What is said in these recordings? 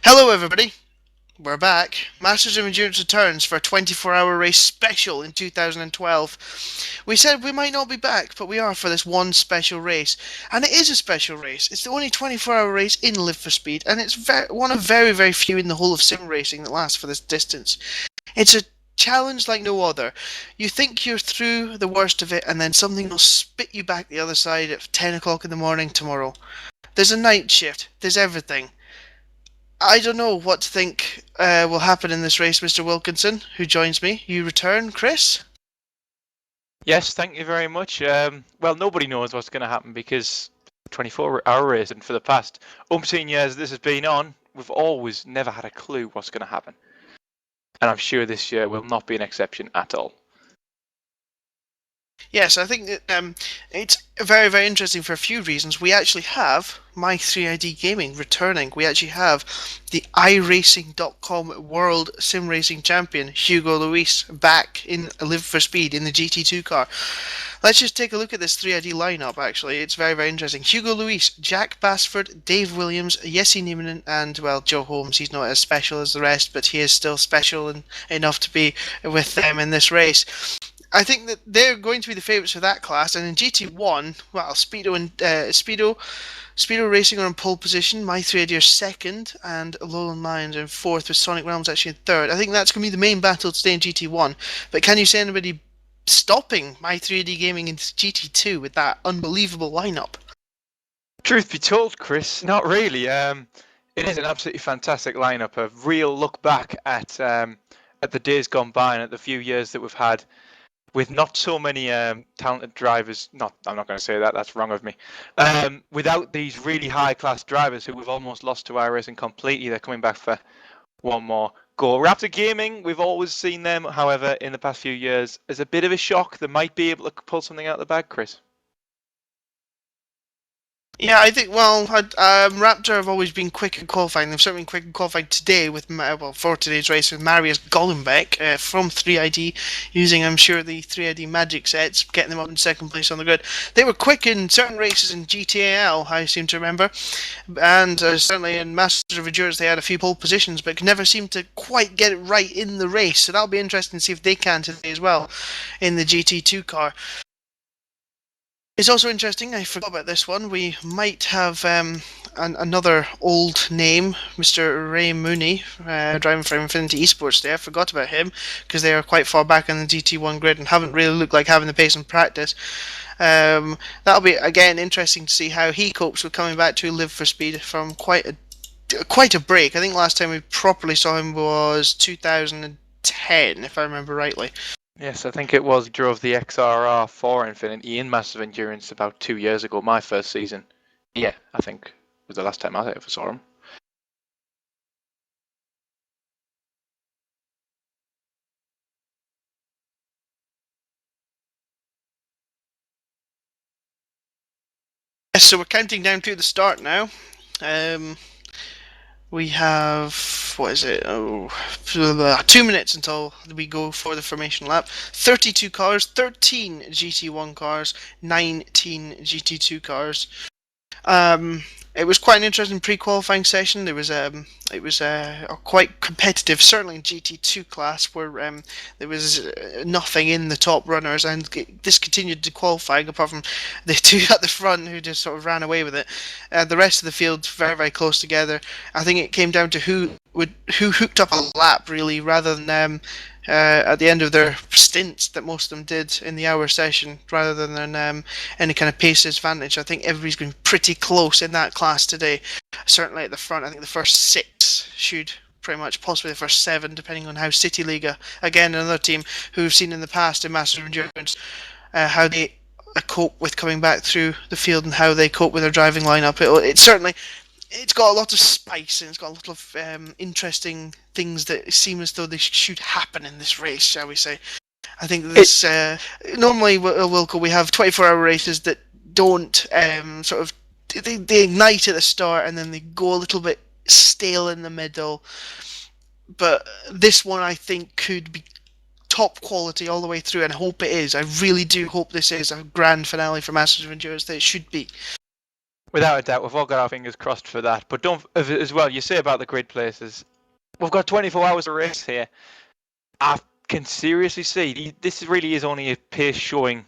Hello, everybody. We're back. Masters of Endurance returns for a 24-hour race special in 2012. We said we might not be back, but we are for this one special race. And it is a special race. It's the only 24-hour race in Live for Speed, and it's one of very, very few in the whole of sim racing that lasts for this distance. It's a challenge like no other. You think you're through the worst of it, and then something will spit you back the other side at 10 o'clock in the morning tomorrow. There's a night shift. There's everything. I don't know what to think will happen in this race, Mr. Wilkinson, who joins me. You return, Chris? Yes, thank you very much. Well, nobody knows what's going to happen because 24-hour race, and for the past umpteen years this has been on, we've always never had a clue what's going to happen. And I'm sure this year will not be an exception at all. Yes, I think that it's very, very interesting for a few reasons. We actually have My 3ID Gaming returning. We actually have the iRacing.com World Sim Racing Champion, Hugo Luis, back in Live for Speed in the GT2 car. Let's just take a look at this 3ID lineup, actually. It's very, very interesting. Hugo Luis, Jack Basford, Dave Williams, Jesse Niemann, and, well, Joe Holmes. He's not as special as the rest, but he is still special enough to be with them in this race. I think that they're going to be the favourites for that class, and in GT1, well, Speedo Racing are in pole position, My 3ID are second, and Lowland Lions are in fourth, with Sonic Realms actually in third. I think that's going to be the main battle today in GT1, but can you see anybody stopping My 3D Gaming in GT2 with that unbelievable lineup? Truth be told, Chris, not really. It is an absolutely fantastic lineup, a real look back at the days gone by and at the few years that we've had with not so many talented drivers. I'm not going to say that. That's wrong of me. Without these really high-class drivers who we've almost lost to iRacing completely, they're coming back for one more go. Raptor Gaming, we've always seen them, however, in the past few years, as a bit of a shock. They might be able to pull something out of the bag, Chris. Yeah, I think, well, Raptor have always been quick in qualifying. They've certainly been quick in qualifying today for today's race with Marius Gollenbeck from 3ID, using, I'm sure, the 3ID magic sets, getting them up in second place on the grid. They were quick in certain races in GTAL, I seem to remember, and certainly in Masters of Endurance they had a few pole positions, but could never seem to quite get it right in the race, so that'll be interesting to see if they can today as well in the GT2 car. It's also interesting, I forgot about this one, we might have another old name, Mr. Ray Mooney, driving for Infinity Esports there. I forgot about him, because they are quite far back on the GT1 grid and haven't really looked like having the pace in practice. That'll be, again, interesting to see how he copes with coming back to Live for Speed from quite a break. I think last time we properly saw him was 2010, if I remember rightly. Yes, I think it was drove the XRR for Infinity in Massive Endurance about 2 years ago, my first season. Yeah, I think was the last time I ever saw him. Yes, so we're counting down to the start now. We have, what is it? 2 minutes until we go for the formation lap. 32 cars, 13 GT1 cars, 19 GT2 cars. It was quite an interesting pre-qualifying session. It was quite competitive, certainly in GT2 class, where there was nothing in the top runners, and this continued to qualifying apart from the two at the front who just sort of ran away with it. The rest of the field very, very close together. I think it came down to who hooked up a lap really, rather than at the end of their stints that most of them did in the hour session, rather than any kind of pace advantage. I think everybody's going to be pretty close in that class today. Certainly at the front, I think the first 6 should pretty much, possibly the first 7, depending on how City Liga, again another team who we've seen in the past in Master of Endurance, how they cope with coming back through the field and how they cope with their driving lineup. It's got a lot of spice and it's got a lot of interesting things that seem as though they should happen in this race, shall we say. I think this normally, Wilco, we have 24-hour races that don't they ignite at the start and then they go a little bit stale in the middle. But this one, I think, could be top quality all the way through, and I hope it is. I really do hope this is a grand finale for Masters of Endurance that it should be. Without a doubt, we've all got our fingers crossed for that. But don't, as well, you say about the grid places, we've got 24 hours of race here. I can seriously see this really is only a pace showing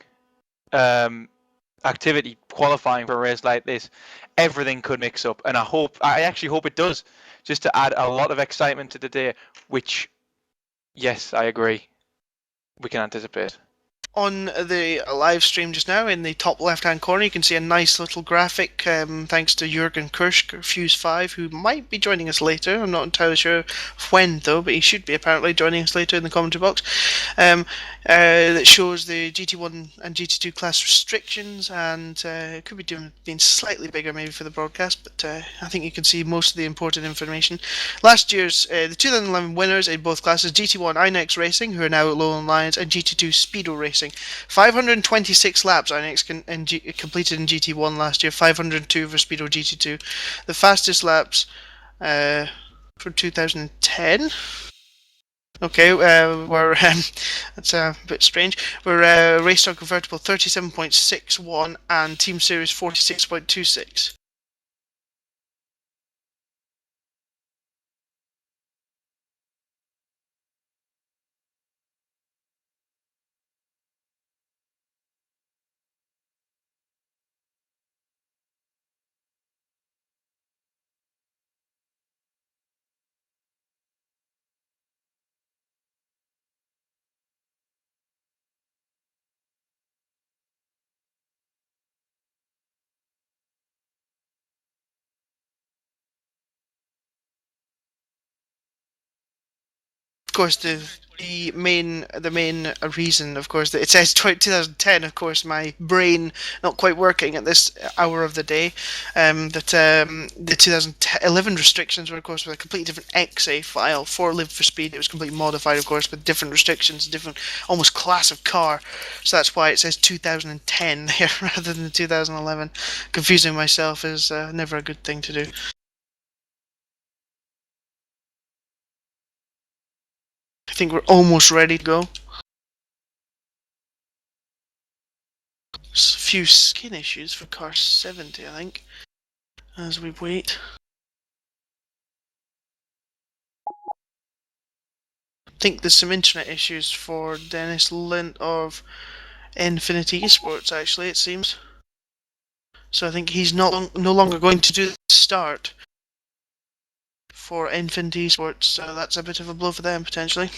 activity qualifying for a race like this. Everything could mix up, and I actually hope it does, just to add a lot of excitement to the day, which, yes, I agree, we can anticipate. On the live stream just now, in the top left-hand corner, you can see a nice little graphic, thanks to Jurgen Kirsch, Fuse5, who might be joining us later. I'm not entirely sure when, though, but he should be apparently joining us later in the commentary box. That shows the GT1 and GT2 class restrictions, and it could be being slightly bigger maybe for the broadcast, but I think you can see most of the important information. Last year's, the 2011 winners in both classes, GT1 Inex Racing, who are now at Lowland Lions, and GT2 Speedo Racing. 526 laps Inex completed in GT1 last year, 502 for Speedo GT2. The fastest laps for 2010. Okay, we're that's a bit strange. We're Race Dog Convertible 37.61 and Team Series 46.26. Of course, the main reason, of course, that it says 2010. Of course, my brain not quite working at this hour of the day. The 2011 restrictions were, of course, with a completely different exe file for Live for Speed. It was completely modified, of course, with different restrictions, different almost class of car. So that's why it says 2010 here rather than 2011. Confusing myself is never a good thing to do. I think we're almost ready to go. A few skin issues for car 70, I think, as we wait. I think there's some internet issues for Dennis Lint of Infinity Esports, actually, it seems. So I think he's no longer going to do the start for Infinity Esports, so that's a bit of a blow for them, potentially.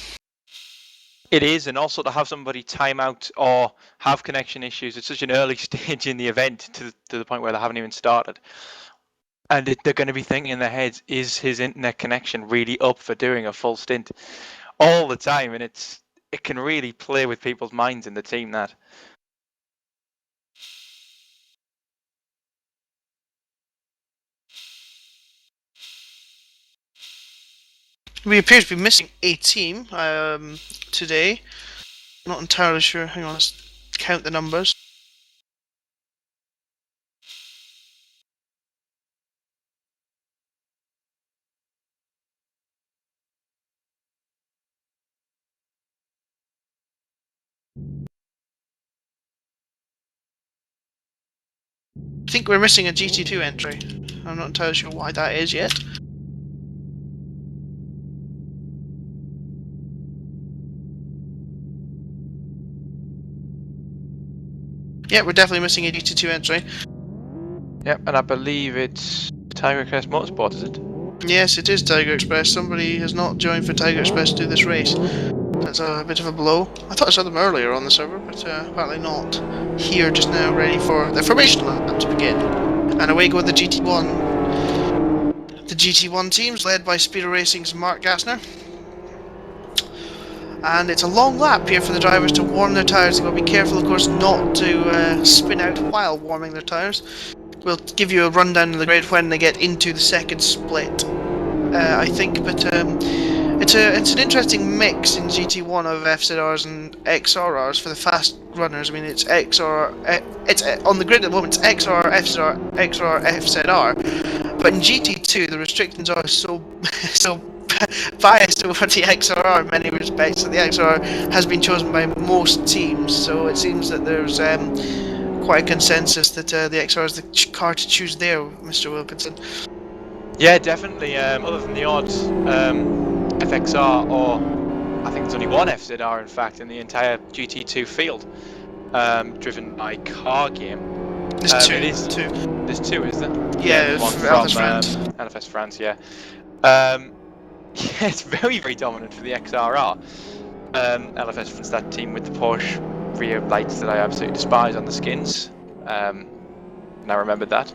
It is, and also to have somebody time out or have connection issues at such an early stage in the event to the point where they haven't even started. And they're going to be thinking in their heads, is his internet connection really up for doing a full stint all the time? And it can really play with people's minds in the team, that. We appear to be missing a team today. Not entirely sure. Hang on, let's count the numbers. I think we're missing a GT2 entry. I'm not entirely sure why that is yet. Yeah, we're definitely missing a GT2 entry. Yep, and I believe it's Tiger Crest Motorsport, is it? Yes, it is Tiger Express. Somebody has not joined for Tiger Express to do this race. That's a bit of a blow. I thought I saw them earlier on the server, but apparently not. Here just now, ready for the formation lap to begin. And away go the GT1. The GT1 teams, led by Speedo Racing's Mark Gassner. And it's a long lap here for the drivers to warm their tyres. They've got to be careful, of course, not to spin out while warming their tyres. We'll give you a rundown of the grid when they get into the second split, I think. But it's an interesting mix in GT1 of FZRs and XRRs for the fast runners. I mean, it's XR, it's on the grid at the moment. It's XR, FZR, XR, FZR. But in GT2, the restrictions are so biased over the XRR in many respects. So the XRR has been chosen by most teams. So it seems that there's quite a consensus that the XR is the car to choose there, Mr. Wilkinson. Yeah, definitely. Other than the odd FXR, or I think there's only one FZR in fact in the entire GT2 field, driven by Car Game. There's two. There's two, is there? Yeah, one for from LFS France. LFS France. Yeah. Yeah, it's very, very dominant for the XRR. LFS France, that team with the Porsche rear lights that I absolutely despise on the skins. And I remembered that.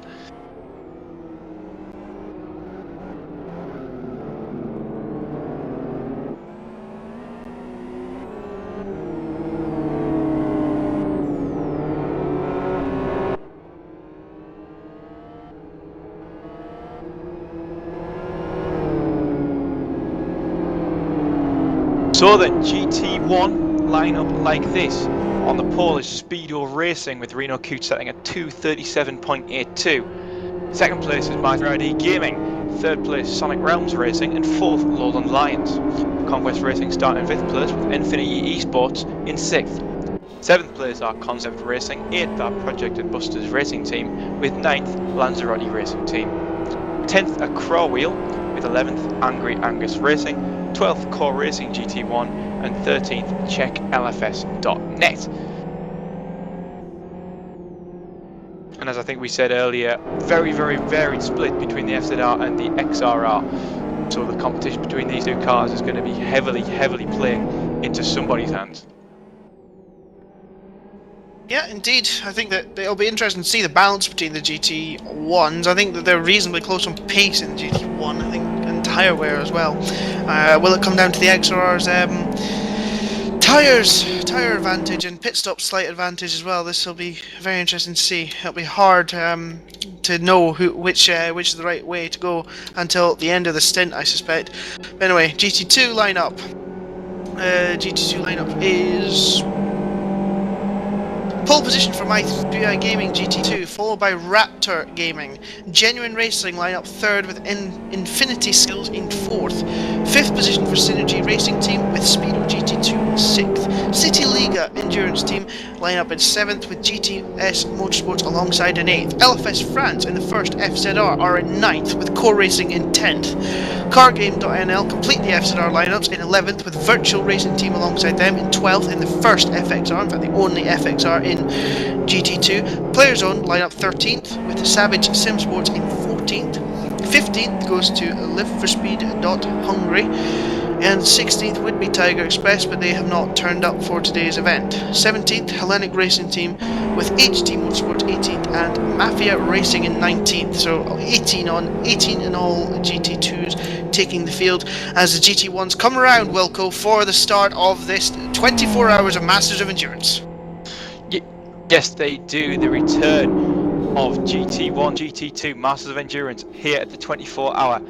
So then, GT1 line up like this. On the pole is Speedo Racing with Reno Coote setting at 2:37.82. Second place is Maserati Gaming. Third place Sonic Realms Racing, and fourth Lowland Lions. Conquest Racing starting in fifth place with Infinity Esports in sixth. Seventh place are Concept Racing, eighth are Project and Busters Racing Team, with ninth Lanzarote Racing Team. 10th are Crow Wheel, with 11th Angry Angus Racing, 12th Core Racing GT1, and 13th CheckLFS.net. And as I think we said earlier, very, very varied split between the FZR and the XRR. So the competition between these two cars is going to be heavily, heavily playing into somebody's hands. Yeah, indeed. I think that it'll be interesting to see the balance between the GT1s. I think that they're reasonably close on pace in the GT1, I think, and tyre wear as well. Will it come down to the XRR's tyre advantage and pit stop slight advantage as well? This will be very interesting to see. It'll be hard to know which is the right way to go until the end of the stint, I suspect. But anyway, GT2 lineup. GT2 lineup is pole position for My3i Gaming GT2, followed by Raptor Gaming. Genuine Racing line up third with Infinity Skills in fourth. Fifth position for Synergy Racing Team with Speedo GT2 sixth. City Liga Endurance Team line up in seventh with GTS Motorsports alongside in eighth. LFS France in the first FZR are in ninth with Core Racing in 10th. Cargame.nl complete the FZR lineups in 11th with Virtual Racing Team alongside them in 12th in the first FXR, in fact the only FXR in GT2. PlayerZone line up 13th with Savage Sim Sports in 14th. 15th goes to LiveForSpeed.Hungary, and 16th would be Tiger Express, but they have not turned up for today's event. 17th Hellenic Racing Team with HT Motorsports 18th and Mafia Racing in 19th. So 18 in all GT2s taking the field as the GT1s come around, Wilco, for the start of this 24 hours of Masters of Endurance. Yes, they do. The return of GT1, GT2, Masters of Endurance here at the 24-hour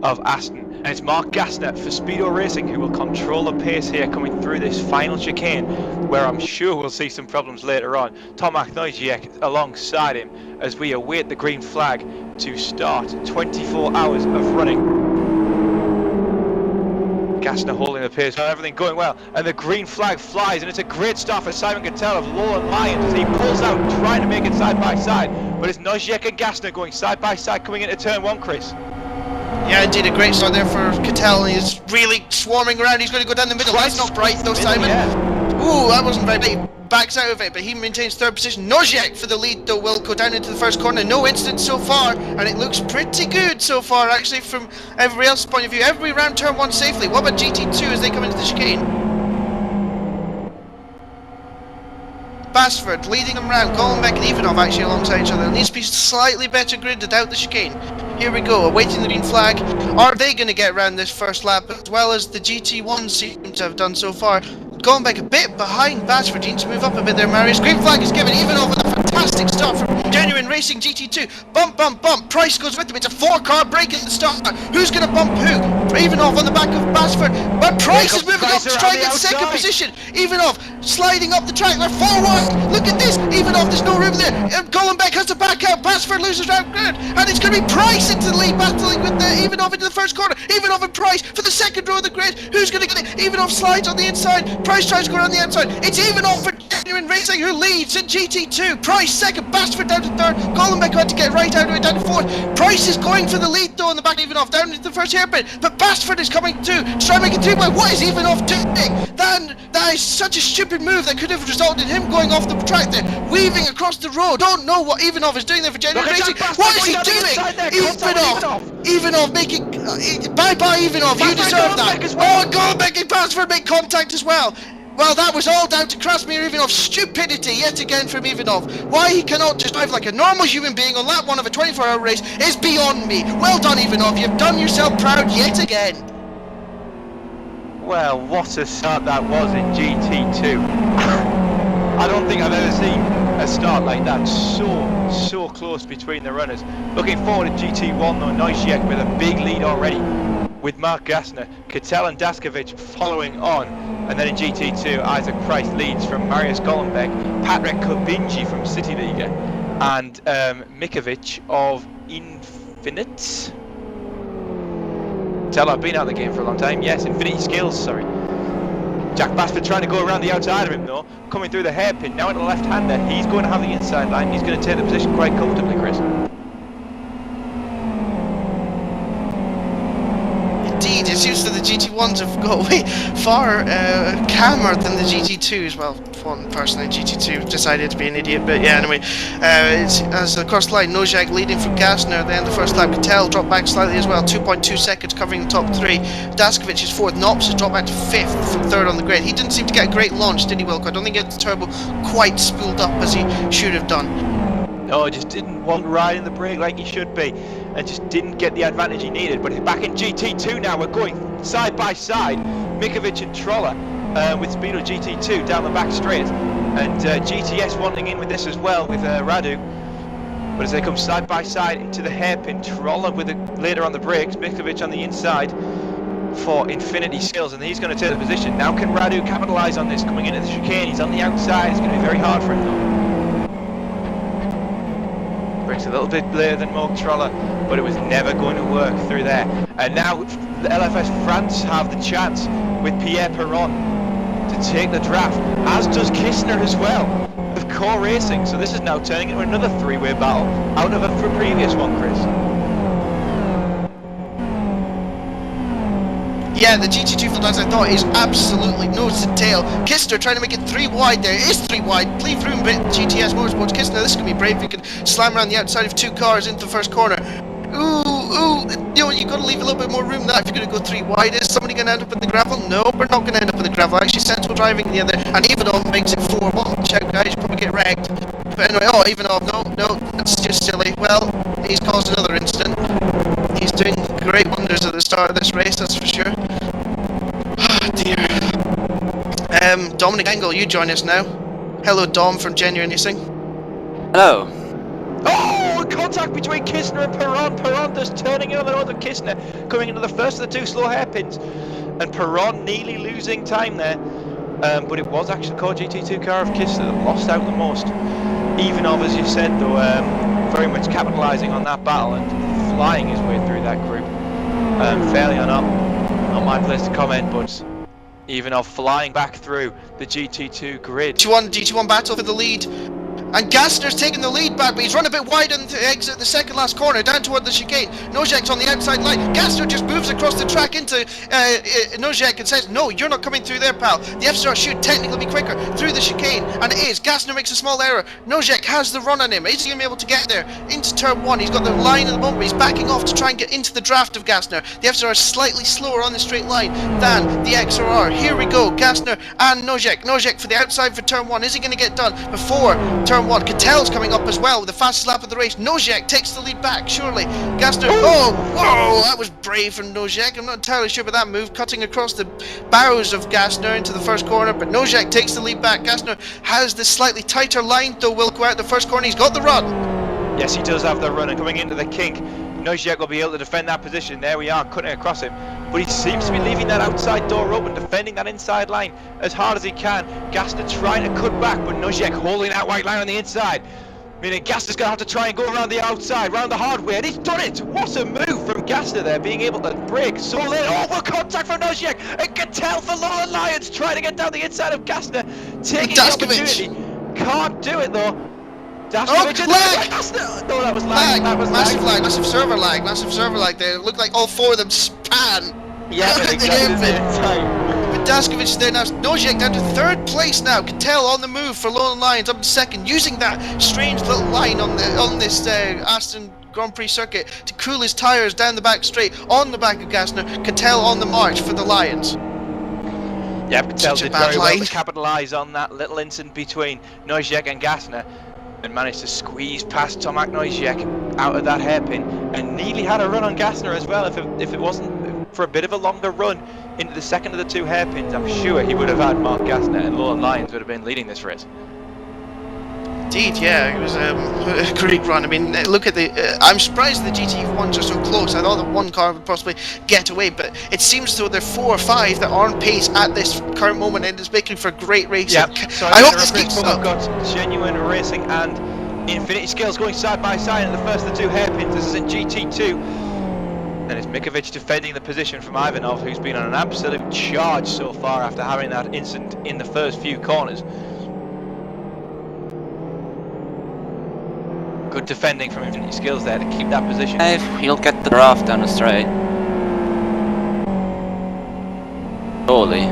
of Aston. And it's Mark Gassner for Speedo Racing who will control the pace here coming through this final chicane, where I'm sure we'll see some problems later on. Tomac Noziek alongside him as we await the green flag to start 24 hours of running. Gassner holding the pace, everything going well, and the green flag flies, and it's a great start for Simon Gattel of Lowland Lions as he pulls out, trying to make it side by side, but it's Noziek and Gassner going side by side coming into turn one, Chris. Yeah, indeed, a great start there for Gattel. He's really swarming around. He's going to go down the middle. That's not bright though, Simon. Yeah. Ooh, that wasn't very bright. Backs out of it, but he maintains third position. Noziek for the lead though, will go down into the first corner. No incidents so far, and it looks pretty good so far, actually, from everybody else's point of view. Everybody round turn one safely. What about GT2 as they come into the chicane? Basford leading them round. Golombek and Ivanov actually alongside each other. It needs to be slightly better gridded out the chicane. Here we go, awaiting the green flag. Are they going to get around this first lap as well as the GT1 seem to have done so far? Golombek a bit behind Basford. Needs to move up a bit there, Marius. Green flag is given. Ivanov with a fantastic fantastic start from Genuine Racing GT2. Bump, bump, bump. Price goes with him. It's a 4-car break at the start. Who's going to bump who? Ivanov on the back of Basford. But Price is moving up to try and get second position. Ivanov sliding up the track. They're forward. Look at this. Ivanov, there's no room there. Golenbeck has to back out. Basford loses round grid. And it's going to be Price into the lead, battling with Ivanov into the first corner. Ivanov and Price for the second row of the grid. Who's going to get it? Ivanov slides on the inside. Price tries to go around the outside. It's Ivanov for Genuine Racing who leads in GT2. Price second. Basford down to third. Golenbeck had to get right out of it, down to fourth. Price is going for the lead though in the back of Ivanov, down into the first hairpin. But Basford is coming too, to try and make it 2 by. What is Ivanov doing? That is such a stupid move that could have resulted in him going off the track there, weaving across the road. Don't know what Ivanov is doing there for Genuine Racing. What is he doing? Ivanov making bye Ivanov. You deserve that. Oh, Golenbeck and Basford make contact as well. Well, that was all down to Krasmir Ivanov's stupidity yet again from Ivanov. Why he cannot just drive like a normal human being on lap 1 of a 24-hour race is beyond me. Well done, Ivanov. You've done yourself proud yet again. Well, what a start that was in GT2. I don't think I've ever seen a start like that, so close between the runners. Looking forward to GT1 though, Neuschiek with a big lead already with Mark Gassner, Kittel and Daskovic following on, and then in GT2 Isaac Price leads from Marius Golenbeck, Patrick Kubinji from City Liga, and Mikovic of Infinite. Tell I've been out of the game for a long time. Yes, Infinity Skills, sorry. Jack Basford trying to go around the outside of him though, coming through the hairpin, now into the left-hander. He's going to have the inside line, he's going to take the position quite comfortably, Chris. Indeed, it seems that the GT1s have got way far calmer than the GT2s. Well, one person in GT2 decided to be an idiot, but yeah, anyway. It's, as across the line, Nojak leading from Gassner, then the first lap. Kittel dropped back slightly as well, 2.2 seconds covering the top 3. Daskovic is 4th, Knops has dropped back to 5th from 3rd on the grid. He didn't seem to get a great launch, did he, Wilco? I don't think he had the turbo quite spooled up as he should have done. No, just didn't want to ride in the brake like he should be, and just didn't get the advantage he needed. But back in GT2 now, we're going side by side, Mikovic and Troller with Speedo GT2 down the back straight, and GTS wanting in with this as well with Radu. But as they come side by side into the hairpin, Troller with it later on the brakes, Mikovic on the inside for Infinity Skills, and he's going to take the position. Now can Radu capitalise on this coming into the chicane? He's on the outside, it's going to be very hard for him though. Brings a little bit later than Moog Troller, but it was never going to work through there. And now the LFS France have the chance with Pierre Perron to take the draft, as does Kistner as well, with Core Racing. So this is now turning into another 3-way battle out of a previous one, Chris. Yeah, the GT2 full as I thought is absolutely nose to tail. Kistner trying to make it 3 wide there. It is 3 wide. Please room bit GTS Motorsports. Kistner, this is going to be brave. You can slam around the outside of 2 cars into the first corner. Ooh, you know, you've got to leave a little bit more room than that if you're going to go 3 wide. Is somebody going to end up in the gravel? No, we're not going to end up in the gravel. Actually, sensible driving in the other. And Ivanov makes it 4. Watch out, guys, you probably get wrecked. But anyway, oh, Ivanov, no, that's just silly. Well, he's caused another incident. He's doing great wonders at the start of this race, that's for sure. Oh dear. Dominic Engel, you join us now. Hello, Dom from Genuine Racing. Hello. Oh, contact between Kistner and Perron. Perron just turning in on the north of Kistner, coming into the first of the 2 slow hairpins, and Perron nearly losing time there. But it was actually the core GT2 car of Kistner that lost out the most. Ivanov, as you said, though, very much capitalising on that battle and flying his way through that group. Fairly or not my place to comment, but Ivanov flying back through the GT2 grid. GT1 battle for the lead. And Gassner's taking the lead back, but he's run a bit wide on the exit the second last corner, down toward the chicane. Nojak's on the outside line. Gassner just moves across the track into Nojak and says, no, you're not coming through there, pal. The FCR should technically be quicker through the chicane, and it is. Gassner makes a small error. Nojak has the run on him. Is he going to be able to get there? Into turn 1, he's got the line at the moment, he's backing off to try and get into the draft of Gassner. The FCR is slightly slower on the straight line than the XRR. Here we go, Gassner and Nojak. Nojak for the outside for turn 1. Is he going to get done before turn turn 1. Kittel's coming up as well with the fastest lap of the race. Nojek takes the lead back, surely. Gassner, oh, whoa, that was brave from Nojek. I'm not entirely sure about that move, cutting across the bows of Gassner into the first corner, but Nojek takes the lead back. Gassner has this slightly tighter line, though will go out the first corner. He's got the run. Yes, he does have the run, and coming into the kink, Nojek will be able to defend that position. There we are, cutting across him. But he seems to be leaving that outside door open, defending that inside line as hard as he can. Gassner trying to cut back, but Nojek holding that white line on the inside. Meaning Gassner's going to have to try and go around the outside, round the hard way, and he's done it! What a move from Gassner there, being able to break so late. Oh, contact from Nojek! And Kittel for Lowland Lions, trying to get down the inside of Gassner, taking the opportunity. Can't do it though. Oh, lag! No, that was lag. That was massive lag, massive server lag there. It looked like all 4 of them span. Yeah, but exactly the same time. But Daskovic is there now. Nojek down to 3rd place now. Kittel on the move for Lowland Lions up to 2nd, using that strange little line on this Aston Grand Prix circuit to cool his tyres down the back straight on the back of Gassner. Kittel on the march for the Lions. Yeah, Kittel did very well to capitalise on that little incident between Nojek and Gassner, and managed to squeeze past Tomac Nojek out of that hairpin, and nearly had a run on Gassner as well. If it wasn't for a bit of a longer run into the second of the 2 hairpins, I'm sure he would have had Mark Gassner, and Lowland Lions would have been leading this race. Indeed, yeah, it was a great run. I mean, look at the... I'm surprised the GT1s are so close. I thought that one car would possibly get away, but it seems as though there are 4 or 5 that are on pace at this current moment, and it's making for great racing. Yeah, so I hope this keeps up. We've got genuine racing and Infinity Skills going side by side at the first of the 2 hairpins. This is in GT2. And it's Mikovic defending the position from Ivanov, who's been on an absolute charge so far after having that incident in the first few corners. Good defending from Infinity Skills there to keep that position. He'll get the draft down the straight. Surely.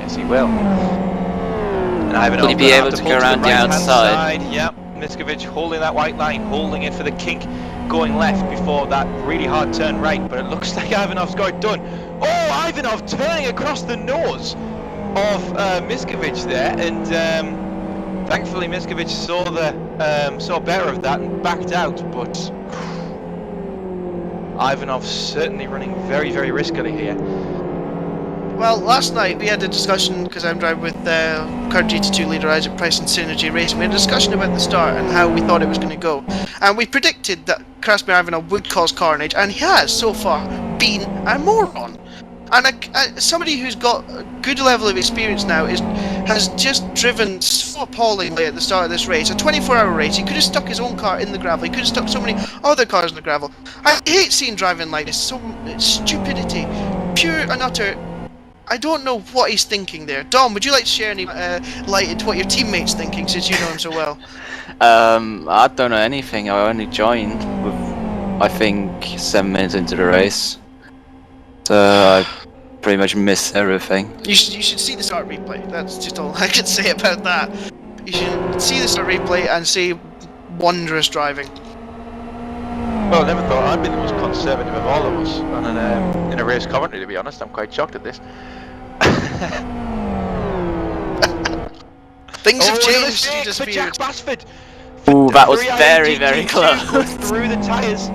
Yes, he will. And Ivanov will he be able to go around the outside? Yep, Miskovic holding that white line, holding it for the kink, going left before that really hard turn right, but it looks like Ivanov's got it done. Oh, Ivanov turning across the nose of Miskovic there, and thankfully Miskovic saw better of that and backed out, but Ivanov certainly running very, very riskily here. Well, last night we had a discussion, because I'm driving with current GT2 leader Isaac Price and Synergy Racing. We had a discussion about the start and how we thought it was going to go. And we predicted that Krasimir Ivanov would cause carnage, and he has so far been a moron. And somebody who's got a good level of experience now has just driven so appallingly at the start of this race. A 24-hour race, he could have stuck his own car in the gravel, he could have stuck so many other cars in the gravel. I hate seeing driving like this, so stupidity, pure and utter. I don't know what he's thinking there. Dom, would you like to share any light into what your teammate's thinking, since you know him so well? I don't know anything. I only joined with, I think, 7 minutes into the race. So I pretty much missed everything. You should see the start replay. That's just all I can say about that. You should see the start replay and see wondrous driving. Well, I never thought I'd be the most conservative of all of us in a race commentary, to be honest. I'm quite shocked at this. Things have changed. For Jack Basford. Ooh, that was very, very close. Through the tyres.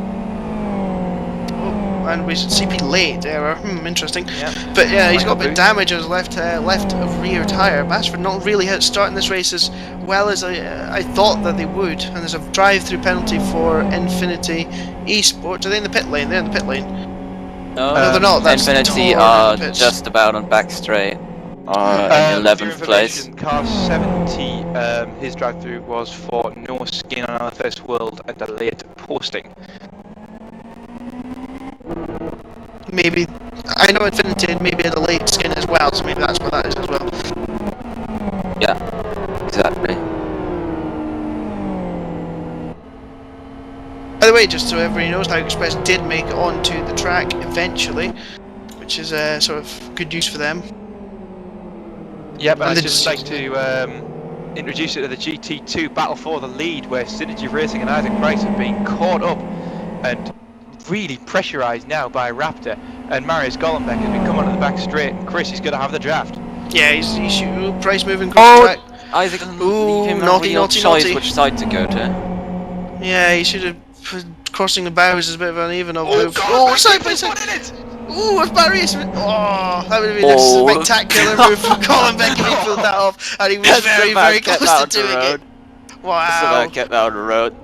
Oh, and we should CP late error. Interesting. Yeah. But yeah, he's got a bit of damage on his left rear tyre. Basford not really starting this race as well as I thought that they would. And there's a drive-through penalty for Infinity Esports. Are they in the pit lane? They're in the pit lane. No, they're not. That's Infinity are just about on back straight. In 11th place. Car 70, his drive-through was for no skin on our first world at the late posting. Maybe, I know Infinity maybe had a late skin as well, so maybe that's what that is as well. Yeah, exactly. By the way, just so everybody knows, Tiger Express did make it onto the track eventually, which is sort of good news for them. Yep, and I'd just like to introduce you to the GT2 battle for the lead, where Synergy Racing and Isaac Price have been caught up and really pressurised now by Raptor, and Marius Golombek has been coming onto the back straight, and Chris is going to have the draft. Yeah, he's Price moving across the track. Isaac doesn't Ooh, leave him a naughty, real naughty, choice naughty. which side to go to. Yeah, he should have. Crossing the bows is a bit of an uneven of Oh, move. God, Oh, back side in by this side. one, in it! Oh, if Marius. Oh, that would have been a Oh. spectacular move from Colin Beck if he pulled that off, and he was Just very, about very kept close that to on the doing road. it. Just Wow. about kept that on the road.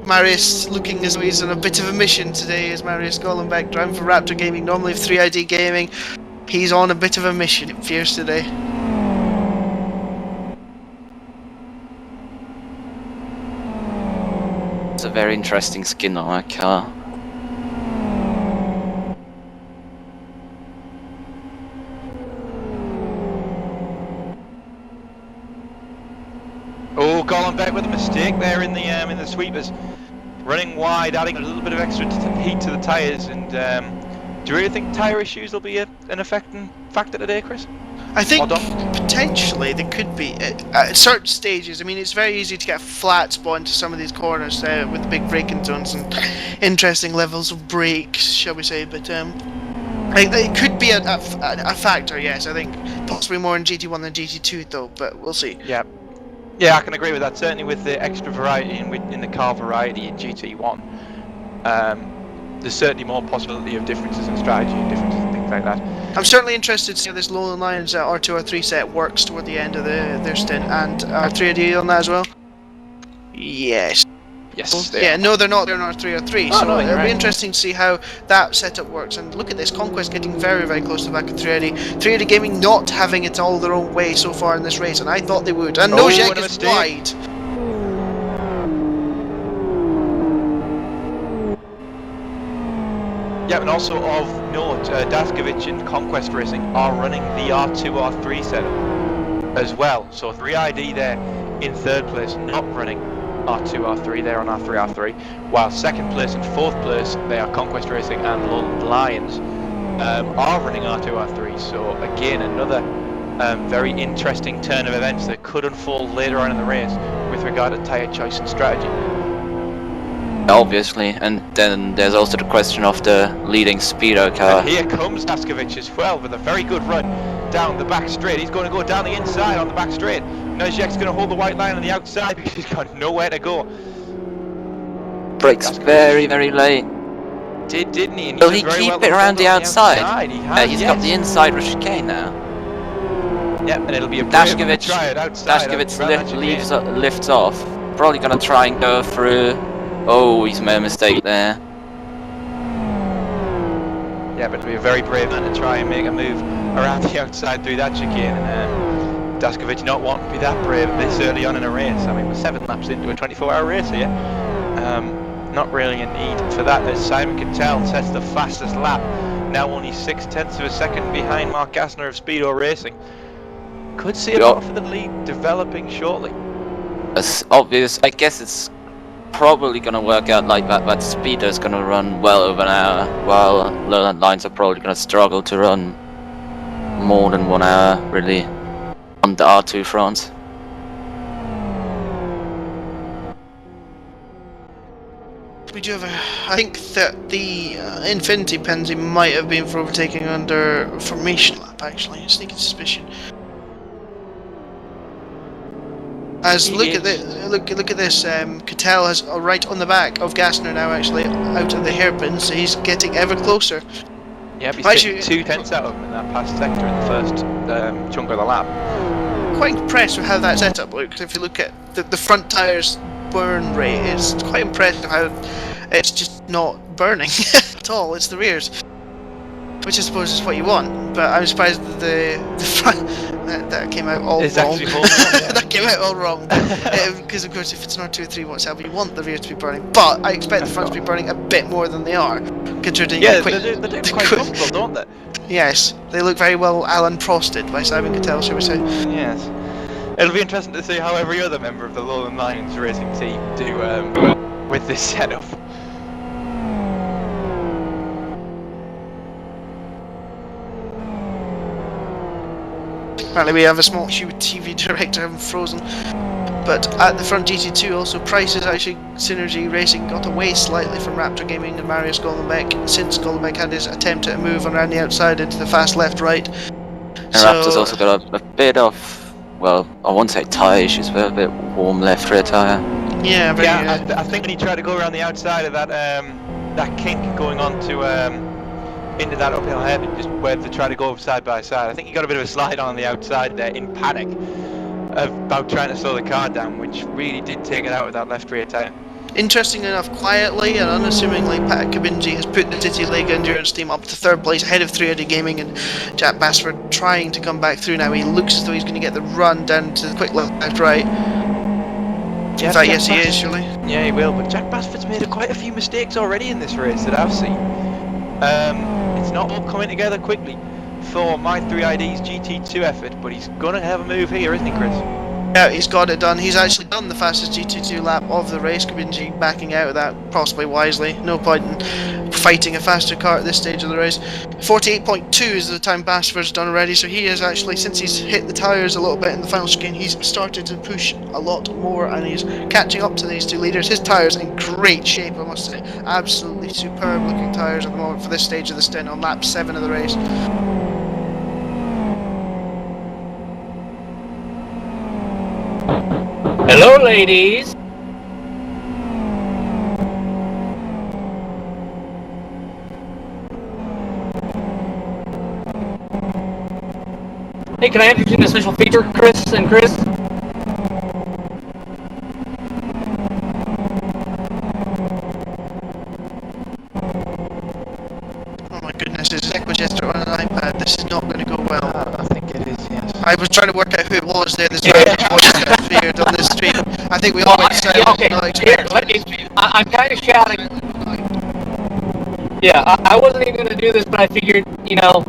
Marius looking as though he's on a bit of a mission today. Is Marius Colin Beck driving for Raptor Gaming, normally of 3ID Gaming. He's on a bit of a mission, it appears today. It's a very interesting skin on that car. Oh, Colin Beck with a mistake there in the sweepers. Running wide, adding a little bit of extra heat to the tyres, and do you really think tyre issues will be an affecting factor today, Chris? I think potentially there could be at certain stages. I mean, it's very easy to get a flat spot into some of these corners with the big braking zones and interesting levels of brakes, shall we say? But it could be a factor. Yes, I think possibly more in GT1 than GT2 though. But we'll see. Yeah. Yeah, I can agree with that. Certainly with the extra variety in the car variety in GT1, there's certainly more possibility of differences in strategy and differences in things like that. I'm certainly interested to see how this Lowland Lions R2 R3 set works toward the end of their stint, and R3 on that as well. Yes. Yes. Yeah, no, they're not. They're not R3 R3. So no, it'll right. be interesting to see how that setup works. And look at this, Conquest getting very, very close to the back of 380. 380 Gaming not having it all their own way so far in this race, and I thought they would. And Nojek is mistake. wide. Yeah, and also of note, Daskovic and Conquest Racing are running the R2 R3 setup as well. So 3ID there in third place, not running R2 R3, they're on R3 R3, while second place and fourth place, they are Conquest Racing and Lowland Lions, are running R2 R3. So again, another very interesting turn of events that could unfold later on in the race with regard to tyre choice and strategy. Obviously, and then there's also the question of the leading speedo car. And here comes Daskovic as well with a very good run down the back straight. He's going to go down the inside on the back straight. Nojek's going to hold the white line on the outside because he's got nowhere to go. Brakes very, very late. Didn't he? And Will he did very keep well it around the outside? He has, He's yes. got the inside with chicane now. Yep, and it'll be a Daskovic, try it outside. lifts off. Probably going to try and go through. Oh, he's made a mistake there. Yeah, but it'll be a very brave man to try and make a move around the outside through that chicane. And Daskovic not wanting to be that brave this early on in a race. I mean, we're 7 laps into a 24-hour race here. Not really a need for that, as Simon Cattell sets the fastest lap. Now only 0.6 of a second behind Mark Gassner of Speedo Racing. Could see a lot for the lead developing shortly. It's obvious. I guess it's probably gonna work out like that. That Speedo's gonna run well over an hour, while Lowland Lions are probably gonna struggle to run more than 1 hour, really, on the R2 front. We do have I think that the Infinity penalty might have been for overtaking under formation lap, actually. A sneaking suspicion. As look at this, Cattell has right on the back of Gassner now, actually out of the hairpin, so he's getting ever closer. Yeah, he's getting 2 tenths out of him in that past sector in the first chunk of the lap. Quite impressed with how that setup looks. If you look at the front tyres burn rate, it's quite impressive how it's just not burning at all. It's the rears, which I suppose is what you want. But I'm surprised that the front that came out all It's wrong. actually wrong, yeah. That came out all wrong. Because of course, if it's not 2 or 3 watts out, you want the rear to be burning. But I expect the front to be burning a bit more than they are, considering. Yeah, they're doing quite comfortable, don't they? Yes, they look very well Alan Prosted by Simon Cattell, shall we say? Yes. It'll be interesting to see how every other member of the Lowland Lions racing team do with this setup. Apparently we have a small issue with TV director having frozen. But at the front GT2 also, Price is actually Synergy Racing got away slightly from Raptor Gaming and Marius Goldenbeck since Goldenbeck had his attempt at a move around the outside into the fast left-right. And Raptor's also got a bit of well, I won't say tyre issues, but a bit warm left rear tyre. Yeah, very, I think when he tried to go around the outside of that kink going on to into that uphill hairpin, just where they try to go side by side, I think he got a bit of a slide on the outside there in panic about trying to slow the car down, which really did take it out with that left rear tyre. Interesting enough, quietly and unassumingly, Pat Kabinji has put the Titty Lega Endurance team up to 3rd place, ahead of 3ID Gaming and Jack Basford trying to come back through now. He looks as though he's going to get the run down to the quick left right. In fact, yes, he is, surely. Yeah, he will, but Jack Basford's made quite a few mistakes already in this race that I've seen. It's not all coming together quickly for my 3ID's GT2 effort, but he's going to have a move here, isn't he, Chris? Yeah, he's got it done. He's actually done the fastest GT2 lap of the race. Kabinji backing out of that, possibly wisely. No point in fighting a faster car at this stage of the race. 48.2 is the time Basford's done already, so he is actually, since he's hit the tyres a little bit in the final chicane, he's started to push a lot more and he's catching up to these two leaders. His tyres in great shape, I must say. Absolutely superb looking tyres at the moment for this stage of the stint on lap 7 of the race. Hello, ladies. Hey, can I introduce an special feature, Chris and Chris? Oh my goodness, it's Equigester on an iPad. This is not going to go well. I think it is, yes. I was trying to work out who it was there this time. Voice appeared on this stream. I think we all went silent. Okay, not here, expecting I'm kind of shouting. Yeah, I wasn't even going to do this, but I figured, you know,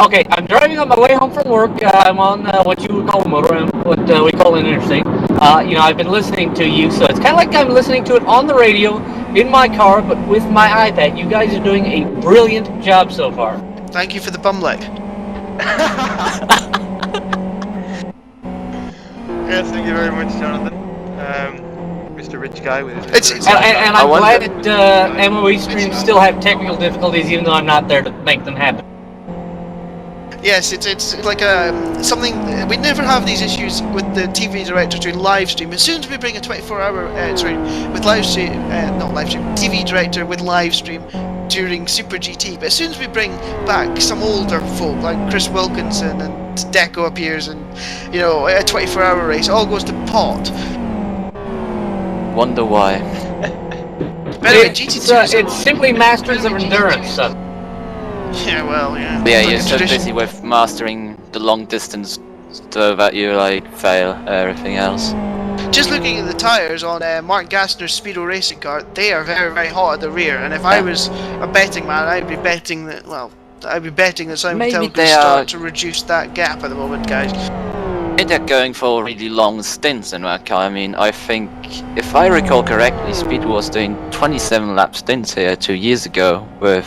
okay, I'm driving on my way home from work. I'm on what you would call a motorhome, what we call an interstate. You know, I've been listening to you, so it's kind of like I'm listening to it on the radio in my car, but with my iPad. You guys are doing a brilliant job so far. Thank you for the bum lick. Yes, thank you very much, Jonathan. Mr. Rich Guy with his... It's And I'm glad that MOE streams still have technical difficulties, even though I'm not there to make them happen. Yes, it's like something. We never have these issues with the TV director doing live stream. As soon as we bring a 24-hour, with live stream, not live stream, TV director with live stream during Super GT. But as soon as we bring back some older folk like Chris Wilkinson and Deco appears, and you know, a 24-hour race, all goes to pot. Wonder why. By the way, GT2 it's simply Masters of Endurance stuff. Yeah, well, yeah. Yeah, Like you're a so tradition. busy with mastering the long distance so that you like fail everything else. Just looking at the tyres on Mark Gassner's Speedo racing car, they are very, very hot at the rear. And if I was a betting man, I'd be betting that, well, I'd be betting that Simon Maybe Tell could they start are- to reduce that gap at the moment, guys. Maybe they're going for really long stints in that car. I mean, I think, if I recall correctly, Speed was doing 27 lap stints here 2 years ago with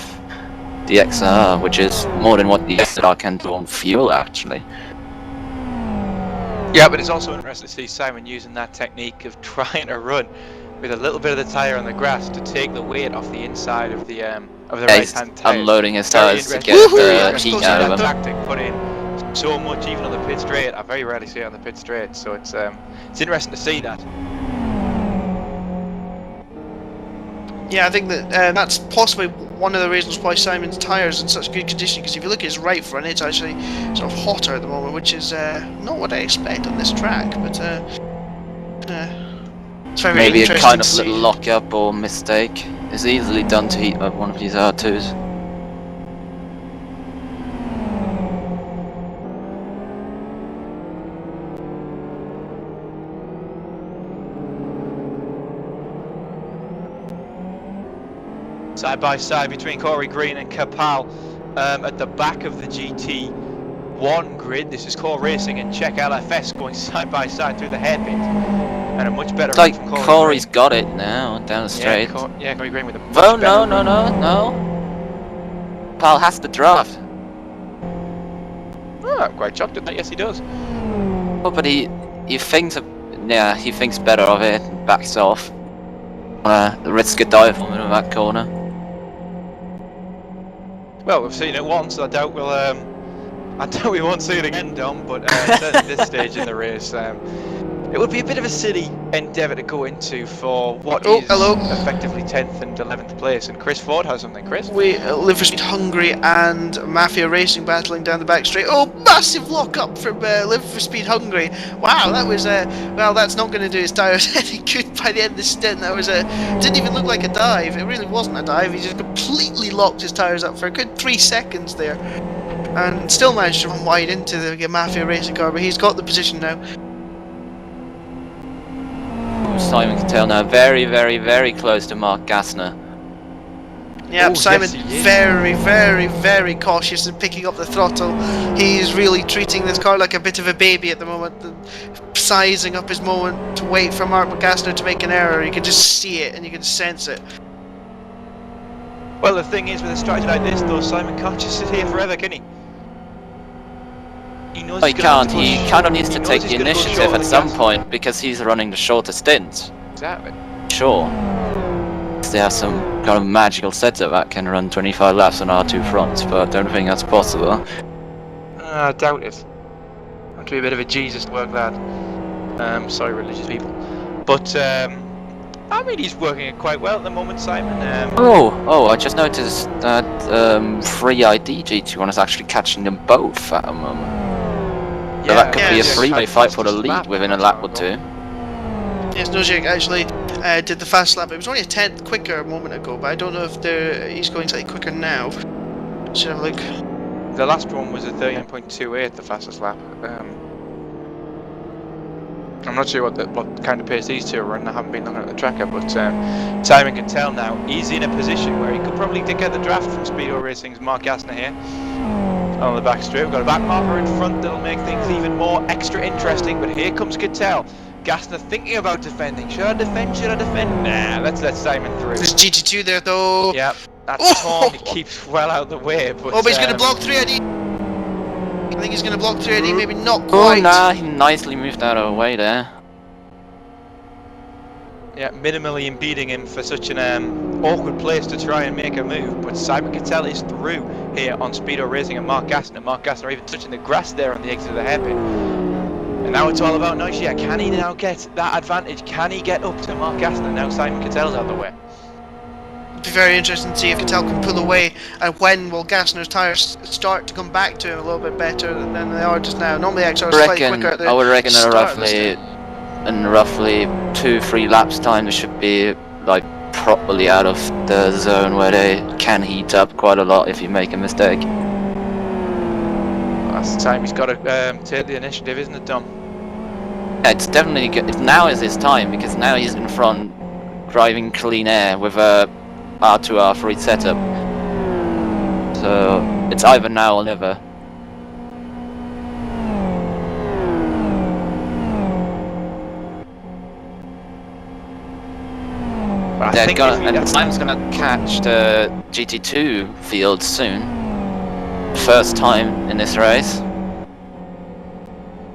the XR, which is more than what the SR can do on fuel, actually. Yeah, but it's also interesting to see Simon using that technique of trying to run with a little bit of the tyre on the grass to take the weight off the inside of the Yeah, right he's hand tyre. unloading his Very tires to interesting. get Woohoo! the heat Close out to of that them. Tactic put in so much, even on the pit straight. I very rarely see it on the pit straight, so it's interesting to see that. Yeah, I think that that's possibly one of the reasons why Simon's tyres in such good condition, because if you look at his right front, it's actually sort of hotter at the moment, which is not what I expect on this track, but it's very, Maybe a interesting kind to of see. little lock-up or mistake. It's easily done to heat up one of these R2s. Side by side between Corey Green and Kapal at the back of the GT1 grid. This is Core Racing and Czech LFS going side by side through the hairpins. And a much better It's like run from Corey's Green. got it now, down the straight. Yeah, Corey Green with a much Oh, better no. Pal has the draft. Oh, I'm quite shocked at that. Yes, he does. Oh, but he thinks, he thinks better of it and backs off. Risk a dive from him in that corner. Well, we've seen it once. I doubt we'll I doubt we won't see it again, Dom, but certainly this stage in the race, it would be a bit of a silly endeavour to go into for what Oh, is hello. effectively 10th and 11th place, and Chris Ford has something. Chris? We Live for Speed Hungary and Mafia Racing battling down the back straight. Oh, massive lock up from Live for Speed Hungary. Wow, that was well, that's not going to do his tyres any good by the end of the stint. That was didn't even look like a dive. It really wasn't a dive. He just completely locked his tyres up for a good 3 seconds there, and still managed to run wide into the Mafia Racing car. But he's got the position now. Simon Cattell now very, very, very close to Mark Gassner. Yep, Oh, Simon, yes, he is. very, very, very cautious in picking up the throttle. He's really treating this car like a bit of a baby at the moment, and sizing up his moment to wait for Mark Gassner to make an error. You can just see it and you can sense it. Well, the thing is, with a strategy like this, though, Simon can't just sit here forever, can he? He knows He he's gonna have can't, to he push. kind of needs to He knows take he's the gonna go initiative short on at the some gas. point because he's running the shorter stint. Exactly. Sure. They have some kind of magical setup that can run 25 laps on R2 front, but I don't think that's possible. I doubt it. Have to be a bit of a Jesus to work that. Sorry, religious people. But, I mean, he's working it quite well at the moment, Simon. Oh, I just noticed that Free ID GT1 is actually catching them both at the moment. So that could be a yes. three-way fight for the lead within a lap or two. Yes, Nojek actually did the fast lap. It was only a 10th quicker a moment ago, but I don't know if he's going slightly quicker now. Should have a look. The last one was a 39.28, the fastest lap. I'm not sure what kind of pace these two are running. I haven't been looking at the tracker, but Simon can tell now he's in a position where he could probably get the draft from Speedo Racing's Mark Gassner here. On the back straight, we've got a back marker in front that'll make things even more extra interesting, but here comes Cattell. Gassner thinking about defending. Should I defend? Should I defend? Nah, let's let Simon through. There's GT2 there though. Yep, that's Oh! Tom. He keeps well out of the way, but He's going to block 3ID. I think he's going to block 3ID, maybe not Oh, quite. nah, he nicely moved out of the way there. yeah, minimally impeding him for such an awkward place to try and make a move. But Simon Cattell is through here on Speedo Racing and Mark Gassner. Mark Gassner even touching the grass there on the exit of the hairpin. And now it's all about Noisia. Can he now get that advantage? Can he get up to Mark Gassner? Now Simon Cattell's out of the way. It'll be very interesting to see if Cattell can pull away, and when will Gassner's tyres start to come back to him a little bit better than they are just now. Normally XR is slightly quicker at the I would reckon in start of the stint. roughly 2-3 laps time they should be like properly out of the zone where they can heat up quite a lot if you make a mistake. That's the time he's got to take the initiative, isn't it, Dom? Yeah, it's definitely good. Now is his time because now he's in front driving clean air with a R2 R3 setup. So it's either now or never. But I They're think gonna, if he- and Simon's gonna catch the GT2 field soon. First time in this race.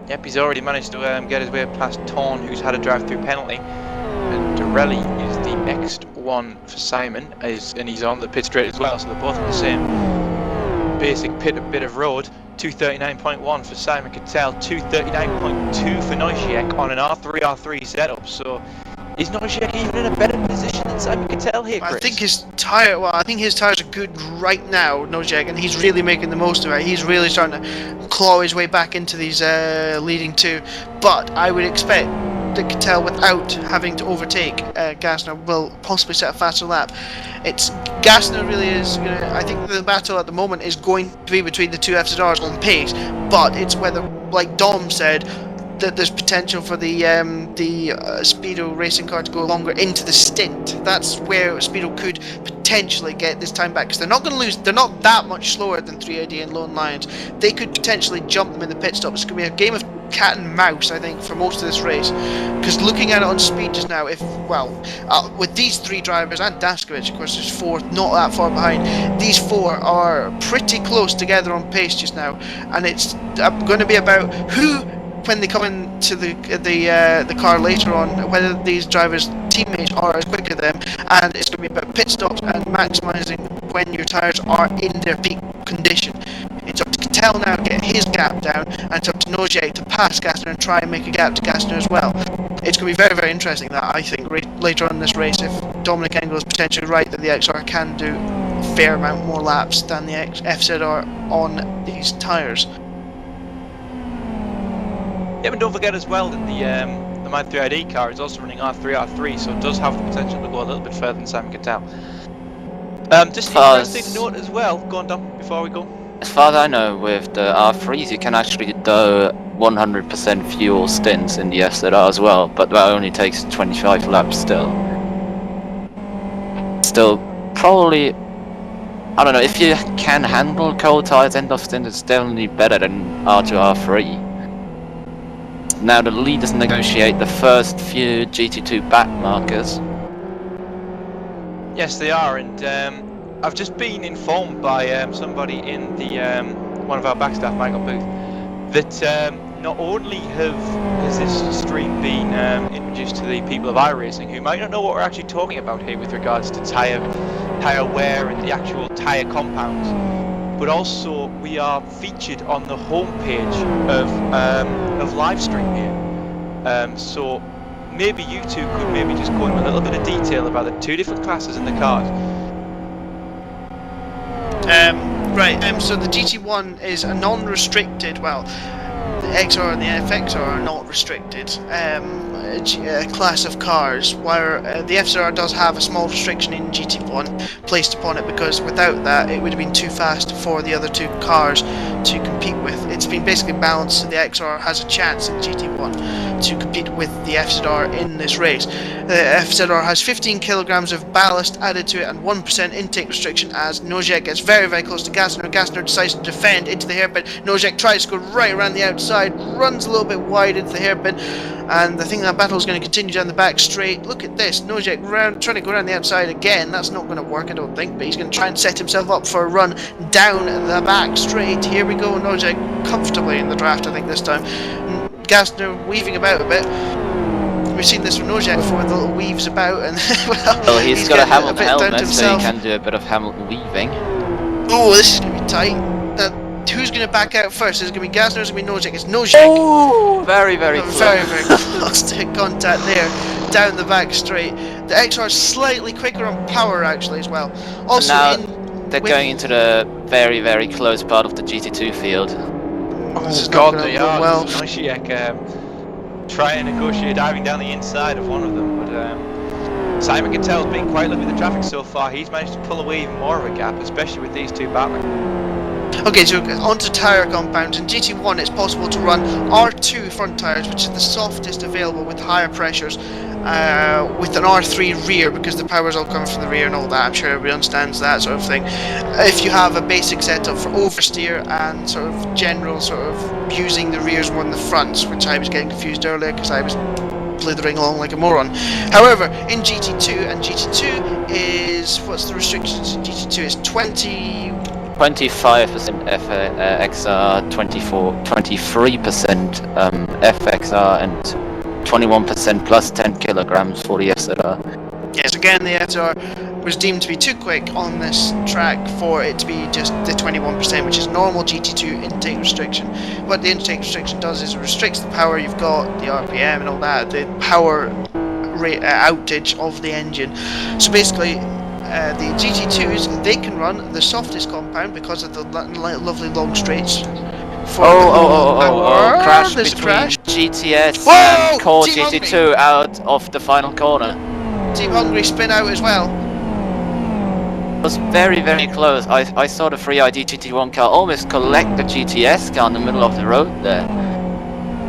Yep, he's already managed to get his way past Torn, who's had a drive-through penalty. And Dorelli is the next one for Simon, and he's on the pit straight as well, so they're both on the same basic bit of road. 239.1 for Simon Cattell, 239.2 for Noisiek on an R3 setup. So is Noisiek even in a better position than Simon Cattell here, Chris? I think his tyres are good right now, Nojek, and he's really making the most of it. He's really starting to claw his way back into these leading two. But I would expect that Cattell, without having to overtake Gassner, will possibly set a faster lap. It's Gassner really is gonna. I think the battle at the moment is going to be between the two FZRs on pace, but it's whether, like Dom said, that there's potential for the Speedo racing car to go longer into the stint. That's where Speedo could potentially get this time back, because they're not going to lose. They're not that much slower than 3ID and Lone Lions. They could potentially jump them in the pit stop. It's going to be a game of cat and mouse, I think, for most of this race. Because looking at it on speed just now, with these three drivers and Daskovic, of course, there's fourth, not that far behind. These four are pretty close together on pace just now, and it's going to be about who, when they come into the car later on, whether these drivers' teammates are as quick as them, and it's going to be about pit stops and maximising when your tyres are in their peak condition. It's up to Vettel now get his gap down, and it's up to Nojek to pass Gassner and try and make a gap to Gassner as well. It's going to be very, very interesting, that, I think, later on in this race, if Dominic Engel is potentially right that the XR can do a fair amount more laps than the FZR on these tyres. Yeah, but don't forget as well that the Man 3 ID car is also running R3, so it does have the potential to go a little bit further than Simon can tell. Just interesting to note as well, go on Dom, before we go. As far as I know, with the R3s you can actually do 100% fuel stints in the FZR as well, but that only takes 25 laps still. Still, probably, I don't know, if you can handle cold tires end of stint, it's definitely better than R2, R3. Now the leaders negotiate the first few GT2 back markers. Yes, they are, and I've just been informed by somebody in the one of our backstaff, Michael Booth, that not only has this stream been introduced to the people of iRacing, who might not know what we're actually talking about here with regards to tyre wear and the actual tyre compounds, but also we are featured on the homepage of Livestream here. So maybe you two could maybe just go into a little bit of detail about the two different classes in the cars. So the GT1 is a non-restricted, well, the XR and the FXR are not restricted class of cars, where the FZR does have a small restriction in GT1 placed upon it, because without that it would have been too fast for the other two cars to compete with. It's been basically balanced so the XR has a chance in GT1 to compete with the FZR in this race. The FZR has 15 kilograms of ballast added to it and 1% intake restriction, as Nojek gets very, very close to Gassner. Gassner decides to defend into the hairpin. Nojek tries to go right around the outside, runs a little bit wide into the hairpin, and I think that battle is going to continue down the back straight. Look at this, Nojek trying to go around the outside again. That's not going to work, I don't think, but he's going to try and set himself up for a run down the back straight. Here we go, Nojek comfortably in the draft, I think, this time. Gassner weaving about a bit. We've seen this from Nojek before, the little weaves about, and well, he's got a Hamilton helmet, so he himself. can do a bit of Hamilton weaving. Oh, this is going to be tight. Who's going to back out first? Is it going to be Gassner or is it going to be Nojek? It's Nojek. Oh, very, very close. Very, very close to contact there, down the back straight. The XR is slightly quicker on power, actually, as well. Also, now they're going into the very, very close part of the GT2 field. Oh God, they are. Well, Nojek try and negotiate diving down the inside of one of them, but Simon Cattell's been quite lucky with the traffic so far. He's managed to pull away even more of a gap, especially with these two battling. Okay, so onto tyre compounds. In GT1 it's possible to run R2 front tyres, which is the softest available with higher pressures, with an R3 rear, because the power's all coming from the rear and all that. I'm sure everybody understands that sort of thing. If you have a basic setup for oversteer and sort of general sort of using the rears more than the fronts, which I was getting confused earlier because I was blithering along like a moron. However, in GT2, and GT2 is, what's the restrictions in GT2? It's 25% FXR, 23% FXR, and 21% plus 10 kilograms for the FZR. Yes, again, the FZR was deemed to be too quick on this track for it to be just the 21%, which is normal GT2 intake restriction. What the intake restriction does is it restricts the power you've got, the RPM and all that, the power rate outage of the engine. So basically, the GT2s, they can run the softest compound because of the lovely long straights. Crash There's between crash. GTS Whoa! and Core Team GT2 out of the final corner. Team Hungary spin out as well. It was very, very close. I saw the 3ID GT1 car almost collect the GTS car in the middle of the road there.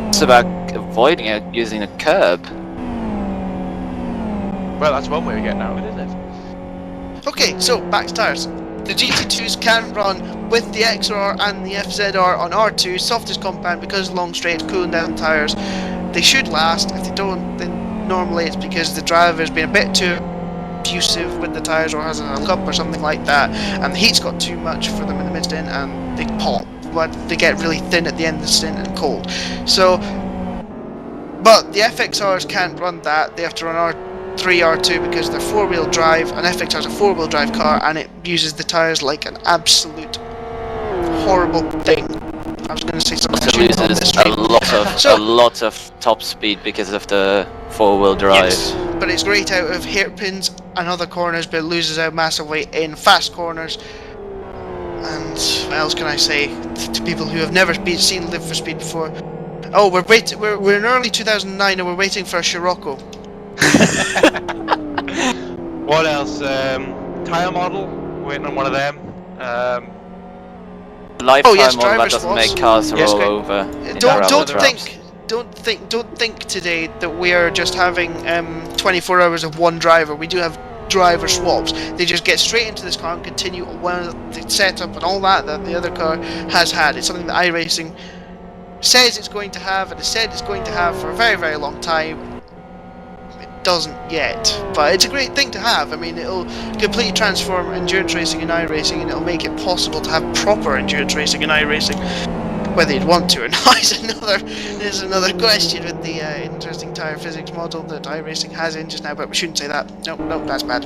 It's about avoiding it using a curb. Well, that's one way of getting out of it, isn't it? Okay, so back to tyres. The GT2s can run with the XR and the FZR on R2, softest compound, because long straights, cooling down tyres. They should last. If they don't, then normally it's because the driver's been a bit too abusive with the tyres or has a cup or something like that, and the heat's got too much for them in the mid-stint and they pop. But they get really thin at the end of the stint and cold. So, but the FXRs can't run that. They have to run R3, R2 because they're four-wheel drive, and FXR is a four-wheel drive car and it uses the tyres like an absolute horrible thing. I was going to say something. Also loses a lot of top speed because of the four-wheel drive. Yes, but it's great out of hairpins and other corners, but it loses out massively in fast corners. And what else can I say to people who have never seen Live for Speed before? Oh, we're in early 2009 and we're waiting for a Scirocco. What else? Tire model, waiting on one of them. Lifetime model that driver's doesn't spots. make cars Yes, roll great. over. Don't think today that we are just having 24 hours of one driver. We do have driver swaps. They just get straight into this car and continue on the setup and all that the other car has had. It's something that iRacing says it's going to have and has said it's going to have for a very, very long time. It doesn't yet, but it's a great thing to have. I mean, it'll completely transform endurance racing in iRacing, and it'll make it possible to have proper endurance racing in iRacing. Whether you'd want to or not is another question with the interesting tyre physics model that iRacing has in just now, but we shouldn't say that. No, that's bad.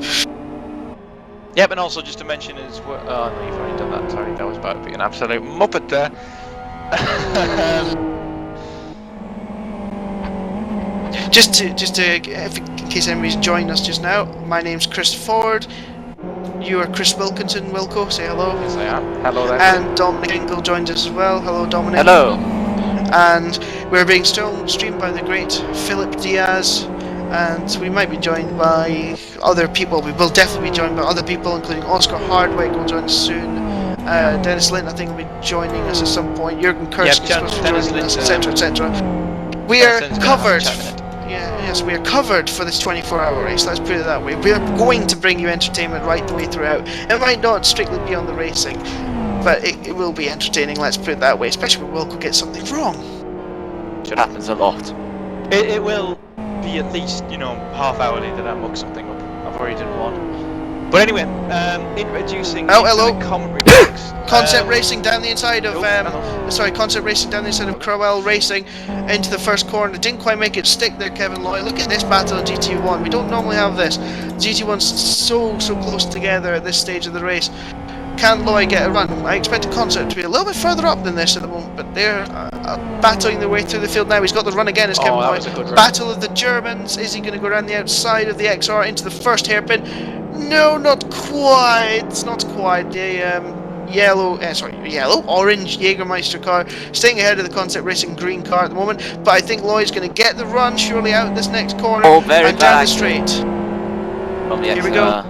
Yep, and also just to mention as well. Oh no, you've already done that. Sorry, that was about to be an absolute muppet there. Just to in case anybody's joined us just now, my name's Chris Ford. You are Chris Wilkinson. Wilco, say hello. Yes, I am. Hello there. And Dominic Ingle joined us as well. Hello, Dominic. Hello. And we're being streamed by the great Philip Diaz, and we might be joined by other people. We will definitely be joined by other people, including Oscar Hardwick will join us soon. Dennis Lint, I think, will be joining us at some point. Jürgen Kurski is supposed to be joining us, etc., etc. We are covered. Yes, we are covered for this 24-hour race. Let's put it that way. We are going to bring you entertainment right the way throughout. It might not strictly be on the racing, but it will be entertaining. Let's put it that way. Especially when Wilco gets something wrong. It happens a lot. It will be at least, half hourly that I muck something up. I've already done one. But anyway, introducing hello. the commentary box. Concept racing down the inside of Concept racing down the inside of Crowell Racing into the first corner. Didn't quite make it stick there, Kevin Loy. Look at this battle of GT1. We don't normally have this. GT1's so close together at this stage of the race. Can Loy get a run? I expected Concept to be a little bit further up than this at the moment, but they're battling their way through the field now. He's got the run again as Kevin Loy. Battle of the Germans. Is he going to go around the outside of the XR into the first hairpin? No, not quite. Not quite. The orange Jägermeister car staying ahead of the Concept Racing green car at the moment. But I think Loy's going to get the run surely out this next corner and down the straight. Here we go.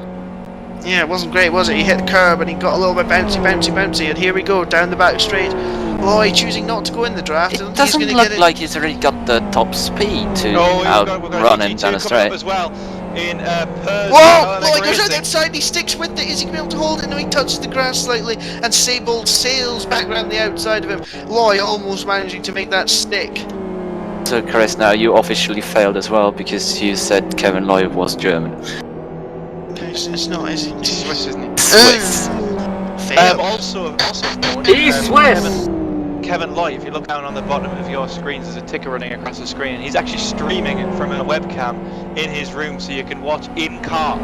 Yeah, it wasn't great, was it? He hit the curb and he got a little bit bouncy, and here we go down the back straight. Loy choosing not to go in the draft. It doesn't look like he's already got the top speed to outrun him down the straight. As well. Whoa! Loy goes around the outside, he sticks with it. Is he going to be able to hold it? No, he touches the grass slightly, and Sable sails back around the outside of him. Loy almost managing to make that stick. So, Chris, now you officially failed as well because you said Kevin Loy was German. It's not, is it? Swiss, isn't he? Swiss. Also, he's Swiss. Kevin Loy, if you look down on the bottom of your screens, there's a ticker running across the screen, and he's actually streaming it from a webcam in his room, so you can watch in car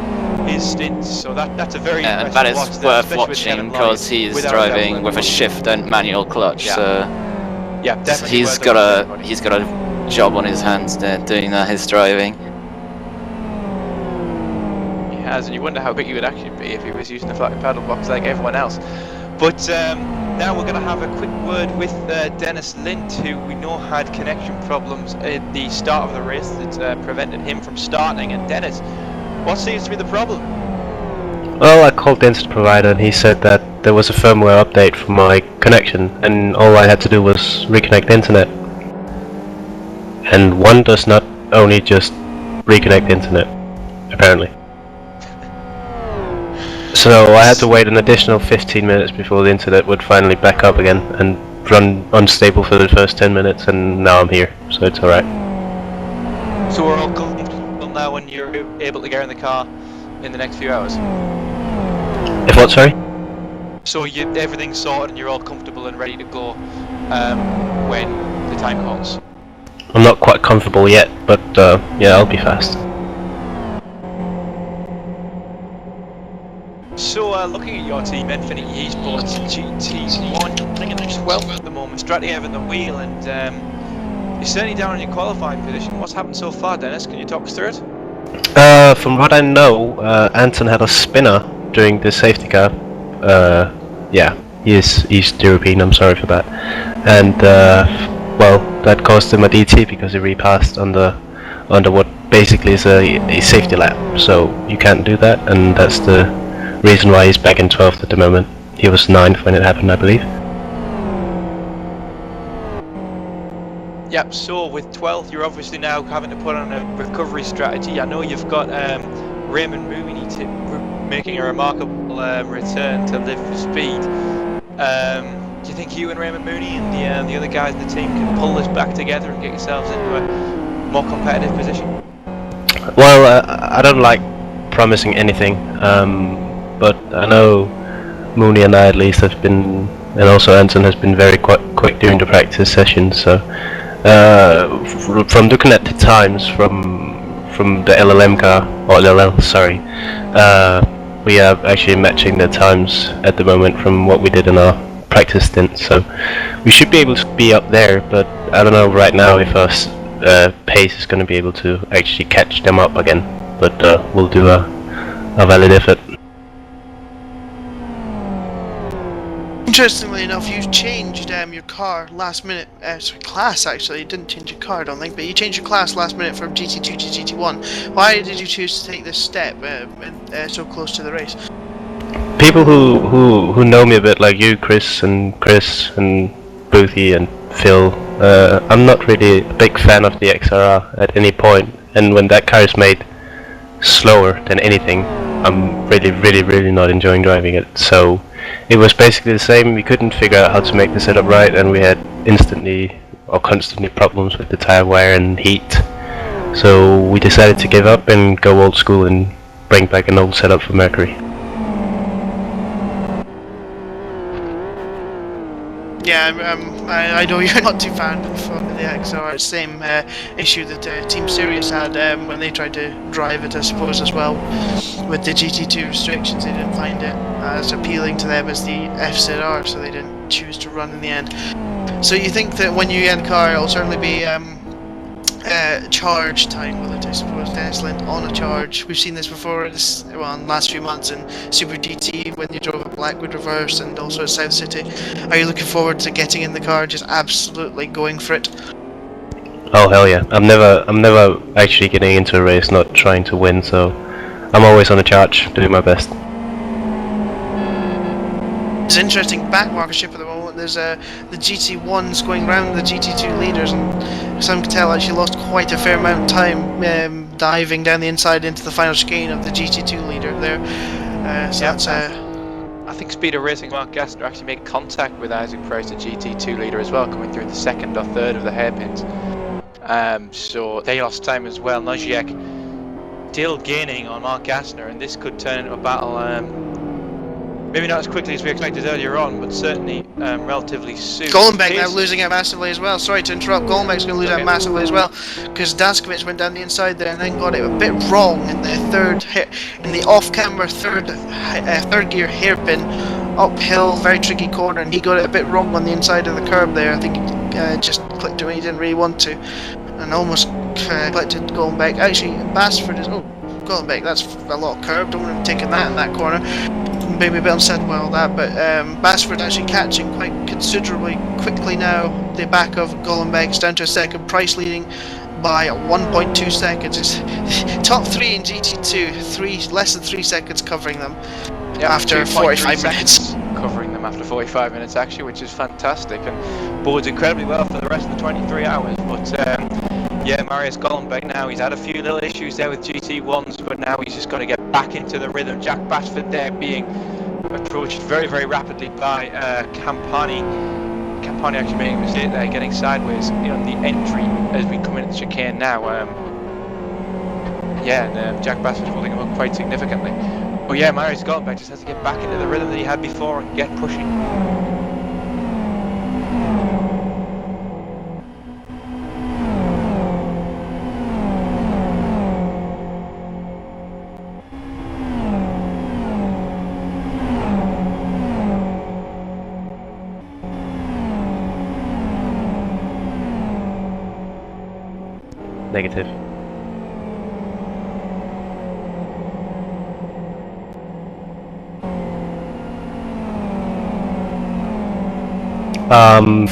his stints. So that's a very impressive that is watch there, worth watching because he's driving with a shift and manual clutch. Yeah. So yeah, definitely. He's got a job on his hands there doing his driving. He has, and you wonder how big he would actually be if he was using a flat pedal box like everyone else. But now we're going to have a quick word with Dennis Lint, who we know had connection problems at the start of the race that prevented him from starting. And Dennis, what seems to be the problem? Well, I called the internet provider and he said that there was a firmware update for my connection, and all I had to do was reconnect the internet. And one does not only just reconnect the internet, apparently. So I had to wait an additional 15 minutes before the internet would finally back up again and run unstable for the first 10 minutes, and now I'm here, so it's alright. So we're all comfortable now when you're able to get in the car in the next few hours? If what, sorry? So everything's sorted and you're all comfortable and ready to go when the time calls? I'm not quite comfortable yet, but yeah, I'll be fast. so looking at your team, Infinity Esports GT1, running in 12th at the moment, Stratiev at the wheel, and you're certainly down in your qualifying position. What's happened so far, Dennis? Can you talk us through it? From what I know, Anton had a spinner during the safety car. Yeah, he is East European, I'm sorry for that. And, well, that cost him a DT because he repassed under what basically is a safety lap. So you can't do that, and that's the reason why he's back in 12th at the moment. He was 9th when it happened, I believe. Yep, so with 12th, you're obviously now having to put on a recovery strategy. I know you've got Raymond Mooney making a remarkable return to live for speed. Do you think you and Raymond Mooney and the other guys in the team can pull this back together and get yourselves into a more competitive position? Well, I don't like promising anything, but I know Mooney and I at least have been, and also Anton has been very quick during the practice sessions, so from looking at the times from the LLM car, or LLL, sorry, we are actually matching the times at the moment from what we did in our practice stint, so we should be able to be up there, but I don't know right now if our pace is going to be able to actually catch them up again, but we'll do a valid effort. Interestingly enough, you changed your car last minute. Sorry, class actually. You didn't change your car, I don't think, but you changed your class last minute from GT2 to GT1. Why did you choose to take this step so close to the race? People who know me a bit, like you, Chris and Boothie and Phil, I'm not really a big fan of the XRR at any point, and when that car is made slower than anything, I'm really not enjoying driving it. So it was basically the same. We couldn't figure out how to make the setup right, and we had constantly problems with the tire wear and heat. So we decided to give up and go old school and bring back an old setup for Mercury. Yeah, I know you're not too fan of the XR. Same issue that Team Sirius had when they tried to drive it, I suppose, as well. With the GT2 restrictions, they didn't find it as appealing to them as the FZR, so they didn't choose to run in the end. So you think that when you get the car, it'll certainly be charge time, will it, I suppose, Dennis Lind, on a charge. We've seen this before in the last few months in Super GT when you drove a Blackwood reverse, and also at South City. Are you looking forward to getting in the car, just absolutely going for it? Oh hell yeah! I'm never actually getting into a race not trying to win, so I'm always on a charge, doing my best. It's an interesting back markership at the moment. There's the GT1s going round the GT2 leaders, and some can tell actually lost quite a fair amount of time diving down the inside into the final chicane of the GT2 leader there. So that's I think Speed of Racing Mark Gassner actually made contact with Isaac Price, the GT2 leader, as well, coming through the second or third of the hairpins. So they lost time as well. Noziak still gaining on Mark Gassner, and this could turn into a battle. Maybe not as quickly as we expected earlier on, but certainly relatively soon. Golenbeck now losing out massively as well. Sorry to interrupt. Golenbeck's going to lose out massively as well, because Daskovich went down the inside there and then got it a bit wrong in the off-camber third gear hairpin uphill, very tricky corner, and he got it a bit wrong on the inside of the curb there. I think he just clicked it when he didn't really want to, and almost collected Golenbeck. Actually, Basford is Golenbeck. That's a lot of curb. Don't want him taking that in that corner. Maybe a bit unsaid well that, but Basford actually catching quite considerably quickly now. The back of Golenbeck's down to a second, Price leading by 1.2 seconds. It's top 3 in GT2, less than 3 seconds covering them after 45 minutes. Covering them after 45 minutes actually, which is fantastic and bodes incredibly well for the rest of the 23 hours. But yeah, Marius Golenbeck now, he's had a few little issues there with GT1s, but now he's just got to get back into the rhythm. Jack Basford there being approached very rapidly by Campani. Campani actually making a mistake there, getting sideways on the entry as we come into the chicane now. Yeah, and Jack Basford holding him up quite significantly. Oh yeah, Marius Golenbeck just has to get back into the rhythm that he had before and get pushing. negative.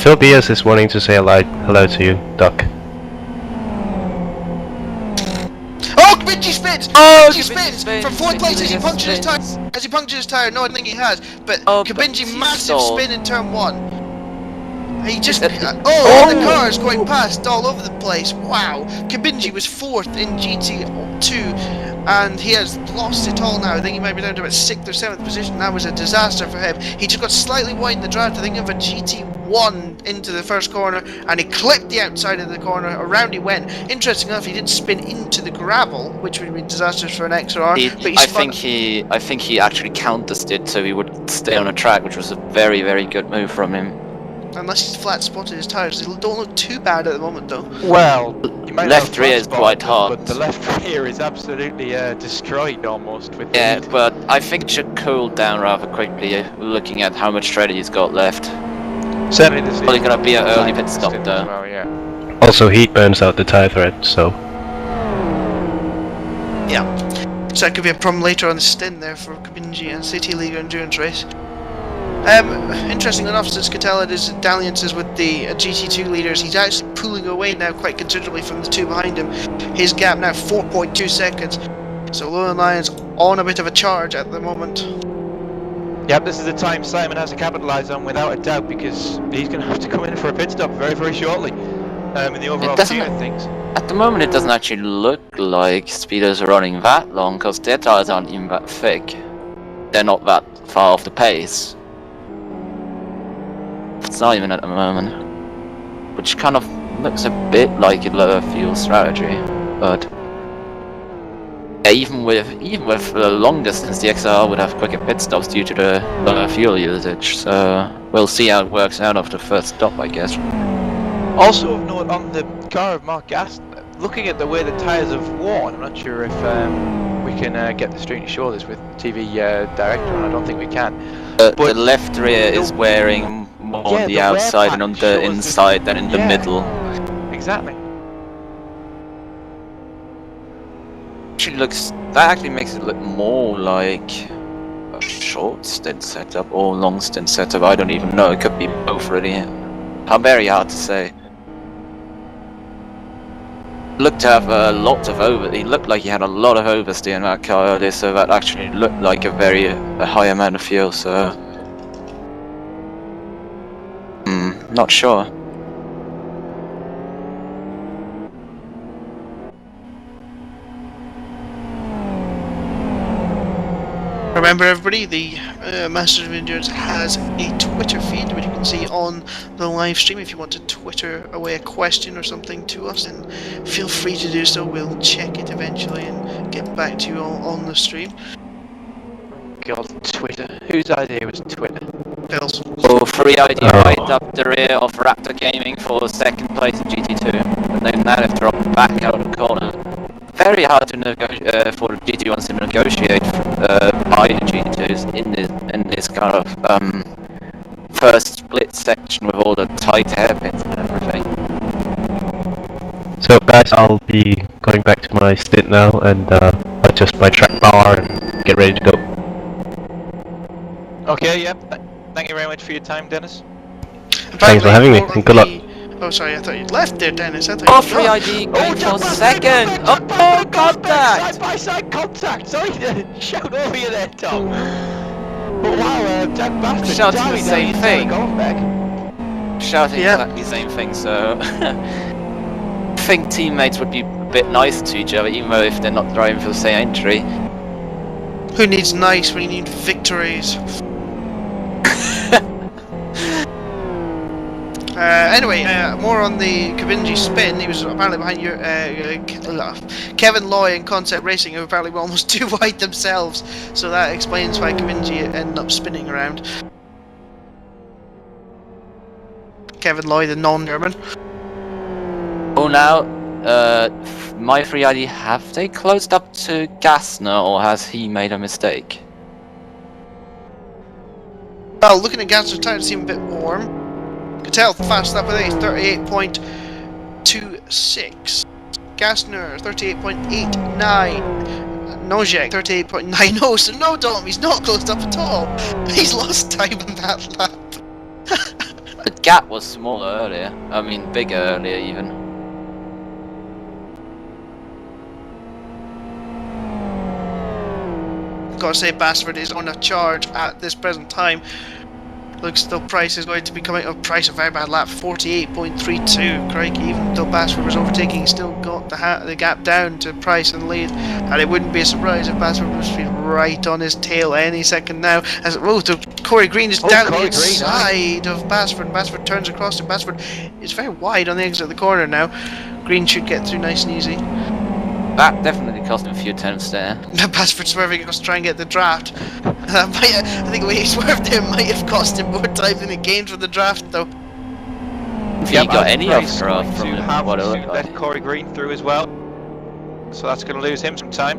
Phil Diaz is wanting to say hello to you, Doc. Oh, Kabinji spins! Oh, Kabinji spins from fourth place as he punctures his tire. As he punctures his tire, no, I don't think he has. But Oh, but Kabinji he massive stalled. spin in turn 1. He just That- the cars going past all over the place. Wow, Kabinji was 4th in GT2, and he has lost it all now. I think he might be down to about 6th or 7th position. That was a disaster for him. He just got slightly wide in the draft. I think of a GT1 into the first corner, and he clipped the outside of the corner. Around he went. Interesting enough, he did spin into the gravel, which would have been disastrous for an XR. But I think he actually counters it so he would stay on the track, which was a very, very good move from him. Unless he's flat spotted his tires, they don't look too bad at the moment though. Well, you might Left have rear is flat quite spotted, hard. but the left rear is absolutely destroyed almost with the Yeah, heat. but I think it should cool down rather quickly, looking at how much tread he's got left. Certainly this is Probably gonna be an early pit stop as though. well, yeah. Also, heat burns out the tire thread, so Yeah. So that could be a problem later on the stint there for Kabinji and City League Endurance race. Interesting enough, since Cattell had his dalliances with the GT2 leaders, he's actually pulling away now quite considerably from the two behind him. His gap now 4.2 seconds. So Lowland Lions on a bit of a charge at the moment. Yep, this is the time Simon has to capitalise on without a doubt, because he's going to have to come in for a pit stop very, very shortly in the overall scheme of things. At the moment, it doesn't actually look like speeders are running that long, because their tires aren't even that thick. They're not that far off the pace. It's not even at the moment, which kind of looks a bit like a lower fuel strategy, but yeah, even with the long distance, the XR would have quicker pit stops due to the lower fuel usage. So we'll see how it works out after the first stop, I guess. Also of note on the car of Mark Gaston, looking at the way the tyres have worn, I'm not sure if we can get the stream to show this with TV director on. I don't think we can. But the left rear is wearing more on the outside and on the inside than in the middle. Exactly. That actually makes it look more like a short stint setup or long stint setup. I don't even know. It could be both really. Very hard to say. Looked to have a lot of He looked like he had a lot of oversteer in that car earlier, so that actually looked like a high amount of fuel. So, not sure. Remember everybody, the Masters of Endurance has a Twitter feed which you can see on the live stream. If you want to Twitter away a question or something to us, then feel free to do so. We'll check it eventually and get back to you all on the stream. God, Twitter. Whose idea was Twitter? Phil's. So free ID right up the rear of Raptor Gaming for second place in GT2, but then now they've dropped back out of the corner. Very hard to for the GT1s to negotiate by the GT2s in this kind of first split section with all the tight hairpins and everything. So guys, I'll be going back to my stint now and adjust my track bar and get ready to go. Okay, yep. Thank you very much for your time, Dennis. Thanks for having me, and good luck. Oh, sorry, I thought you'd left there, Dennis. I thought Oh, you'd free gone. ID going for second! Oh, contact! Side by side contact! Sorry to shout over you there, Tom. But wow, Jack Bastard Shouting the diving same down thing. Golf back. Shouting Yeah. exactly the same thing, so I think teammates would be a bit nicer to each other, even though if they're not driving for the same entry. Who needs nice when you need victories? Anyway, more on the Kabinji spin. He was apparently behind your Kevin Loy and Concept Racing, who apparently were almost too wide themselves. So that explains why Kabinji ended up spinning around. Kevin Loy, the non-German. Oh, now, my free ID, have they closed up to Gassner, or has he made a mistake? Well, looking at Gansner's tires, seem a bit warm. Cattell fast up with a 38.26. Kastner 38.89. Nojek 38.90. So no, Dom, he's not closed up at all. He's lost time on that lap. The gap was smaller earlier. I mean, bigger earlier even. Gotta say, Basford is on a charge at this present time. Looks though Price is going to be coming up. Price a very bad lap, 48.32. Crikey, even though Basford was overtaking, he still got the gap down to Price and lead. And it wouldn't be a surprise if Basford was to be right on his tail any second now. As Corey Green is down the inside of Basford. Basford turns across to Basford. It's very wide on the exit of the corner now. Green should get through nice and easy. That definitely cost him a few tenths there. Basford swerving across to try and get the draft. I think the way he swerved there might have cost him more time than it gained for the draft, though. If he got any extra from to him, have what it to looked like. let Corey Green through as well. So that's going to lose him some time.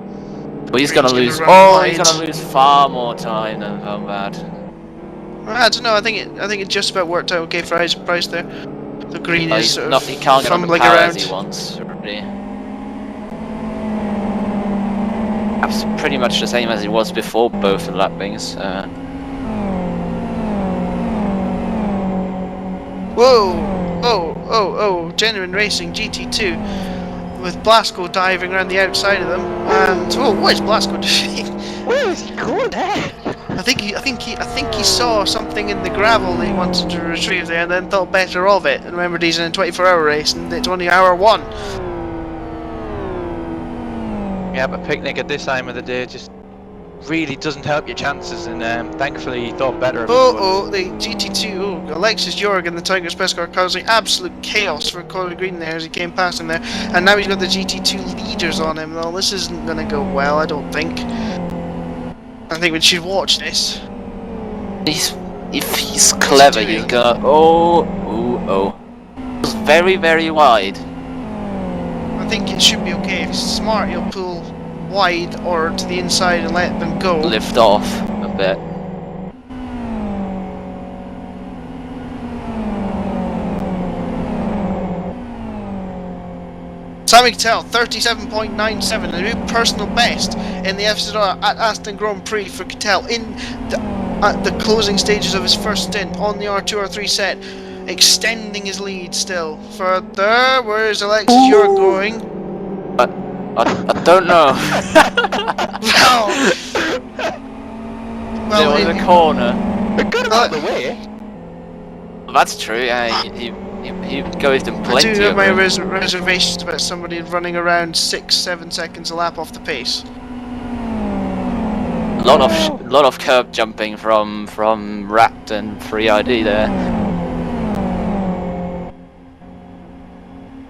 Well, he's gonna Green's lose. gonna run Oh, wide. he's gonna lose far more time than Bad. I don't know. I think it just about worked out okay for Isaac Price there. The Green is He's sort not. of He can't get on the fumbling power around. as he wants. Really. That's pretty much the same as it was before both the lapwings. Whoa! Oh! Genuine Racing GT2 with Blasco diving around the outside of them. And what is Blasco doing? Where is he going there? I think he saw something in the gravel that he wanted to retrieve there, and then thought better of it. And remembered he's in a 24-hour race, and it's only hour 1. Yeah, but picnic at this time of the day just really doesn't help your chances, and thankfully he thought better of it. The GT2, Alexis Jorgen, the Tiger Express car, causing absolute chaos for Corey Green there as he came past him there, and now he's got the GT2 leaders on him. Well, this isn't going to go well, I don't think. I think we should watch this. If he's clever, he's gonna. Oh. It's very, very wide. I think it should be okay. If he's smart, he'll pull wide or to the inside and let them go. Lift off a bit. Sammy Cattell, 37.97, a new personal best in the FZR at Aston Grand Prix for Cattell at the closing stages of his first stint on the R2, R3 set, extending his lead still further. Where's Alexis? You're going? I don't know. well, in the corner. We got him out of the way. Well, that's true. Yeah, he goes them I plenty. do have my of reservations about somebody running around 6-7 seconds a lap off the pace. a lot of curb jumping from Wrapped and 3ID there.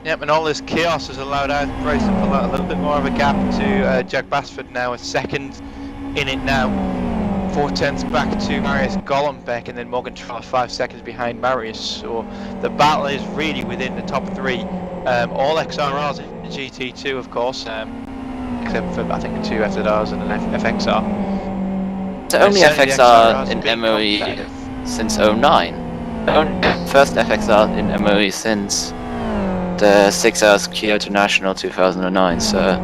Yep, and all this chaos has allowed Price to pull out a little bit more of a gap to Jack Basford now, a second in it now. 4 tenths back to Marius Golombek, and then Morgan Troller 5 seconds behind Marius. So the battle is really within the top 3. All XRRs in GT2, of course, except for I think 2 FZRs and an FXR. The only Certainly the FXR XRRs in being MOE competitive. since 09. The first FXR in MOE since the 6 Hours Kyoto National 2009. So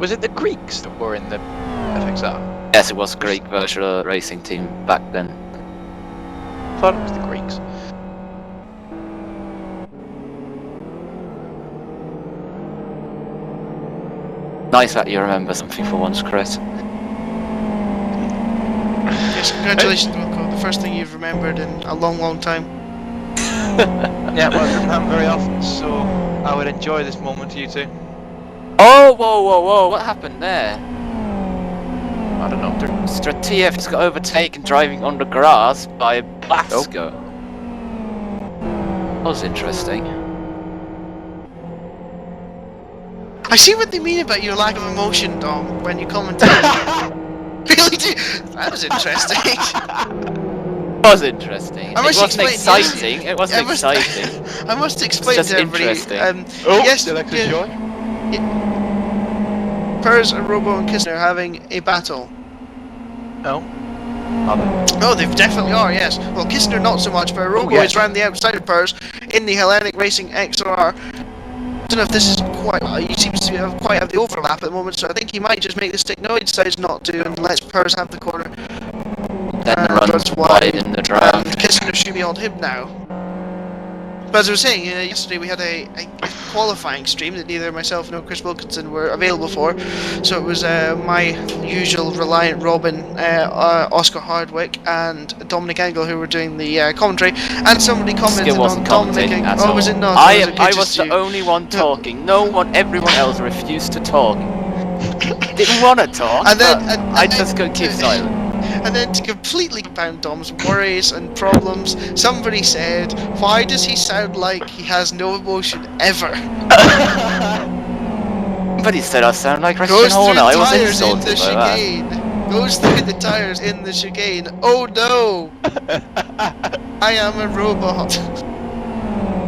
Was it the Greeks that were in the FXR? yes, it was Greek virtual racing team back then. I thought it was the Greeks. Nice that you remember something for once, Chris. Yes, congratulations, Wilco. The first thing you've remembered in a long, long time. Yeah, well, it doesn't happen very often, so I would enjoy this moment, you two. Oh, whoa! What happened there? I don't know. Stratiev just got overtaken driving on the grass by Blasco. That was interesting. I see what they mean about your lack of emotion, Dom, when you commentate. Really do. That was interesting. It was interesting. I It must wasn't explain- exciting. It wasn't exciting. I must explain just to everybody. interesting. Yes, Alexis yeah, Joy? Pers and Robo and Kistner are having a battle. No. Oh, they definitely are, yes. Well, Kistner not so much, but Robo yeah. is round the outside of Pers in the Hellenic Racing XR. don't know if this is quite. He seems to have quite have the overlap at the moment, so I think he might just make the stick. No, he decides not to, and lets Purrs have the corner. Then runs wide in the draft. And Kissner should be on him now. But as I was saying, yesterday we had a qualifying stream that neither myself nor Chris Wilkinson were available for. So it was my usual reliant Robin, Oscar Hardwick, and Dominic Engel who were doing the commentary. And somebody commented on Dominic Engel. Oh, was it not? I was the only one talking. Everyone else refused to talk. Didn't want to talk. And then I just could keep silent. And then to completely compound Dom's worries and problems, somebody said, "Why does he sound like he has no emotion ever?" But he said I sound like Christian Goes through Horner. I was tires in the insulted by that. chicane. Goes through the tires in the chicane. Oh no! I am a robot.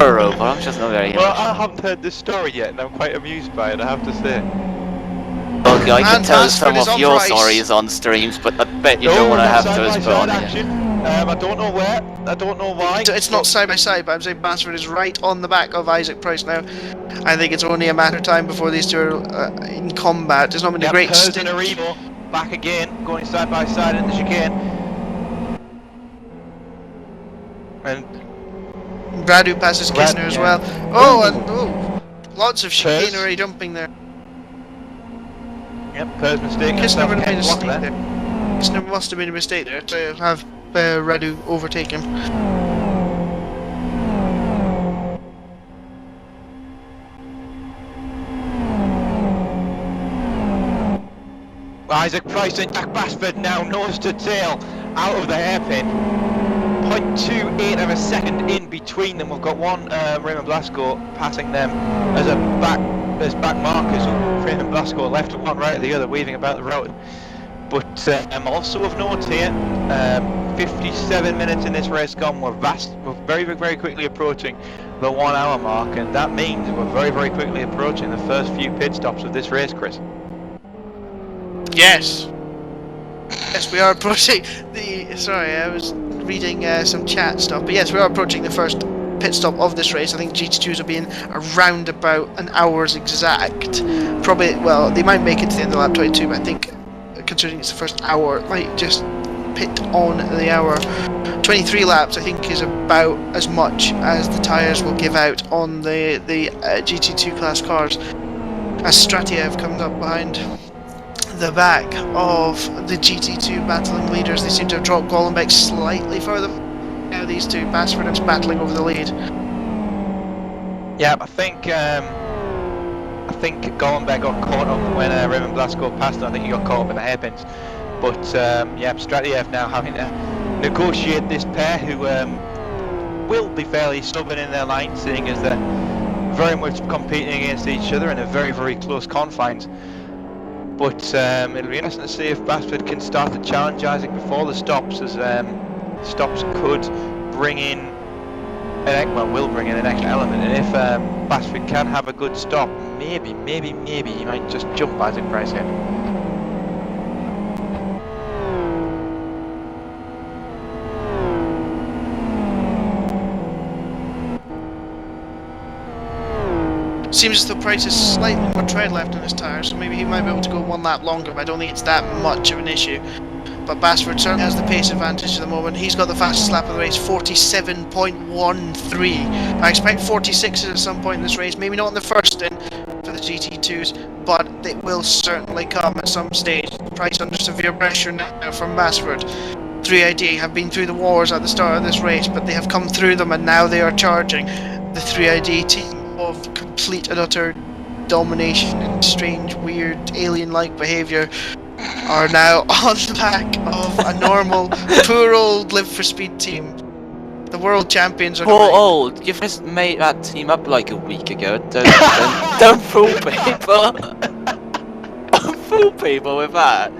A robot. I'm just not very. Well, I haven't heard this story yet, and I'm quite amused by it, I have to say. Okay, I can And tell Basford some is of on your Rice. stories on streams, but I bet you don't want to have those put on here. action. I don't know where, I don't know why. It's not side by side, but I'm saying Basford is right on the back of Isaac Price now. I think it's only a matter of time before these two are in combat. There's not been a great Purrs stint. and Arimo back again, going side by side in the chicane. And Radu passes Kissner as well. Oh, and lots of chicanery dumping there. yep, Purrs mistaken Kissner himself made a again, mistake block there. Kissner must have made a mistake there to have Radu overtake him. Isaac Price and Jack Basford now nose to tail out of the hairpin. 0.28 of a second in between them. We've got one Raymond Blasco passing them as back markers. Raymond Blasco left at one, right at the other, weaving about the road. But also of note here, 57 minutes in this race gone. We're very, very quickly approaching the 1 hour mark, and that means we're very, very quickly approaching the first few pit stops of this race, Chris. Yes. Yes, we are approaching the. Sorry, I was reading some chat stuff, but yes, we are approaching the first pit stop of this race. I think GT2s will be in around about an hour's exact. Probably, well, they might make it to the end of lap 22, but I think, considering it's the first hour, it might just pit on the hour. 23 laps, I think, is about as much as the tyres will give out on the GT2 class cars. As Stratiev comes up behind the back of the GT2 battling leaders. They seem to have dropped Gollenbeck slightly further. Now these two, Basford and battling over the lead. Yeah, I think Gollenbeck got caught up when Raymond Blasco passed him. I think he got caught up in the hairpins. But yeah, Stratiev now having to negotiate this pair who will be fairly stubborn in their line, seeing as they're very much competing against each other in a very, very close confines. But it'll be interesting to see if Basford can start to challenge Isaac before the stops, as stops could bring in will bring in an extra element. And if Basford can have a good stop, maybe he might just jump Isaac Price in. Seems as though Price has slightly more tread left on his tyres, so maybe he might be able to go one lap longer, but I don't think it's that much of an issue. But Basford certainly has the pace advantage at the moment. He's got the fastest lap of the race, 47.13. I expect 46s at some point in this race, maybe not in the first stint for the GT2s, but it will certainly come at some stage. Price under severe pressure now from Basford. 3ID have been through the wars at the start of this race, but they have come through them and now they are charging. The 3ID team of complete and utter domination and strange, weird, alien-like behaviour are now on the back of a normal, poor old Live for Speed team. The world champions are Poor coming. old, you've just made that team up like a week ago. Don't fool people. Don't fool people with that.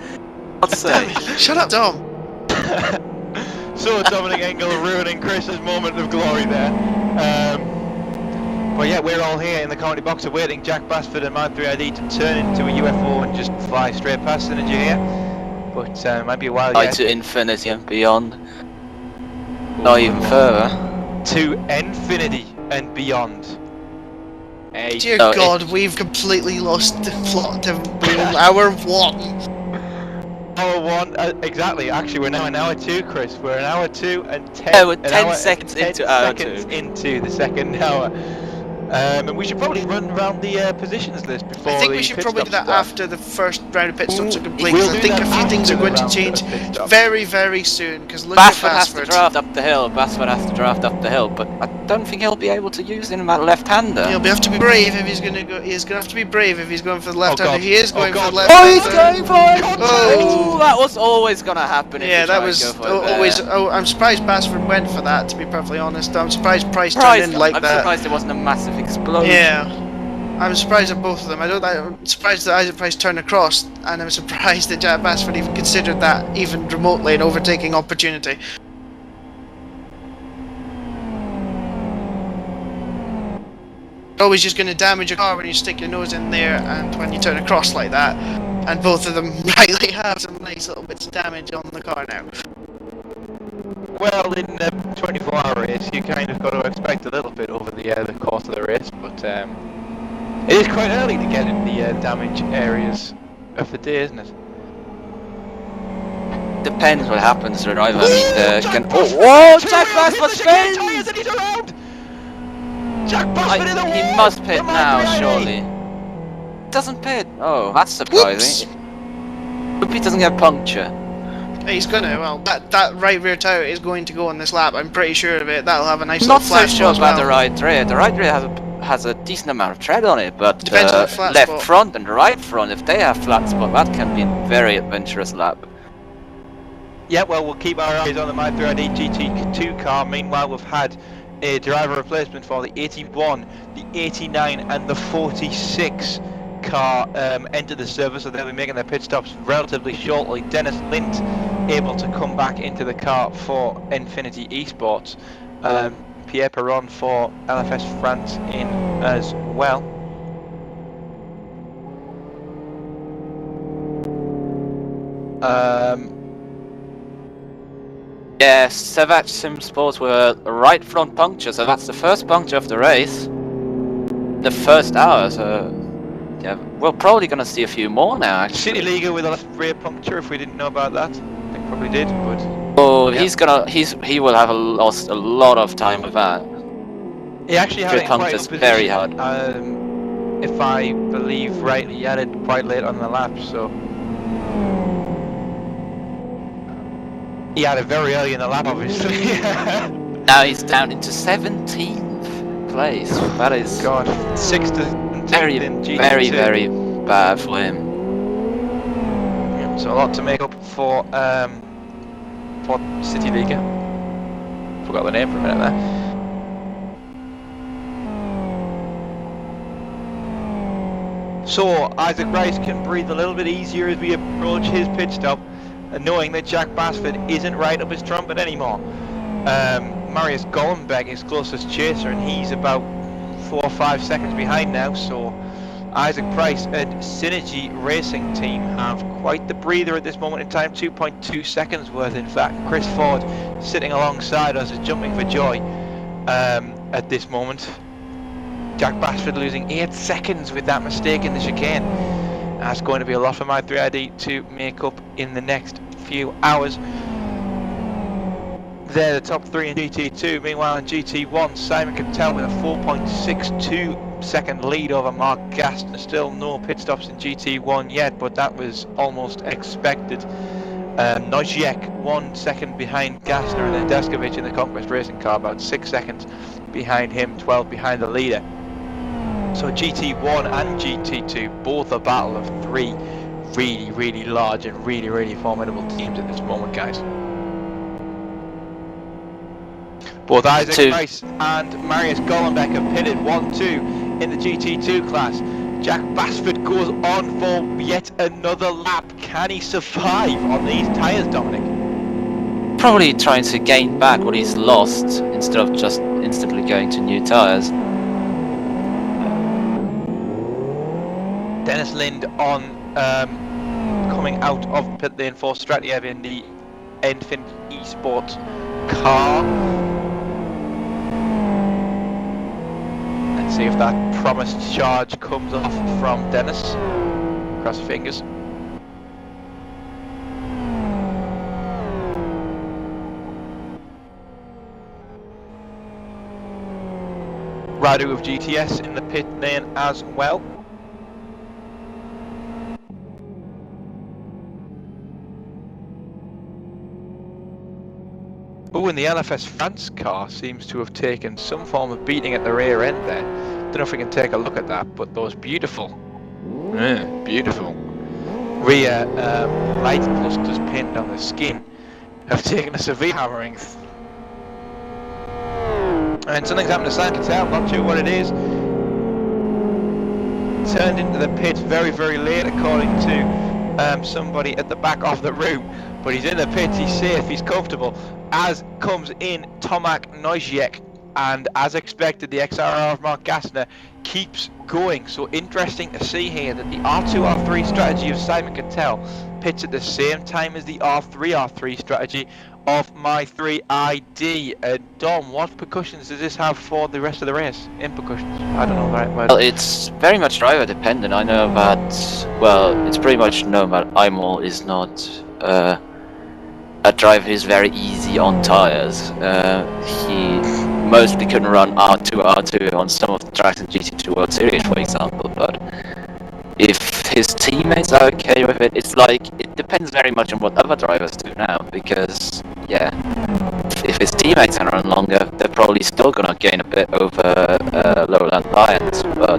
I'd say. Shut up, Dom. So Dominic Engel ruining Chris's moment of glory there. But yeah, we're all here in the comedy box awaiting Jack Basford and Mount 3ID to turn into a UFO and just fly straight past Synergy here. But it might be a while yet. To infinity and beyond. Not even further. To infinity and beyond. Dear So God, we've completely lost the plot, haven't we? Hour 1. Hour 1, exactly. Actually, we're now in hour 2, Chris. We're in hour 2 and 10. Yeah, we're an 10 hour, seconds 10 into hour seconds 2. into the second hour. And we should probably run around the positions list I before think we the should pit probably do stops that start. after the first round of pit stops are complete, We'll because I do think that a few things after are the going to round change of pit stops. very, very soon, because look Basford at has to Basford. draft up the hill. Basford has to draft up the hill, but I don't think he'll be able to use him at left-hander. He'll have to be brave if he's going to go. He's going to have to be brave if he's going for the left-hander. God. He is Oh, going for God. the left-hander. Oh, he's going for it! Oh. Oh, that was always gonna happen if Yeah, you that try was and go for it there. always. Oh, I'm surprised Basford went for that. To be perfectly honest, I'm surprised Price turned Surprised, in like I'm that. surprised there wasn't a massive explosion. Yeah, I'm surprised at both of them. I'm surprised that Isaac Price turned across, and I'm surprised that Jack Basford even considered that even remotely an overtaking opportunity. You're always just going to damage your car when you stick your nose in there and when you turn across like that. And both of them rightly have some nice little bits of damage on the car now. Well, in a 24-hour race, you kind of got to expect a little bit over the course of the race, but it is quite early to get in the damage areas of the day, isn't it? Depends what happens to the driver. Jack Basford spins! And he's around! Jack Basford in the He wall! must pit Come on, now, Bradley! surely. Doesn't pit. Oh, that's surprising. Hope he doesn't get a puncture. He's gonna, well, that right rear tyre is going to go on this lap, I'm pretty sure of it. That'll have a nice Not little so flat sure spot as about well. the right rear. The right rear has a decent amount of tread on it, but Depends on the flat left spot. front and right front, if they have flat spot, that can be a very adventurous lap. Yeah, well, we'll keep our eyes on the My3ID GT2 car. Meanwhile, we've had a driver replacement for the 81, the 89 and the 46 car enter the service, so they'll be making their pit stops relatively shortly. Dennis Lind able to come back into the car for Infinity Esports. Pierre Perron for LFS France in as well. Yeah, Savage Sim Sports were a right front puncture, so that's the first puncture of the race. The first hour, so yeah, we're probably gonna see a few more now. Actually, City Leaguer with a left rear puncture. If we didn't know about that, I think probably did. But oh, yeah. he will have lost a lot of time with that. He actually had it in quite a punctures good very position. hard. If I believe rightly, he had it quite late on the lap, so he had it very early in the lap, obviously. Now he's down into 17th place. That is God, 6th to very, in GT2. very bad for him. Yeah, so a lot to make up for City League. Forgot the name for a minute there. So Isaac Rice can breathe a little bit easier as we approach his pit stop, knowing that Jack Basford isn't right up his trumpet anymore. Marius Gollenbeck is closest chaser, and he's about 4 or 5 seconds behind now. So Isaac Price and Synergy Racing Team have quite the breather at this moment in time. 2.2 seconds worth, in fact. Chris Ford sitting alongside us is jumping for joy at this moment. Jack Basford losing 8 seconds with that mistake in the chicane. That's going to be a lot for My3ID to make up in the next few hours. They're the top 3 in GT2. Meanwhile in GT1, Simon Cattell with a 4.62 second lead over Mark Gast. Still no pit stops in GT1 yet, but that was almost expected. Noziek 1 second behind Gassner, and then Deskovic in the Conquest Racing car about 6 seconds behind him, 12 behind the leader. So GT1 and GT2, both a battle of 3 really large and really formidable teams at this moment, guys. Both Isaac Price and Marius Gollenbeck have pitted 1-2 in the GT2 class. Jack Basford goes on for yet another lap. Can he survive on these tyres, Dominic? Probably trying to gain back what he's lost instead of just instantly going to new tyres. Dennis Lind on coming out of pit lane for Stratiev in the Infinity Esports car. Let's see if that promised charge comes off from Dennis. Cross your fingers. Radu of GTS in the pit lane as well. Oh, and the LFS France car seems to have taken some form of beating at the rear end there. Don't know if we can take a look at that, but those beautiful, beautiful rear light clusters painted on the skin have taken a severe hammering. And something's happened to Aston Grand Prix, not sure what it is. Turned into the pit very, very late, according to somebody at the back of the room. But he's in the pit, he's safe, he's comfortable. As comes in Tomac Noisiek, and as expected, the XRR of Mark Gassner keeps going. So interesting to see here that the R2, R3 strategy of Simon Cattell pits at the same time as the R3 strategy of my 3ID. Dom, what percussions does this have for the rest of the race? In percussions? I don't know the right word. Well, it's very much driver dependent. I know that, well, it's pretty much known that Imol is not a driver who's very easy on tires. He mostly couldn't run R2 on some of the tracks in GT2 World Series, for example, but if his teammates are okay with it, it's like, it depends very much on what other drivers do now, because, yeah, if his teammates can run longer, they're probably still gonna gain a bit over Lowland Lions, but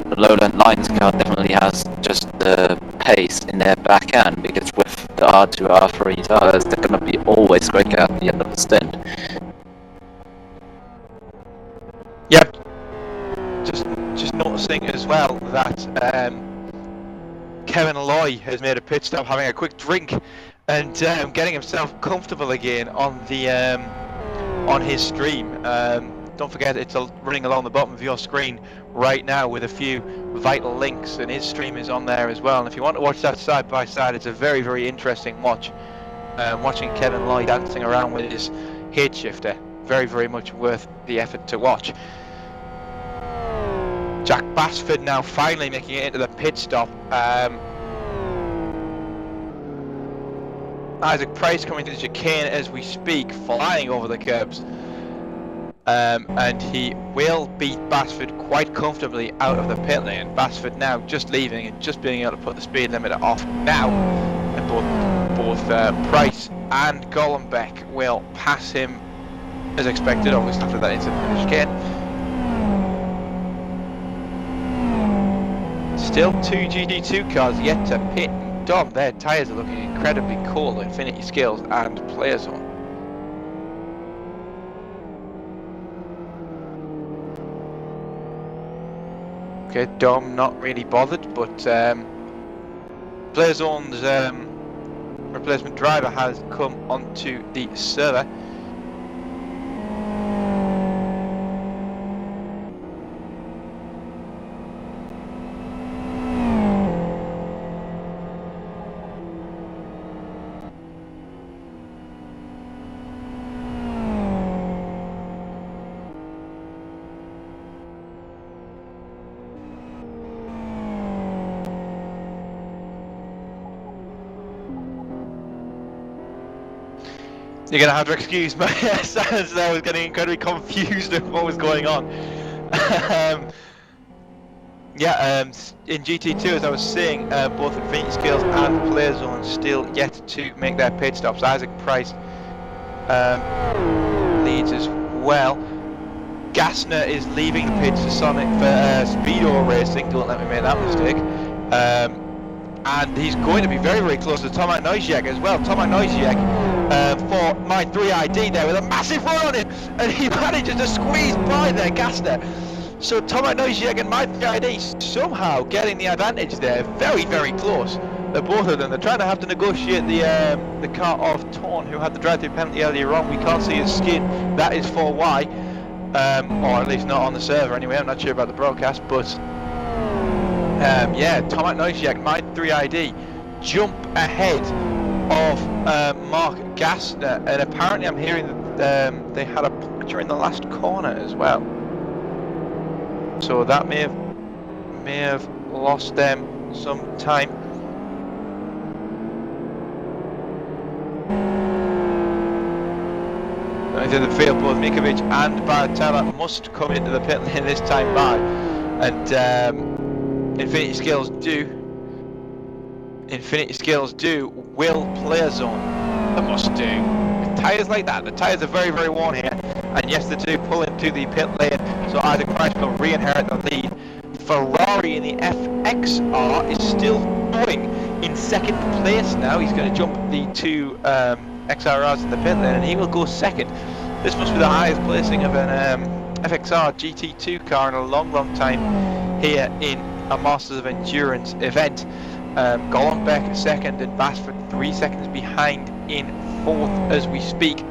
the Lowland Lions car definitely has just the pace in their back end, because with the R2, R3 tires, they're gonna be always quicker at the end of the stint. Yep. Just noticing as well that Kevin Loy has made a pit stop, having a quick drink, and getting himself comfortable again on the on his stream. Don't forget, it's running along the bottom of your screen right now with a few vital links, and his stream is on there as well. And if you want to watch that side by side, it's a very, very interesting watch. Watching Kevin Loy dancing around with his head shifter, very, very much worth the effort to watch. Jack Basford now finally making it into the pit stop. Isaac Price coming to the chicane as we speak, flying over the curbs. And he will beat Basford quite comfortably out of the pit lane. Basford now just leaving and just being able to put the speed limiter off now. And both Price and Golombek will pass him as expected, obviously after that incident in the chicane. Still two GT2 cars yet to pit. Dom, their tyres are looking incredibly cool. Infinity Skills and Player Zone. Okay, Dom not really bothered, but Player Zone's replacement driver has come onto the server. You're going to have to excuse my silence there. I was getting incredibly confused with what was going on. In GT2, as I was saying, both Infinity Skills and Player Zone still yet to make their pit stops. Isaac Price leads as well. Gassner is leaving the pits for Speedo Racing, don't let me make that mistake. And he's going to be very, very close to Tomac Noisiek as well. Tomac Noisiek for my 3ID there with a massive run on him, and he manages to squeeze by there, Gassner. So Tomac Noisiek and my 3ID somehow getting the advantage there, very, very close. They're both of them. They're trying to have to negotiate the car of Torn, who had the drive-through penalty earlier on. We can't see his skin. That is for why, or at least not on the server anyway. I'm not sure about the broadcast, but yeah, Tomac Noisiek, my 3ID, jump ahead of Mark Gassner, and apparently I'm hearing that they had a puncture in the last corner as well. so that may have lost them some time. Into the field, both Mikovic and Baratella must come into the pit lane this time by, and Infinity Skills do will play a zone. They must do. With tyres like that, the tyres are very, very worn here, and yes, they do pull into the pit lane, so Isaac Price will re-inherit the lead. Ferrari in the FXR is still going in second place now. He's going to jump the two XRRs in the pit lane, and he will go second. This must be the highest placing of an FXR GT2 car in a long, long time here in a Masters of Endurance event. Golombek second and Basford 3 seconds behind in fourth as we speak.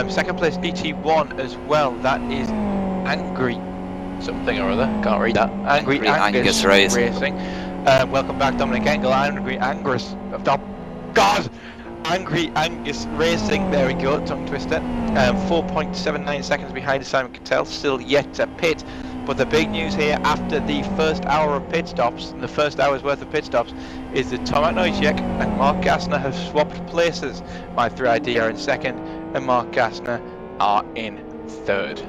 Second place GT1 as well, that is Angry something or other, can't read that. Angry Angus Racing. Welcome back, Dominic Engel. Angry Angus. Oh, God! Angry Angus Racing. There we go. Tongue twister. 4.79 seconds behind Simon Cattell. Still yet to pit. But the big news here after the first hour of pit stops, the first hour's worth of pit stops, is that Tomac Neusiek and Mark Gassner have swapped places. My 3ID are in second, and Mark Gassner are in third.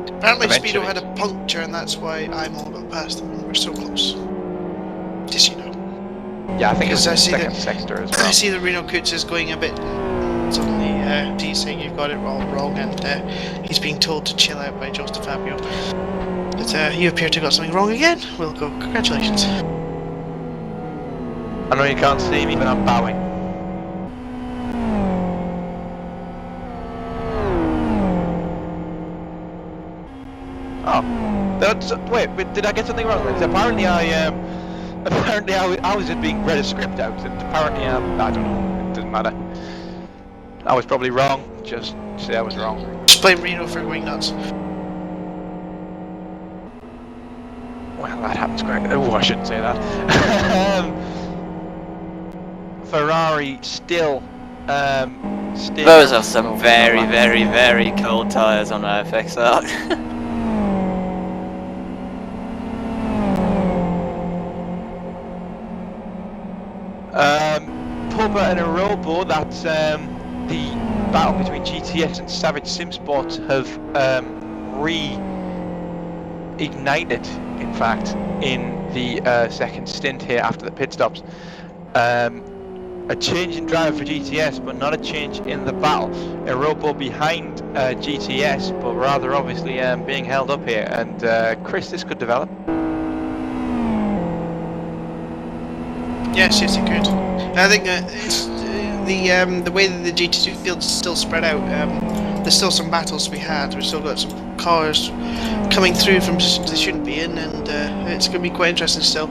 Apparently Speedo had a puncture, and that's why I'm all got past them. We're so close. Just you know. Yeah, I think it's I see second sector as well. I see that Reno Coots is going a bit suddenly. He's saying you've got it all wrong, and he's being told to chill out by Joseph Fabio. But you appear to have got something wrong again. We'll go. Congratulations. I know you can't see me, but I'm bowing. Oh, wait, did I get something wrong? Apparently I was just being read a script out, and apparently I don't know, it doesn't matter. I was probably wrong, just say I was wrong. Just blame Reno for going nuts. Well, that happens quite. Oh, I shouldn't say that. Ferrari still. Those are some very, very, very cold tyres on our FXR. Pubba and Arobo, that's the battle between GTS and Savage Simsport have reignited, in fact, in the second stint here after the pit stops. A change in driver for GTS, but not a change in the battle. Arobo behind GTS, but rather obviously being held up here. And Chris, this could develop. Yes, it could. I think it's the way that the GT2 field's still spread out. There's still some battles to be had. We've still got some cars coming through from positions they shouldn't be in, and it's going to be quite interesting still.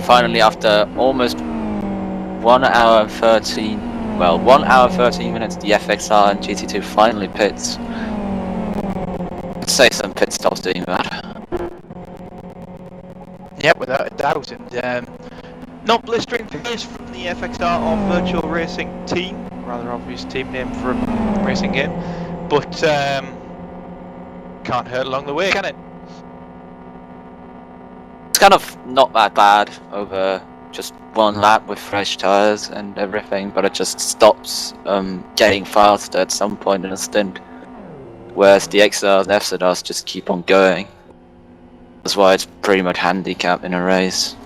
Finally, after almost 1 hour 13 minutes, the FXR and GT2 finally pits. I'd say some pit stops doing that. Yep, without a doubt, and not blistering pace from the FXR or Virtual Racing team, rather obvious team name for a racing game, but can't hurt along the way, can it? It's kind of not that bad over just one lap with fresh tyres and everything, but it just stops getting faster at some point in a stint, whereas the XR and FZRs just keep on going. That's why it's pretty much handicapped in a race.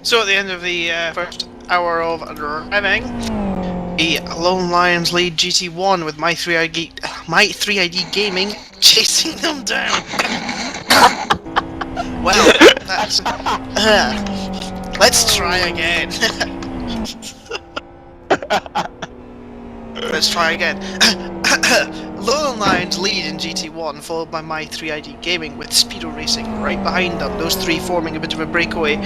So at the end of the first hour of driving, the Lone Lions lead GT1 with my 3ID Gaming chasing them down. Well, that's let's try again. Let's try again. Lowland Lions lead in GT1, followed by My 3ID Gaming with Speedo Racing right behind them. Those three forming a bit of a breakaway,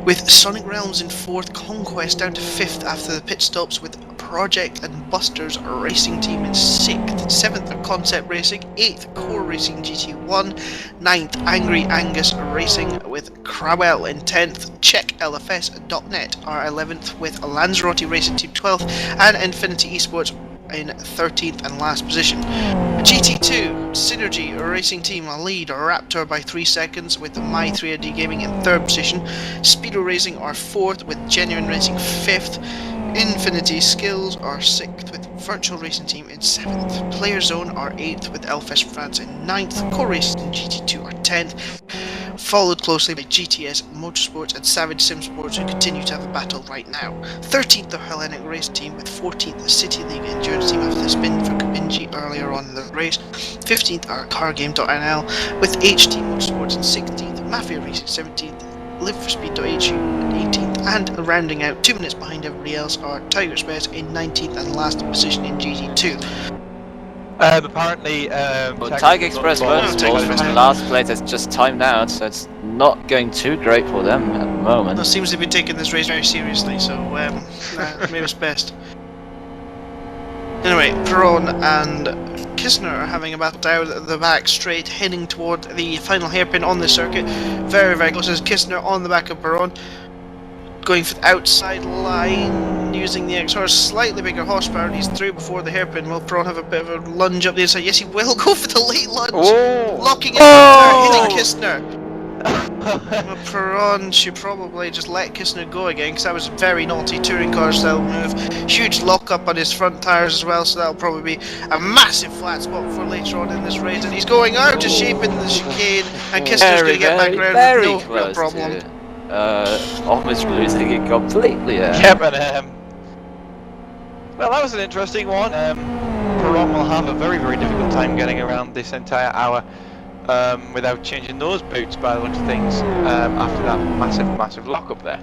with Sonic Realms in 4th, Conquest down to 5th after the pit stops, with Project and Busters Racing Team in 6th, 7th are Concept Racing, 8th Core Racing GT1, 9th Angry Angus Racing with Crowell in 10th, Czech LFS.net are 11th with Lanzarote Racing Team 12th, and Infinity Esports in 13th and last position. GT2 Synergy Racing Team lead Raptor by 3 seconds with My 3ID Gaming in 3rd position. Speedo Racing are 4th with Genuine Racing 5th. Infinity Skills are 6th with Virtual Racing Team in 7th. Player Zone are 8th with Elfest France in 9th. Core Racing GT2 are 10th. Followed closely by GTS Motorsports and Savage Sim Sports, who continue to have a battle right now. 13th the Hellenic Race Team with 14th the City League Endurance Team after the spin for Kabinji earlier on in the race. 15th are Cargame.nl with HT Motorsports in 16th, Mafia Racing 17th, Live for Speed.hu in 18th, and rounding out 2 minutes behind everybody else are Tiger Express in 19th and last position in GT2. Apparently, Tiger Express first Tiger was Express. last place has just timed out, so it's not going too great for them at the moment. It seems they've been taking this race very seriously, so maybe it's best. Anyway, Perron and Kisner are having a battle down at the back straight, heading toward the final hairpin on this circuit. Very, very close. As Kisner on the back of Perron, going for the outside line, using the XR's slightly bigger horsepower, and he's through before the hairpin. Will Perron have a bit of a lunge up the inside? Yes, he will go for the late lunge, locking it hitting Kisner. Well, Perron should probably just let Kisner go again, because that was a very naughty touring car style move. Huge lock up on his front tyres as well, so that'll probably be a massive flat spot for later on in this race. And he's going out of shape in the chicane, and Kisner's going to get back around with no real problem. Almost losing it completely. Yeah, but well, that was an interesting one. Perron will have a very, very difficult time getting around this entire hour without changing those boots by the looks of things after that massive, massive lock up there.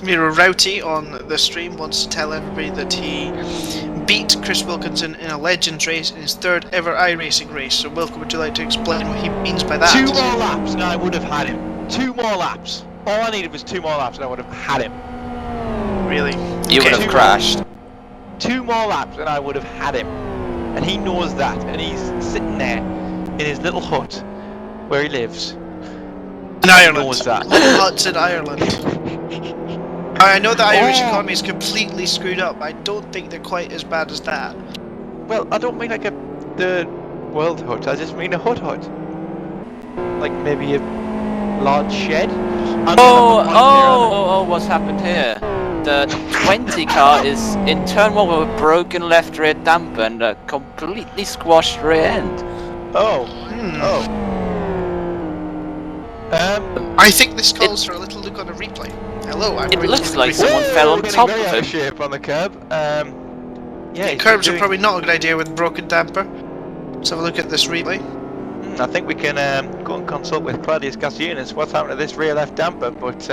Miro Rowty on the stream wants to tell everybody that he beat Chris Wilkinson in a Legends race in his 3rd ever iRacing race. So Wilco, would you like to explain what he means by that? 2 more laps and I would have had him. 2 more laps. All I needed was 2 more laps and I would have had him. Really? You would have crashed. 2 more laps and I would have had him. And he knows that. And he's sitting there in his little hut where he lives. In Ireland. He knows that. Little huts in Ireland. I know the Irish economy is completely screwed up. I don't think they're quite as bad as that. Well, I don't mean like the world hut. I just mean a hut. Like maybe a large shed. What's happened here? The 20 car is in turn 1 with a broken left rear damper and a completely squashed rear end. I think this calls for a little look on a replay. Hello, I'm It ready looks to like replay. someone fell on top of Out him. of shape on the curb. Yeah, Curbs are probably not a good idea with broken damper. Let's have a look at this replay. I think we can go and consult with Claudius Cassiunas what's happened to this rear left damper, but it's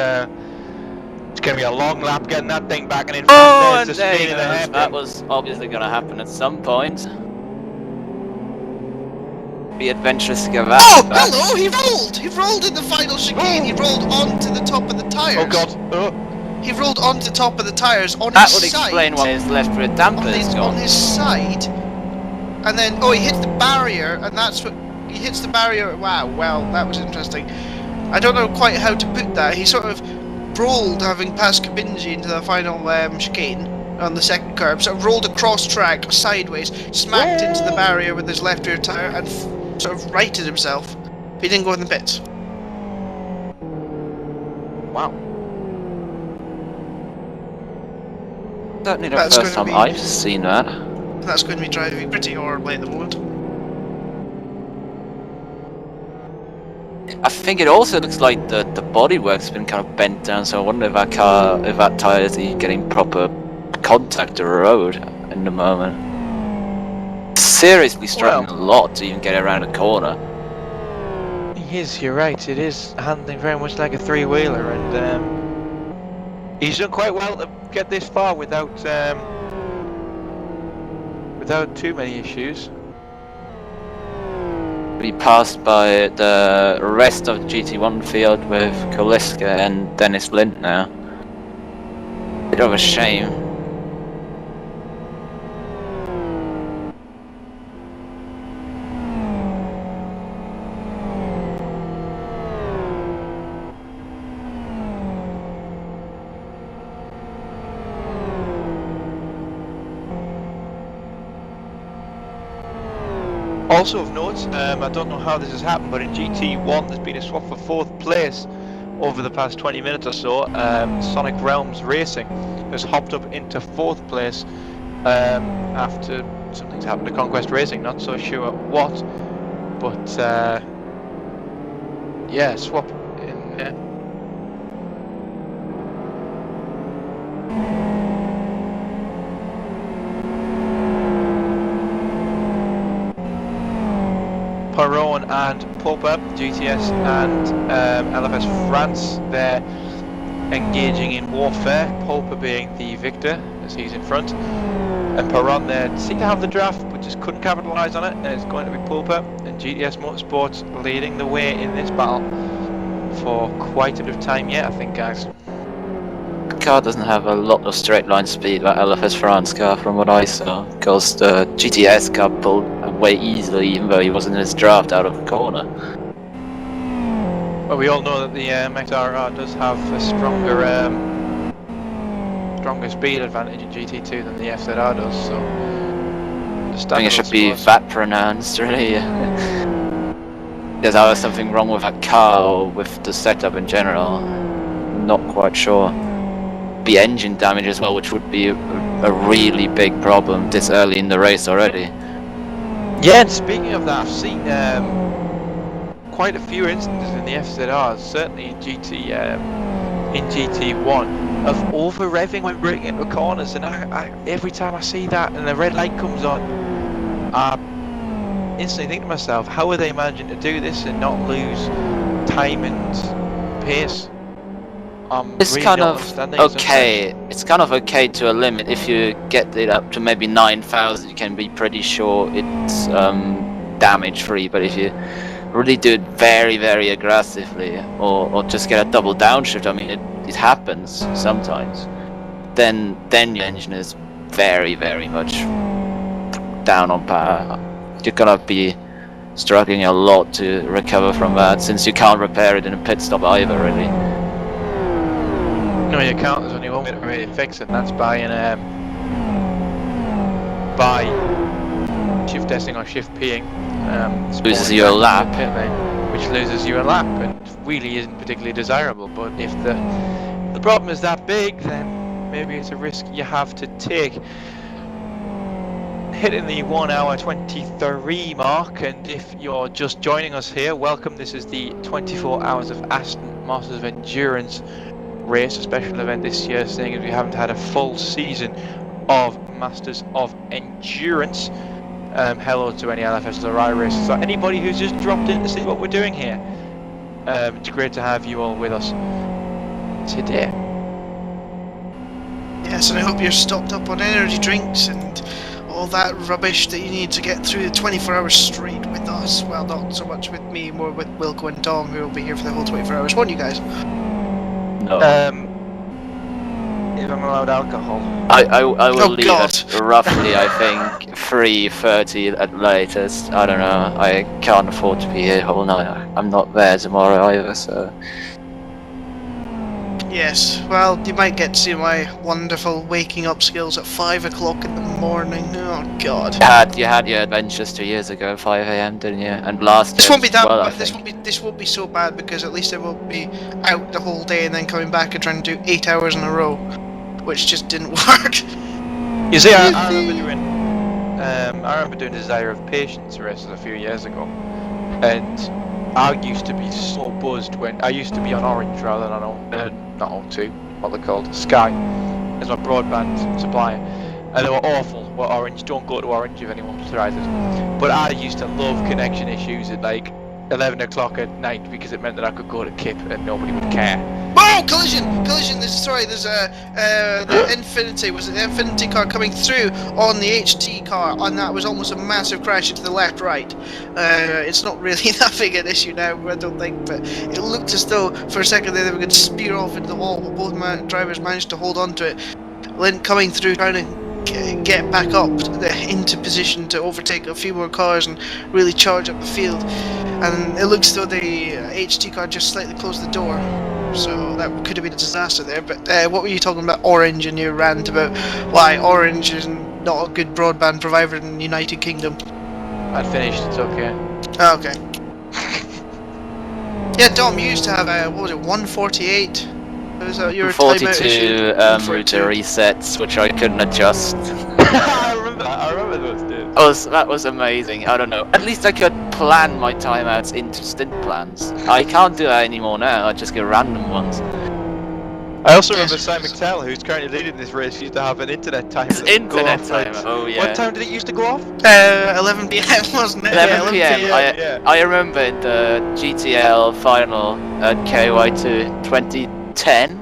going to be a long lap getting that thing back and in front. And There's there the he speed of the goes. hairpin. That was obviously going to happen at some point. Be adventurous to go back. Oh, hello! He rolled! He rolled in the final chicane. He rolled onto the top of the tyres. Oh god. He rolled onto the top of the tyres on That his would side. explain why his left rear damper is on gone. his side, and then he hits the barrier, and that's what he hits the barrier. Wow, well, that was interesting. I don't know quite how to put that. He sort of rolled, having passed Kabinji into the final chicane on the second curb, so rolled across track sideways, smacked into the barrier with his left rear tyre, and sort of righted himself. He didn't go in the pits. Wow. Certainly the That's first gonna time be- I've seen that. That's going to be driving pretty horribly at the moment. I think it also looks like the bodywork's been kind of bent down, so I wonder if that tyre is getting proper contact to the road in the moment. Seriously struggling a lot to even get around a corner. He is, you're right, it is handling very much like a three-wheeler, and he's done quite well to get this far without too many issues. Be passed by the rest of the GT1 field with Koliska and Dennis Lind now. Bit of a shame. Also of note, I don't know how this has happened, but in GT1 there's been a swap for 4th place over the past 20 minutes or so. Sonic Realms Racing has hopped up into 4th place after something's happened to Conquest Racing, not so sure what, but yeah, swap in there. Perron and Popper, GTS and LFS France, they're engaging in warfare, Popper being the victor as he's in front, and Perron there seem to have the draft but just couldn't capitalise on it, and it's going to be Popper and GTS Motorsports leading the way in this battle for quite a bit of time yet, I think, guys. The car doesn't have a lot of straight line speed, that LFS France car from what I saw, because the GTS car pulled away easily even though he wasn't in his draft out of the corner. Well, we all know that the XRR does have a stronger speed advantage in GT2 than the FZR does, so I think it should be that pronounced, really. There's either something wrong with that car or with the setup in general. Not quite sure. The engine damage as well, which would be a really big problem this early in the race already. Yeah, and speaking of that, I've seen quite a few instances in the FZRs, certainly in GT1, of over revving when braking into corners, and I every time I see that and the red light comes on, I instantly think to myself, how are they managing to do this and not lose time and pace? It's really kind not of understanding okay. It's kind of okay to a limit. If you get it up to maybe 9,000, you can be pretty sure it's damage free. But if you really do it very, very aggressively, or just get a double downshift, I mean, it happens sometimes. Then your engine is very, very much down on power. You're gonna be struggling a lot to recover from that, since you can't repair it in a pit stop either, really. No, you can't. There's only one way to really fix it, and that's by shift S-ing or shift P-ing. Loses you a lap. Which loses you a lap, and really isn't particularly desirable. But if the problem is that big, then maybe it's a risk you have to take. Hitting the 1 hour 23 mark, and if you're just joining us here, welcome. This is the 24 Hours of Aston Masters of Endurance race, a special event this year, seeing as we haven't had a full season of Masters of Endurance. Hello to any LFS or I races, or anybody who's just dropped in to see what we're doing here. It's great to have you all with us today. Yes, and I hope you're stocked up on energy drinks and all that rubbish that you need to get through the 24 hours straight with us. Well, not so much with me, more with Wilco and Tom, who will be here for the whole 24 hours. Won't you guys? No. If I'm allowed alcohol. I will leave God. at roughly, I think, 3:30 at latest. I don't know. I can't afford to be here whole night. I'm not there tomorrow either, so. Yes, well, you might get to see my wonderful waking up skills at 5 o'clock in the morning. Oh, God. You had your adventures 2 years ago, 5 AM, didn't you? And last This year won't be that well, I bad. think. This won't be so bad, because at least I won't be out the whole day and then coming back and trying to do 8 hours in a row, which just didn't work. You see, I remember doing Desire of Patience races a few years ago, and I used to be so buzzed when I used to be on Orange rather than on not O2, what they're called, Sky, as my broadband supplier, and they were awful. Well, Orange, don't go to Orange if anyone tries it. But I used to love connection issues at like 11 o'clock at night because it meant that I could go to Kip and nobody would care. Oh, collision! Collision! There's the Infinity. Was it the Infinity car coming through on the HT car? And that was almost a massive crash into the left-right. It's not really that big an issue now, I don't think, but it looked as though for a second there they were going to spear off into the wall, but both drivers managed to hold on to it. Lint coming through, trying to get back up into position to overtake a few more cars and really charge up the field. And it looks as though the HT car just slightly closed the door, so that could have been a disaster there. But what were you talking about, Orange, and your rant about why Orange is not a good broadband provider in the United Kingdom? I'd finished, it's okay. Oh, okay. Yeah, Dom, you used to have what was it, 148? Was that your timeout issue? 42 router resets, which I couldn't adjust. I remember those days. That was amazing. I don't know. At least I could plan my timeouts into stint plans. I can't do that anymore now. I just get random ones. I also remember Simon McTell, who's currently leading this race, used to have an internet timer. It's internet timer. timer. Oh yeah. What time did it used to go off? 11 PM, wasn't it? 11 PM. Yeah. I remember in the GTL final at KY2 2010.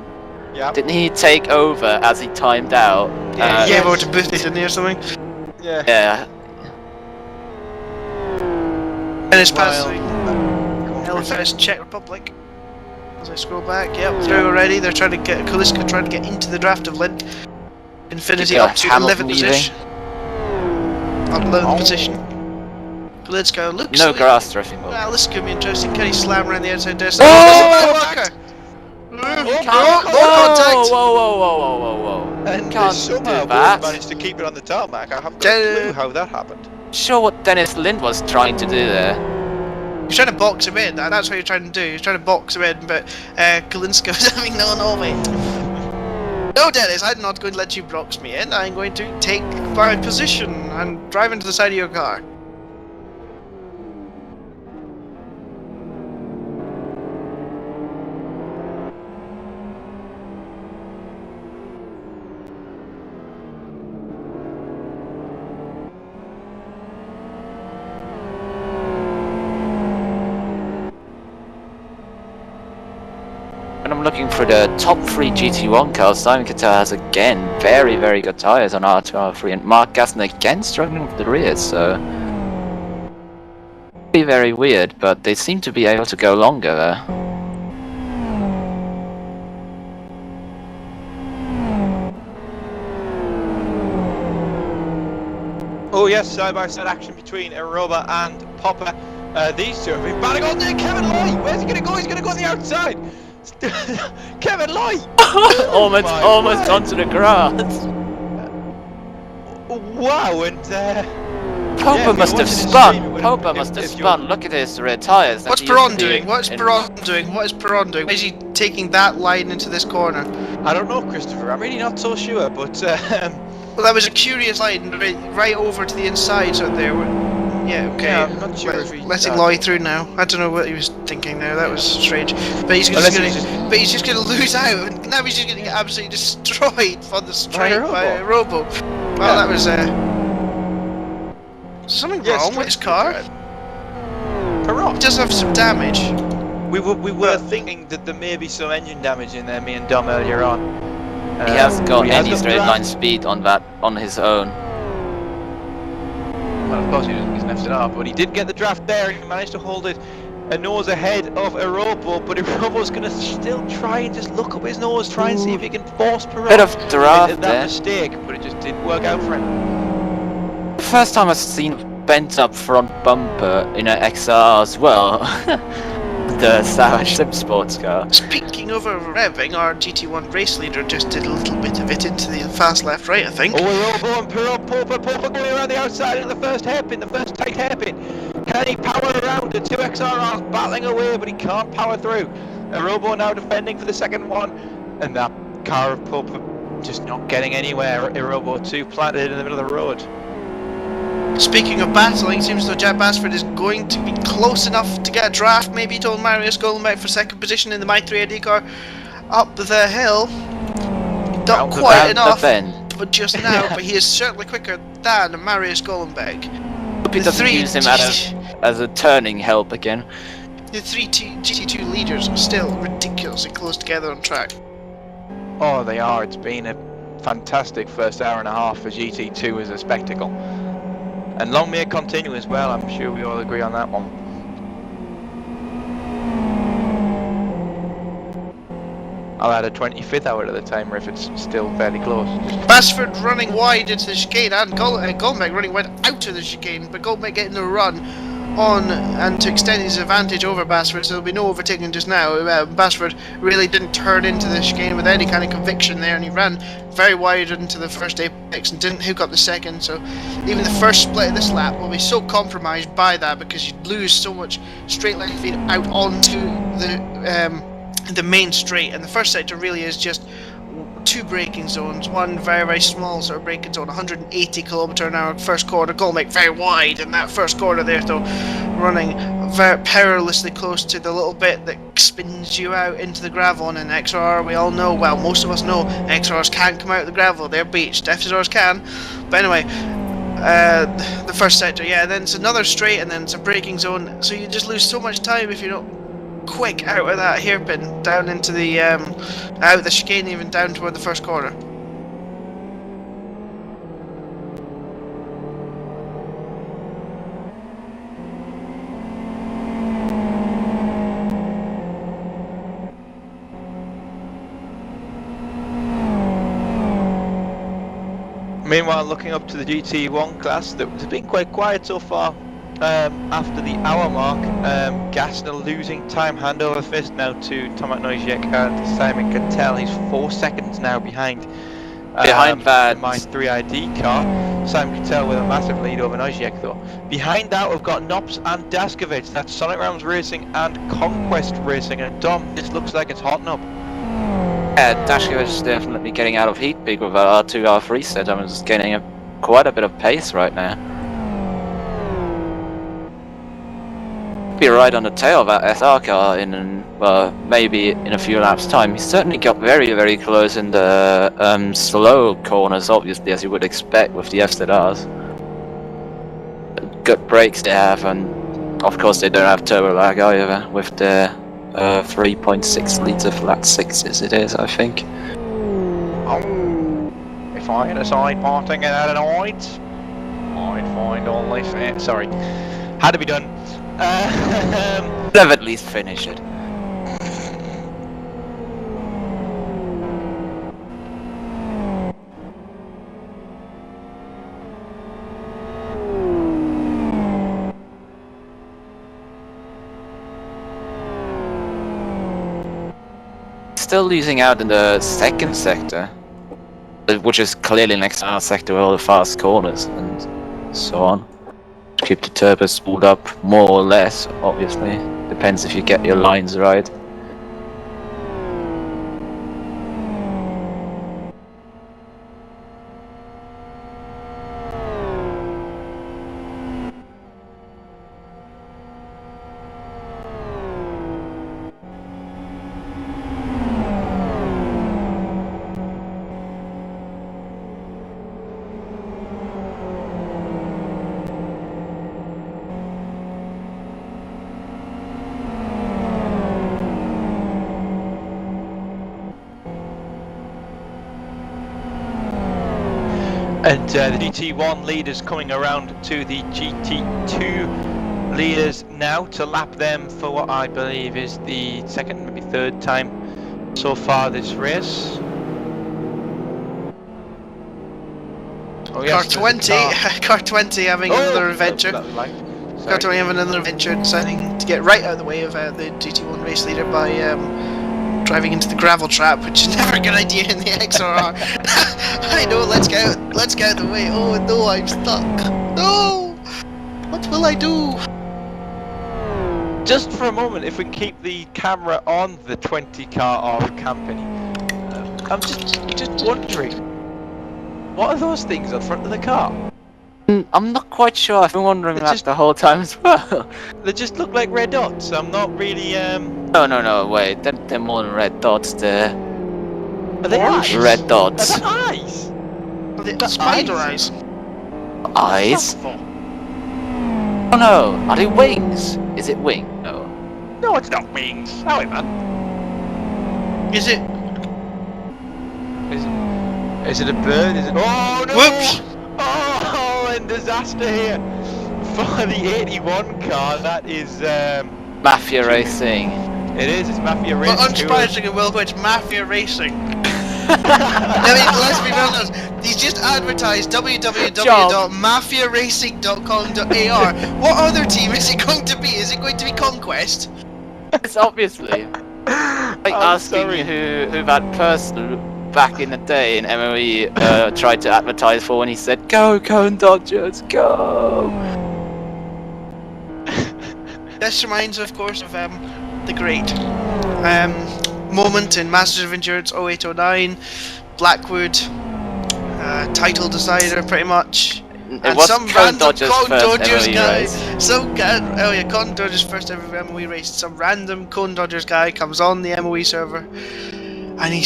Yeah. Didn't he take over as he timed out? Yeah, he gave over to Boothie, didn't he, or something? Yeah. Yeah. And it's passing LFS Czech Republic. As I scroll back, yep, through already. They're trying to get Kuliska trying to get into the draft of Lint. Infinity up to 11th position. On 11th position. Kuliska looks. No grass drifting. Well, this could be interesting. Can he slam around the outside there? Whoa, whoa. And Can't somehow do that. both managed to keep it on the tarmac. I haven't got a clue how that happened. Sure what Dennis Lind was trying to do there. He's trying to box him in, that's what you're trying to do. He's trying to box him in, but Kalinska was having none of it. No, Dennis, I'm not going to let you box me in. I'm going to take my position and drive into the side of your car. When I'm looking for the top 3 GT1 cars, Simon Cattell has again very, very good tyres on R2, R3, and Mark Gaston again struggling with the rear, so... Be very weird, but they seem to be able to go longer there. Oh yes, side-by-side action between Aroba and Popper. These two have been batting on there. Kevin Loy, where's he going to go? He's going to go on the outside. Kevin Loy! almost onto the grass. Wow, and Popper must have spun. Popper must have spun. Look at his rear tyres. What's Perron doing? What is Perron doing? Why is he taking that line into this corner? I don't know, Christopher. I'm really not so sure, but well, that was a curious line, right over to the inside, so there. Yeah, okay. Yeah, I'm not sure if he's letting Loy through now. I don't know what he was thinking there. That was strange. But he's just going to lose out, and now he's just going to get absolutely destroyed on the straight by Robo. Well, that was something wrong with his car. Perron. He does have some damage. We were thinking that there may be some engine damage in there. Me and Dom earlier on. He hasn't got any straight line speed on his own. Well, of course he doesn't, he's left it off, but he did get the draft there. He managed to hold it a nose ahead of Arobo, but Arobo's going to still try and just look up his nose, try and see if he can force Perron. Bit of draft that there. mistake, but it just didn't work out for him. First time I've seen bent up front bumper in an XR as well. The Savage Sim Sports car. Speaking of revving, our GT1 race leader just did a little bit of it into the fast left right, I think. Oh, Arobo and Perron, Popper going around the outside in the first hairpin, the first tight hairpin. Can he power around? The two XRRs battling away, but he can't power through. Arobo now defending for the second one, and that car of Popper just not getting anywhere. Arobo 2 planted in the middle of the road. Speaking of battling, it seems as though Jack Basford is going to be close enough to get a draft. Maybe he told Marius Golenbeck for second position in the My 3 ID car up the hill. Not quite enough, but just now. But he is certainly quicker than Marius Golenbeck. Hope he The doesn't three use him as a turning help again. The three GT2 leaders are still ridiculously close together on track. Oh, they are. It's been a fantastic first hour and a half for GT2 as a spectacle. And long may it continue as well, I'm sure we all agree on that one. I'll add a 25th hour to the timer if it's still fairly close. Basford running wide into the chicane and Goldbeck running wide out of the chicane, but Goldbeck getting the run on and to extend his advantage over Basford, so there'll be no overtaking just now. Basford really didn't turn into the chicane with any kind of conviction there, and he ran very wide into the first apex and didn't hook up the second, so even the first split of this lap will be so compromised by that because you lose so much straight line speed out onto the main straight, and the first sector really is just two braking zones, one very very small sort of braking zone, 180 km/h first quarter. Goldbeck very wide in that first quarter there though, running very perilously close to the little bit that spins you out into the gravel. And in XR we all know, well most of us know, XRs can't come out of the gravel, they're beached. FZRs can, but anyway, the first sector, yeah, and then it's another straight and then it's a braking zone, so you just lose so much time if you don't quick out of that hairpin down into the out of the chicane, even down toward the first corner. Meanwhile, looking up to the GT1 class, that has been quite quiet so far. After the hour mark, Gasner losing time handover first now to Tomac Nozick and Simon Cattell. He's 4 seconds now behind that my 3ID car. Simon Cattell with a massive lead over Nozick though. Behind that we've got Nops and Daskovic. That's Sonic Realms Racing and Conquest Racing, and Dom, this looks like it's hotting up. Yeah, Daskovic is definitely getting out of heat big with our R2, R3 set. I'm just gaining quite a bit of pace right now. Be right on the tail of that SR car in maybe in a few laps time. He certainly got very very close in the slow corners, obviously, as you would expect with the FZRs. Good brakes they have, and of course they don't have turbo lag either with the 3.6 litre flat sixes it is, I think. If I had a side parting and had an I'd find all this. Sorry, had to be done. They've at least finished it. Still losing out in the second sector, which is clearly next to our sector with all the fast corners and so on. Keep the turbo spooled up more or less, obviously. Depends if you get your lines right. And the GT1 leaders coming around to the GT2 leaders now to lap them for what I believe is the second, maybe third time so far this race. Oh, yes, Car 20, car 20 having another adventure. Car 20 having another adventure, deciding to get right out of the way of the GT1 race leader by driving into the gravel trap, which is never a good idea in the XRR. I know, let's get out of the way. Oh no, I'm stuck. No! What will I do? Just for a moment, if we can keep the camera on the 20 car of company, I'm just wondering, what are those things on front of the car? I'm not quite sure. I've been wondering that the whole time as well. They just look like red dots. I'm not really No, wait. They're more than red dots. They're Are they eyes? red dots. Are they eyes? The spider eyes. Eyes? Oh no, are they wings? Is it wing? No. No, it's not wings. Howie, man. Is it? Is it a bird? Is it? Oh no! Whoops! Oh, and disaster here for the 81 car. That is Mafia Racing. It is. It's Mafia Well, Racing. unsurprisingly, Will, it's Mafia Racing. I mean, let's be honest. He's just advertised www.mafiaracing.com.ar. What other team is it going to be? Is it going to be Conquest? It's obviously like I'm asking sorry. who that person back in the day in MOE tried to advertise for when he said, "Go Cone Dodgers, go!" This reminds, of course, of the great moment in Masters of Endurance 0809, Blackwood, title decider pretty much. It was Cone Dodgers' first MOE guy, race. Cone Dodgers' first ever MOE race. Some random Cone Dodgers guy comes on the MOE server, and he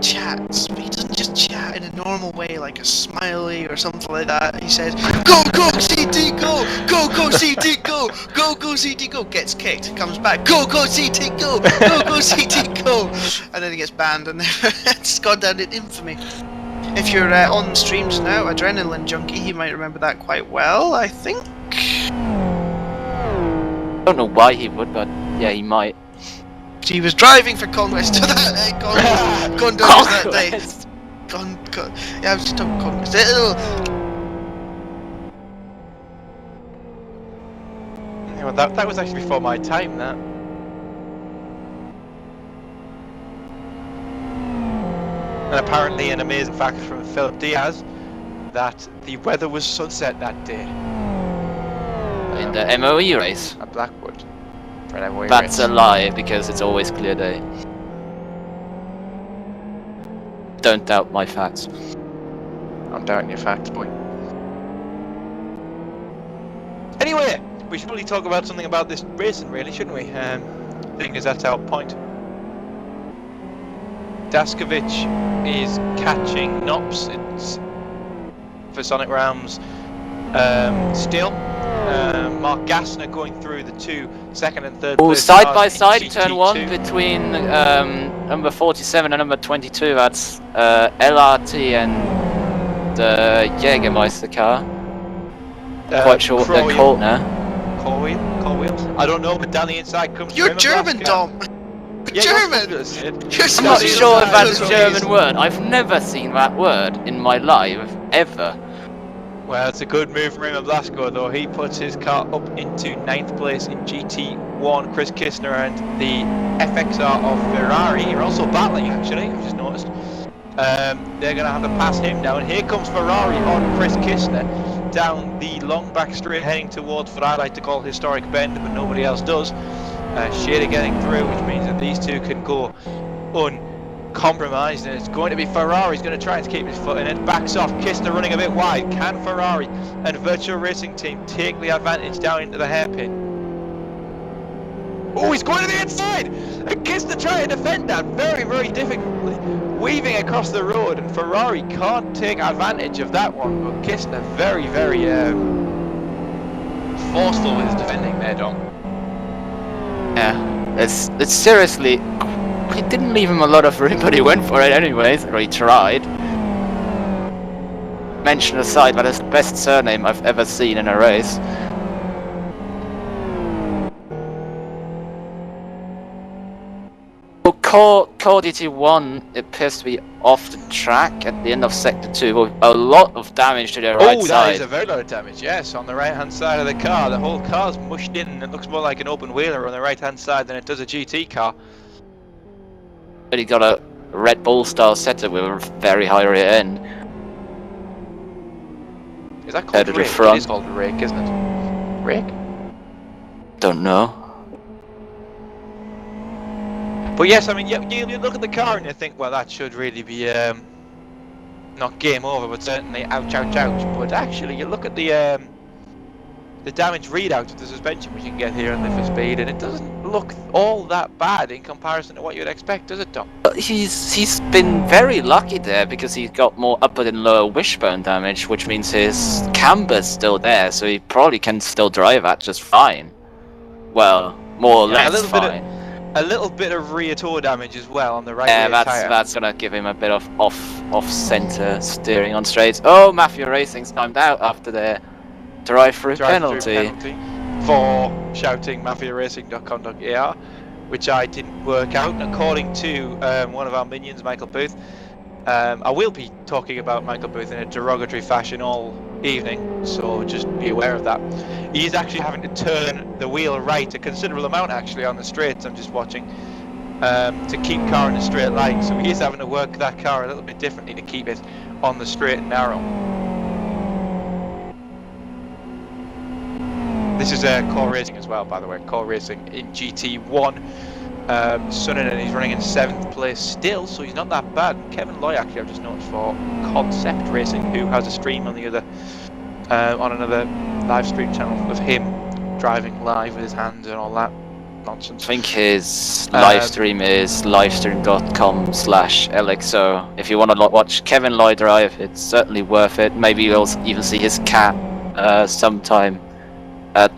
chats, but he doesn't just chat in a normal way like a smiley or something like that. He says, "Go CT, go! Go CT, go! Go CT, go!" Gets kicked, comes back, "Go CT, go! Go CT, go!" And then he gets banned, and it's gone down in infamy. If you're on the streams now, Adrenaline Junkie, he might remember that quite well, I think. I don't know why he would, but yeah, he might. He was driving for Conquest to that Cone Dodgers that day. Yeah, I was just talking Conquest. Yeah, well, that was actually before my time. That. And apparently, an amazing fact from Philip Diaz that the weather was sunset that day In the MOE race. at Blackwood. For an MOE That's race. a lie, because it's always clear day. Don't doubt my facts. I'm doubting your facts, boy. Anyway, we should really talk about something about this racing, really, shouldn't we? Seeing as that's our point. Daskovic is catching Nops. It's for Sonic Rams still. Mark Gassner going through the two second and third Oh, place side cars by in side, turn 1 GT2. between number 47 and number 22. That's LRT and the Jägermeister car. Quite sure what they're Croy- called now. Core wheels? I don't know, but down the inside comes You're Raymond German, Blaska. Dom! Yeah, German! you're Sid. You're I'm not supposed to sure know if that's a those German ways. word. I've never seen that word in my life, ever. Well, it's a good move from Raymond Blasco, though. He puts his car up into 9th place in GT1. Chris Kistner and the FXR of Ferrari are also battling, actually, I've just noticed. They're going to have to pass him now. And here comes Ferrari on Chris Kistner down the long back straight heading towards what I like to call Historic Bend, but nobody else does. Shader getting through, which means that these two can go uncompromised, and it's going to be Ferrari's going to try and keep his foot in it. Backs off, Kistner running a bit wide. Can Ferrari and Virtual Racing Team take the advantage down into the hairpin? Oh, he's going to the inside! And Kistner trying to defend that very, very difficultly. Weaving across the road, and Ferrari can't take advantage of that one. But Kistner very, very forceful with his defending there, Dom. Yeah, it's seriously. He didn't leave him a lot of room, but he went for it anyways, or he tried. Mention aside, that is the best surname I've ever seen in a race. Well, Core DT1 appears to be off the track at the end of Sector 2 with a lot of damage to their right Oh, that side. is a very lot of damage, yes, on the right-hand side of the car. The whole car's mushed in, and it looks more like an open wheeler on the right-hand side than it does a GT car. But he got a Red Bull style setup with a very high rear end. Is that called Head to the rake? front. It is called rake, isn't it? Rake? Don't know. But yes, I mean, you look at the car and you think, well, that should really be, not game over, but certainly ouch, ouch, ouch. But actually, you look at the damage readout of the suspension we can get here on the for speed, and it doesn't look all that bad in comparison to what you'd expect, does it, Dom? Well, he's been very lucky there because he got more upper than lower wishbone damage, which means his camber's still there, so he probably can still drive that just fine. Well, more or Yeah, less fine. A little bit of rear toe damage as well on the right Yeah, rear tyre. that's gonna give him a bit of off-center steering on straights. Oh, Mafia Racing's timed out after their drive-through penalty. For shouting mafiaracing.com.ar, which I didn't work out. And according to one of our minions, Michael Booth, I will be talking about Michael Booth in a derogatory fashion all evening, so just be aware of that. He's actually having to turn the wheel right a considerable amount actually on the straights. I'm just watching to keep car in a straight line, so he is having to work that car a little bit differently to keep it on the straight and narrow. This is Core Racing as well, by the way. Core Racing in GT1. Suninen, he's running in 7th place still, so he's not that bad. Kevin Loy, actually, I've just noticed for Concept Racing, who has a stream on the other, on another live stream channel of him driving live with his hands and all that nonsense. I think his live stream is livestream.com/LXO. If you want to watch Kevin Loy drive, it's certainly worth it. Maybe you'll even see his cat sometime at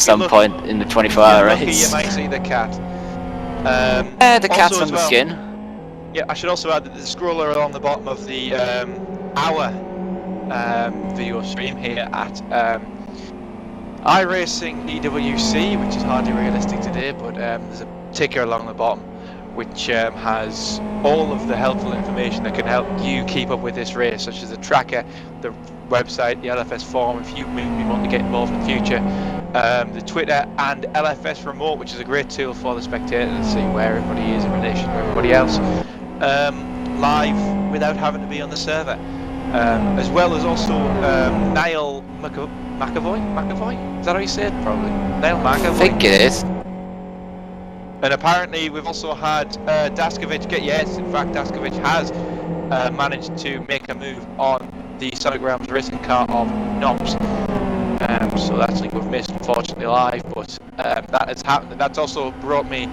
some point in the 24-hour race. You might see the cat. The cat's on the skin. Yeah, I should also add that the scroller along the bottom of the our video stream here at iRacing EWC, which is hardly realistic today, but there's a ticker along the bottom which has all of the helpful information that can help you keep up with this race, such as the tracker, the website, the LFS forum if you want to get involved in the future, the Twitter, and LFS Remote, which is a great tool for the spectator to see where everybody is in relation to everybody else, live without having to be on the server. As well as also Niall McAvoy? Is that how you say it? Probably. Niall McAvoy? I think it is. And apparently we've also had Daskovic get, yes, in fact Daskovic has managed to make a move on the Sonograms racing car of Knox. So that's something we've missed unfortunately live, but that has happened. That's also brought me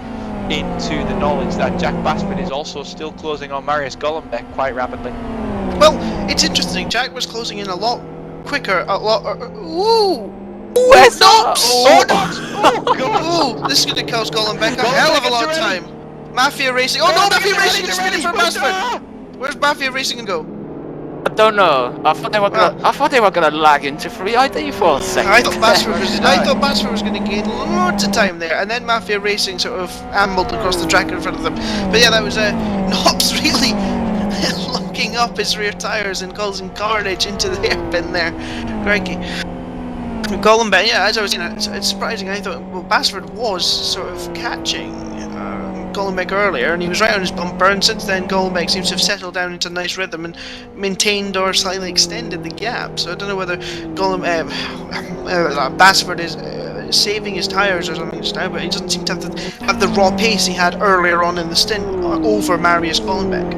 into the knowledge that Jack Basford is also still closing on Marius Golombek quite rapidly. Well, it's interesting. Jack was closing in a lot quicker, a lot. Ooh! Where's Knox? Oh, Knox! Oh, God! Ooh, this is going to cost Golombek a hell of a lot of time. Mafia Racing. Oh no, Mafia Racing is ready for Basford. Where's Mafia Racing going to go? I don't know. I thought they were gonna lag into free ID for a second. I thought Basford was going to gain loads of time there, and then Mafia Racing sort of ambled across the track in front of them. But yeah, that was Knox really locking up his rear tyres and causing carnage into the hairpin there. Crikey. Golombek, yeah, as I was saying, it's surprising. I thought, well, Basford was sort of catching Golombek earlier, and he was right on his bumper, and since then Golombek seems to have settled down into a nice rhythm and maintained or slightly extended the gap. So I don't know whether Basford is saving his tyres or something just now, but he doesn't seem to have the raw pace he had earlier on in the stint over Marius Golombek.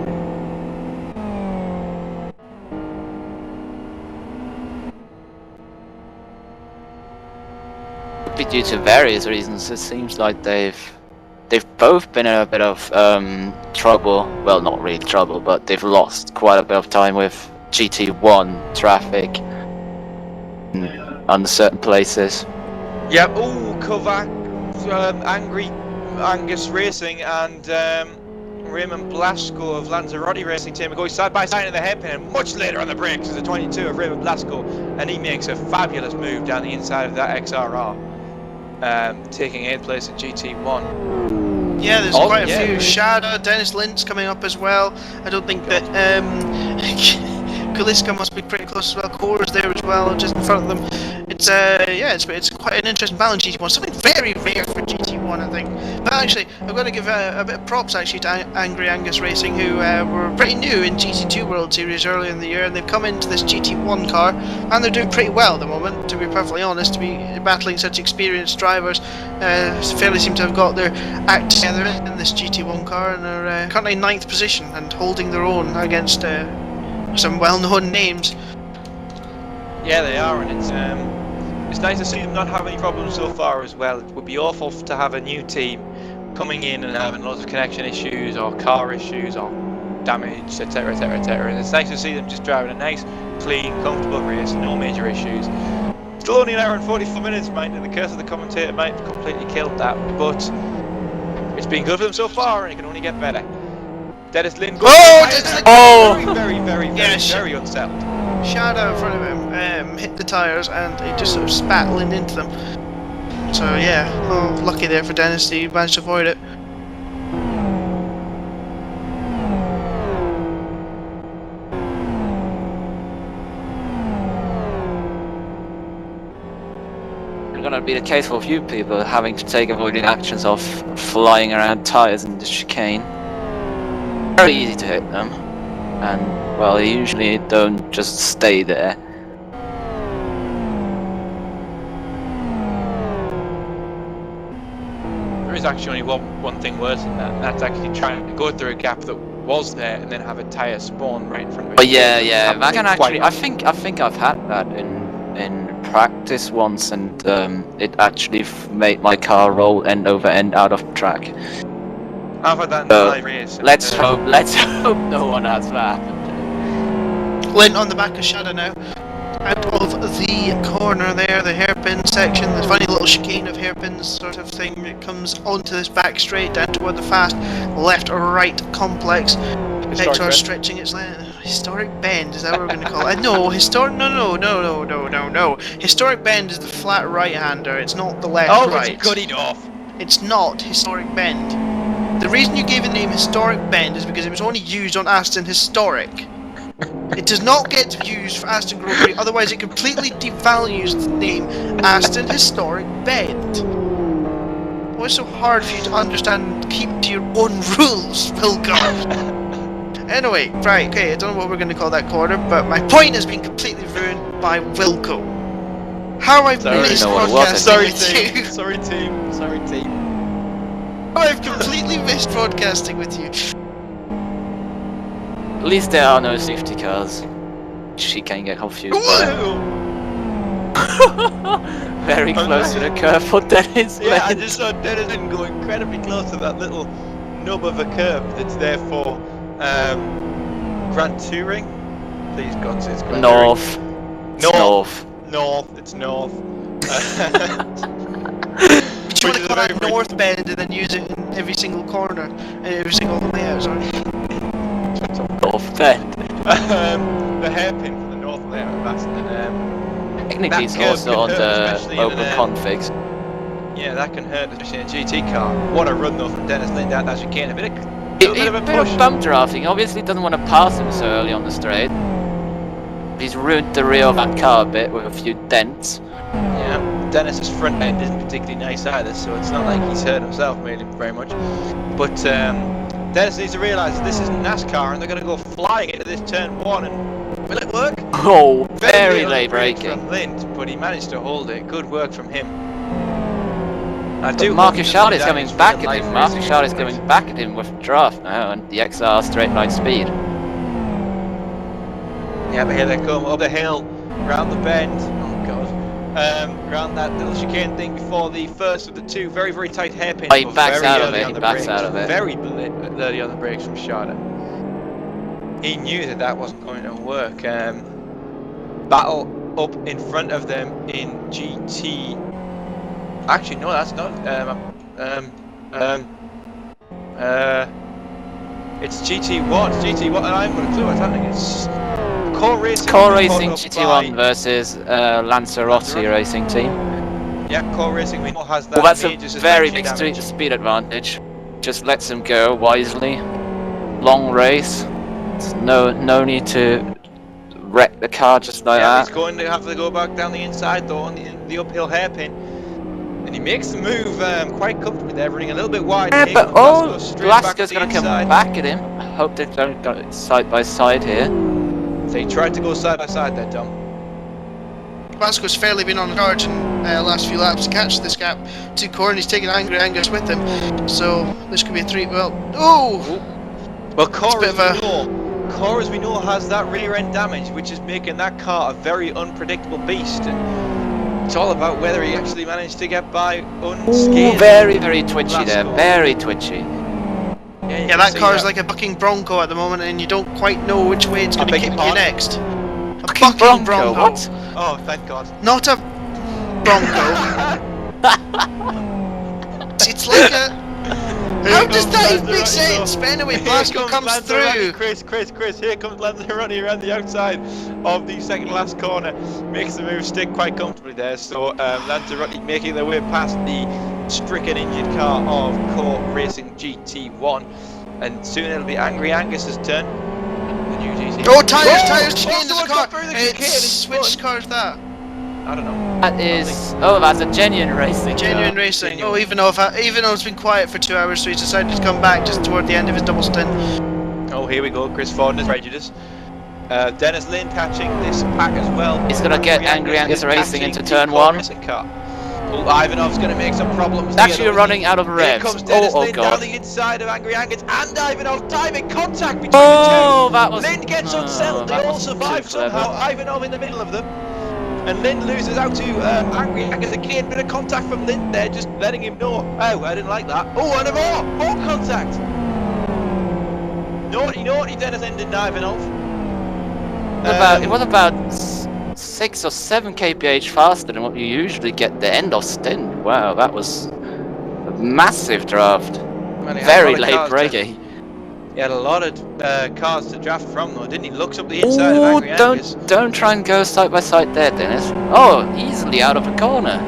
Be due to various reasons. It seems like they've both been in a bit of trouble. Well, not really trouble, but they've lost quite a bit of time with GT1 traffic in uncertain places. Yeah. Oh, Kovac, Angry Angus Racing, and Raymond Blasco of Lanzarote Racing Team are going side by side in the hairpin, and much later on the brakes is the 22 of Raymond Blasco, and he makes a fabulous move down the inside of that XRR. Taking 8th place in GT1. Yeah, there's quite a few. Shada, Dennis Lintz coming up as well. I don't think that Kuliska must be pretty close as well. Core's there as well, just in front of them. It's it's quite an interesting battle in GT1. Something very rare for GT1, I think. But actually, I've got to give a bit of props actually to Angry Angus Racing, who were pretty new in GT2 World Series earlier in the year, and they've come into this GT1 car, and they're doing pretty well at the moment. To be perfectly honest, to be battling such experienced drivers, fairly seem to have got their act together in this GT1 car, and are currently in 9th position and holding their own against some well-known names. Yeah, they are, and it's nice to see them not have any problems so far as well. It would be awful to have a new team coming in and having lots of connection issues or car issues or damage, etc, etc, etc. And it's nice to see them just driving a nice, clean, comfortable race, no major issues. Still only an hour and 44 minutes, mind you, the curse of the commentator might have completely killed that, but it's been good for them so far and it can only get better. Dennis Lynn goes very unsettled. Shadow in front of him hit the tyres and he just sort of spattling into them. So yeah, oh, lucky there for Dennis, he managed to avoid it. It's gonna be the case for a few people having to take avoiding actions of flying around tires in the chicane. Very easy to hit them, and well, they usually don't just stay there. There is actually only one thing worse than that, and that's actually trying to go through a gap that was there and then have a tyre spawn right in front of it. But yeah, that can actually. I think I've had that in practice once, and it actually made my car roll end over end out of track. I've had that in the live race. Let's hope no one has that. Lynn on the back of Shadow now. Out of the corner there, the hairpin section, the funny little chicane of hairpins sort of thing that comes onto this back straight down toward the fast left-right complex. XR stretching its length. Historic bend, is that what we're going to call it? No, historic. No. Historic bend is the flat right-hander. It's not the left-right. Oh, it's gutted off. It's not historic bend. The reason you gave the name historic bend is because it was only used on Aston Historic. It does not get used for Aston Grand Prix, otherwise it completely devalues the name Aston Historic Bend. Why is it so hard for you to understand and keep to your own rules, Wilco? Anyway, right, okay, I don't know what we're going to call that corner, but my point has been completely ruined by Wilco. How I've missed broadcasting with you. Sorry team. I've completely missed broadcasting with you. At least there are no safety cars. She can get confused. Very close to the curve for Dennis. Yeah, I just saw Dennis go incredibly close to that little nub of a curve that's there for Grand Touring. Please God, it's Grand North. North. It's north. But you want to call that North Bend and then use it in every single corner, and every single way out, sorry. North Bend. The hairpin for the north layout of Aston. Technically, it's also on the open configs. Yeah, that can hurt, especially in a GT car. What a run though from Dennis Lynn down that chicane. A bit of bump drafting. Obviously, doesn't want to pass him so early on the straight. He's ruined the rear of that car a bit with a few dents. Yeah, Dennis's front end isn't particularly nice either, so it's not like he's hurt himself really very much. But Dennis needs to realise this is NASCAR and they're going to go flying into this turn 1 and will it work? Oh, very late braking. From Lind, but he managed to hold it. Good work from him. Marcus Shard is coming back at him. Marcus Shard is coming back at him with draft now and the XR straight line speed. Yeah, but here they come up the hill, round the bend. Oh god. Round that little chicane thing before the first of the two very, very tight hairpins. Oh, he backs out of it. He backs out of it. Very early on the brakes from Shard. He knew that that wasn't going to work. Battle up in front of them in GT. Actually, no, that's not. It's GT1. GT1, and I haven't got a clue what's happening. It's Core Racing GT1 versus Lanzarote Racing Team. Yeah, Core Racing we know has that. Well, that's a very big speed advantage. Just lets him go wisely. Long race. There's no need to wreck the car just like that. He's going to have to go back down the inside though on the uphill hairpin. And he makes the move quite comfortably there, running a little bit wide. Yeah, but Blasco's going to come back at him. I hope they don't go side by side here. So he tried to go side by side there, Dom. Blasco's fairly been on charge in last few laps to catch this gap to Core, and he's taking Angry Angus with him. So this could be a 3. Well, well, Core as we know has that rear end damage, which is making that car a very unpredictable beast. And It's all about whether he actually managed to get by Ooh, unscathed. very, very twitchy Last there. corner. Very twitchy. You Yeah, can that see car is like a bucking bronco at the moment, and you don't quite know which way it's I going to beg kick your you pardon? next. A Bucking Bronco, what? Oh, thank God. Not a bronco. It's like a. How does that even make sense? But anyway, Blasco comes through. Chris, here comes Lanzarote around the outside of the second last corner. Makes the move stick quite comfortably there. So Lanzarote making their way past the stricken injured car of Core Racing GT1. And soon it'll be Angry Angus's turn. The new GT1. Oh, tyres chicane to the car. It's It's which car is that? I don't know. That is. Oh, that's a genuine racing. Genuine car. racing. Oh, even though it's been quiet for 2 hours, so he's decided to come back just toward the end of his double stint. Oh, here we go. Chris Ford is prejudice. Dennis Lynn catching this pack as well. He's gonna get Angry Angus is racing catching into the turn Core 1. Racing car. Oh, Ivanov's going to make some problems. He's actually here, running out of Here revs. comes Dennis Oh, Lynn God. down the inside of Angry Angus and Ivanov. Timing contact between Oh, the that two. was. Lynn gets unsettled. They that all wasn't survive too clever. somehow. Ivanov in the middle of them. And Lynn loses out to Angry Angus again. Bit of contact from Lynn there, just letting him know. Oh, I didn't like that. Oh, and more contact. Naughty Dennis Lynn and Ivanov. It was about 6 or 7 kph faster than what you usually get the end of stint. Wow, that was a massive draft. Man, he had a Very lot of late cars braking. He had a lot of cars to draft from though, didn't he? Looks up the inside of Oh, Angry Angus. don't try and go side by side there, Dennis. Oh, easily out of the corner.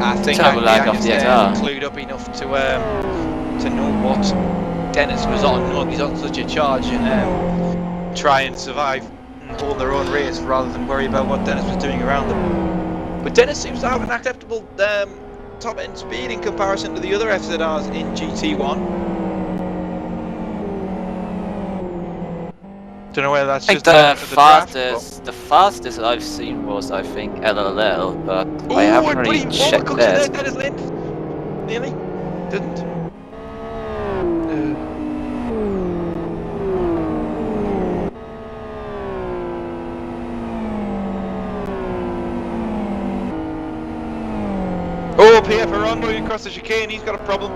I think Turbo Angry lag off Angus the there XR. clued up enough to know what Dennis was on, know he's on such a charge, and try and survive and hold their own race rather than worry about what Dennis was doing around them. But Dennis seems to have an acceptable top end speed in comparison to the other FZRs in GT1. Don't know whether that's I think just the fastest I've seen was, I think, LLL, but I haven't really checked that. Dennis Lynn. Nearly. Didn't. Oh, Pierre Perron moving across the chicane. He's got a problem.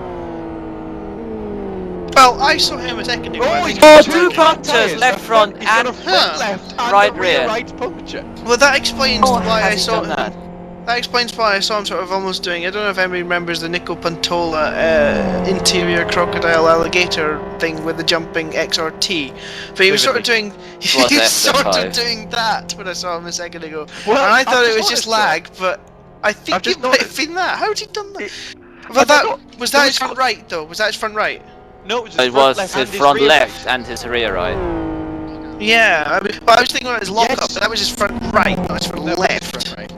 Well, I saw him a second ago. he's Oh, got two punctures, tyres. left front He's got and a front left and right a rear rear. right puncture. Well, that explains Oh, why I has he saw done him. that? That explains why I saw him sort of almost doing. I don't know if anybody remembers the Nico Pantola interior crocodile alligator thing with the jumping XRT, but he was sort of doing. He Was was sort of F5. doing that when I saw him a second ago, Well, and I I've thought it was noticed just that. lag, but I think I've just it might have noticed- been that. How had he done that? I But that don't- was that it his was- front right though. Was that his front right? No, it was his It front was left his and front rear left right. and his rear right. Yeah, I mean, well, I was thinking about his lock up, Yes. but that was his front right, not his front That was his left. front right.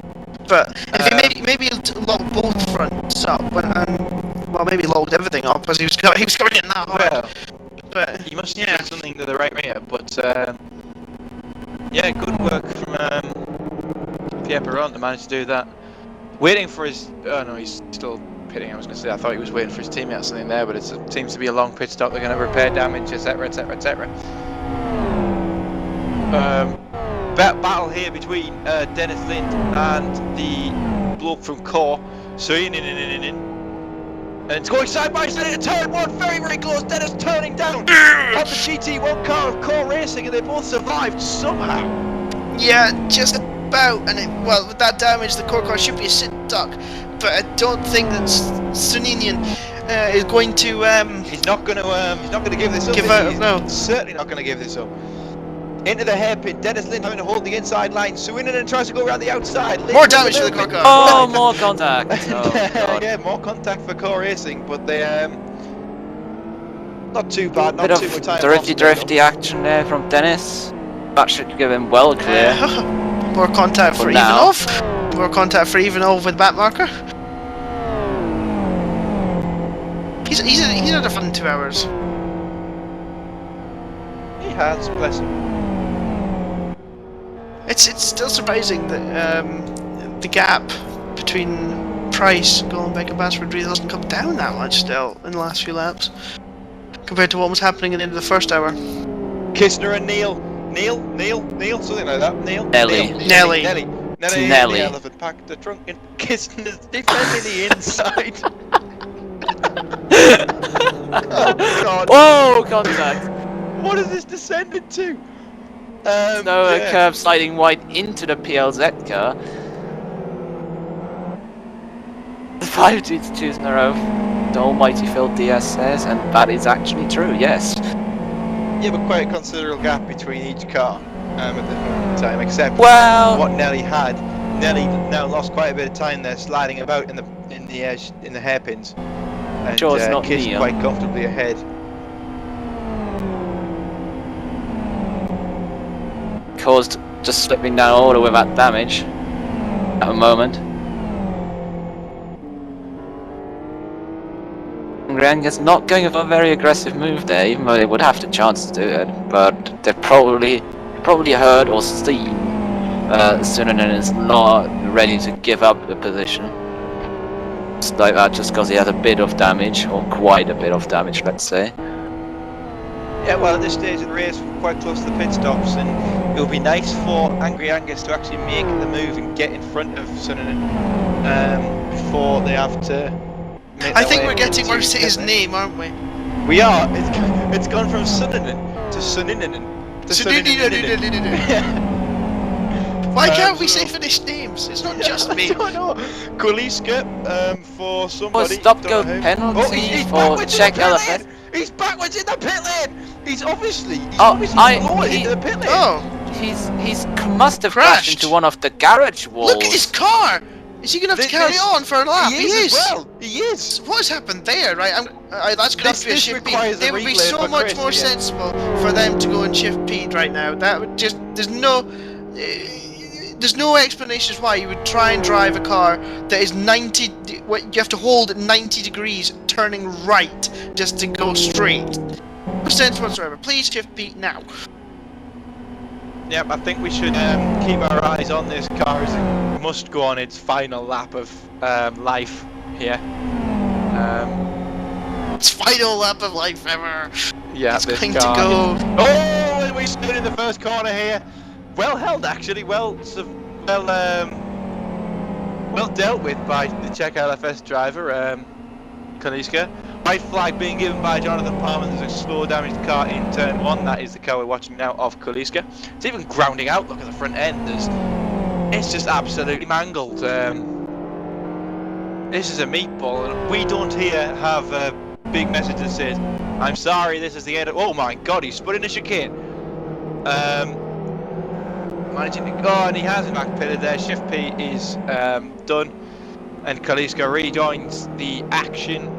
But if he maybe locked both fronts up, and well, maybe locked everything up because he was coming in that hard. Well, But he must have yeah. done something to the right rear, but yeah, good work from Pierre Perron to manage to do that. Waiting for his. Oh no, he's still pitting. I was going to say I thought he was waiting for his teammate or something there, but it seems to be a long pit stop. They're going to repair damage, etc., etc., etc. Battle here between Dennis Lind and the bloke from Core. So in. And it's going side by side into turn 1, very, very close. Dennis turning down on the GT1 car of Core Racing, and they both survived somehow. Yeah, just about. And well, with that damage, the core car should be a sit duck. But I don't think that Suninian is going to. He's not going to give this up. Give out, He's no. certainly not going to give this up. Into the hairpin, Dennis Lind having to hold the inside line. Suinen tries to go around the outside. Lind More damage to the core car. Oh, more contact. Oh, God. Yeah, more contact for Core Racing, but they not too bad. Not Bit too much of time. drifty action there from Dennis. That should give him well clear. More contact for For now. Ivanov. More contact for Ivanov with back marker. He's had a fun 2 hours. He has, bless him. It's still surprising that the gap between Price, Gollenbeck and Bassford really hasn't come down that much still in the last few laps compared to what was happening at the end of the first hour. Kistner and Neil, something like that. Neil. Nelly. Nelly. Nelly, Nelly. the elephant packed the trunk and kissing his defending the inside. Oh God! Whoa, contact! What is this descended to? So a Yeah. curb sliding wide into the PLZ car. The 5 dudes choose in a row. The almighty Phil DS says, and that is actually true, yes. Yeah, but quite a considerable gap between each car at this moment in time, except Well, what Nelly had. Nelly now lost quite a bit of time there, sliding about in the hairpins, and Sure it's not Kiss Neil. quite comfortably ahead. caused just slipping down order without damage at the moment. Ranga's not going for a very aggressive move there, even though they would have the chance to do it, but they've probably heard or seen Sunanen is not ready to give up the position. It's like that just because he has a bit of damage, or quite a bit of damage, let's say. Yeah, well, at this stage of the race, we're quite close to the pit stops, and it would be nice for Angry Angus to actually make the move and get in front of Sunanen before they have to. I think we're getting worse at his name, aren't we? We are. It's gone from Sunanen to Suninen to Suninen. Why can't we say Finnish names? It's not just me. I don't know. Kuliska for somebody. Stop go don't know who. penalty he's for backwards in Czech the pit elephant. lane. He's backwards in the pit lane. He's obviously floored into the pit lane. Oh, He must have Crashed. crashed into one of the garage walls. look at his car! Is he gonna have to carry on for a lap? He is as well. He is. What's happened there, right? That's gonna have to be a This shift P. requires a It would be replay so for much Chris, more yeah. sensible for them to go and shift P right now. That would just there's no explanations why you would try and drive a car that is 90. You have to hold at 90 degrees, turning right just to go straight. No sense whatsoever. Please shift P now. Yep, I think we should keep our eyes on this car as it must go on its final lap of life here. It's final lap of life ever. Yeah, It's this going car. to go. Oh, and we stood in the first corner here. Well held, actually. Well dealt with by the Czech LFS driver, Kaliska. White flag being given by Jonathan Palmer. There's a slow damaged car in turn 1. That is the car we're watching now of Kaliska. It's even grounding out. Look at the front end. It's just absolutely mangled. This is a meatball, and we don't here have a big message that says, "I'm sorry, this is the end of." Oh my God, he's split in a chicane. Managing to go, and he has backpitted there. Shift P is done, and Kaliska rejoins the action.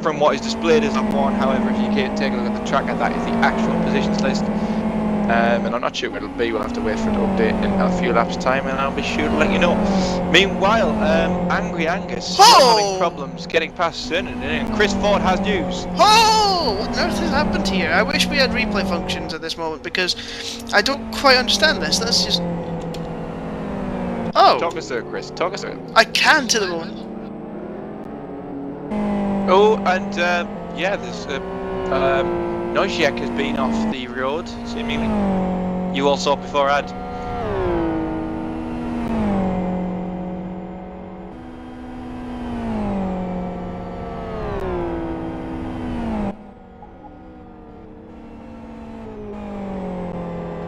From what is displayed as lap 1, however, if you take a look at the tracker, that is the actual positions list. And I'm not sure what it'll be. We'll have to wait for it to update in a few laps' time, and I'll be sure to let you know. Meanwhile, Angry Angus still having problems getting past Cernan, and Chris Ford has news. Oh! What on earth has happened here? I wish we had replay functions at this moment because I don't quite understand this. Let's just. Oh! Talk us through it, Chris. Talk us through it. I can to the moment. Oh, and yeah, there's Noziak has been off the road, seemingly. You all saw before ad.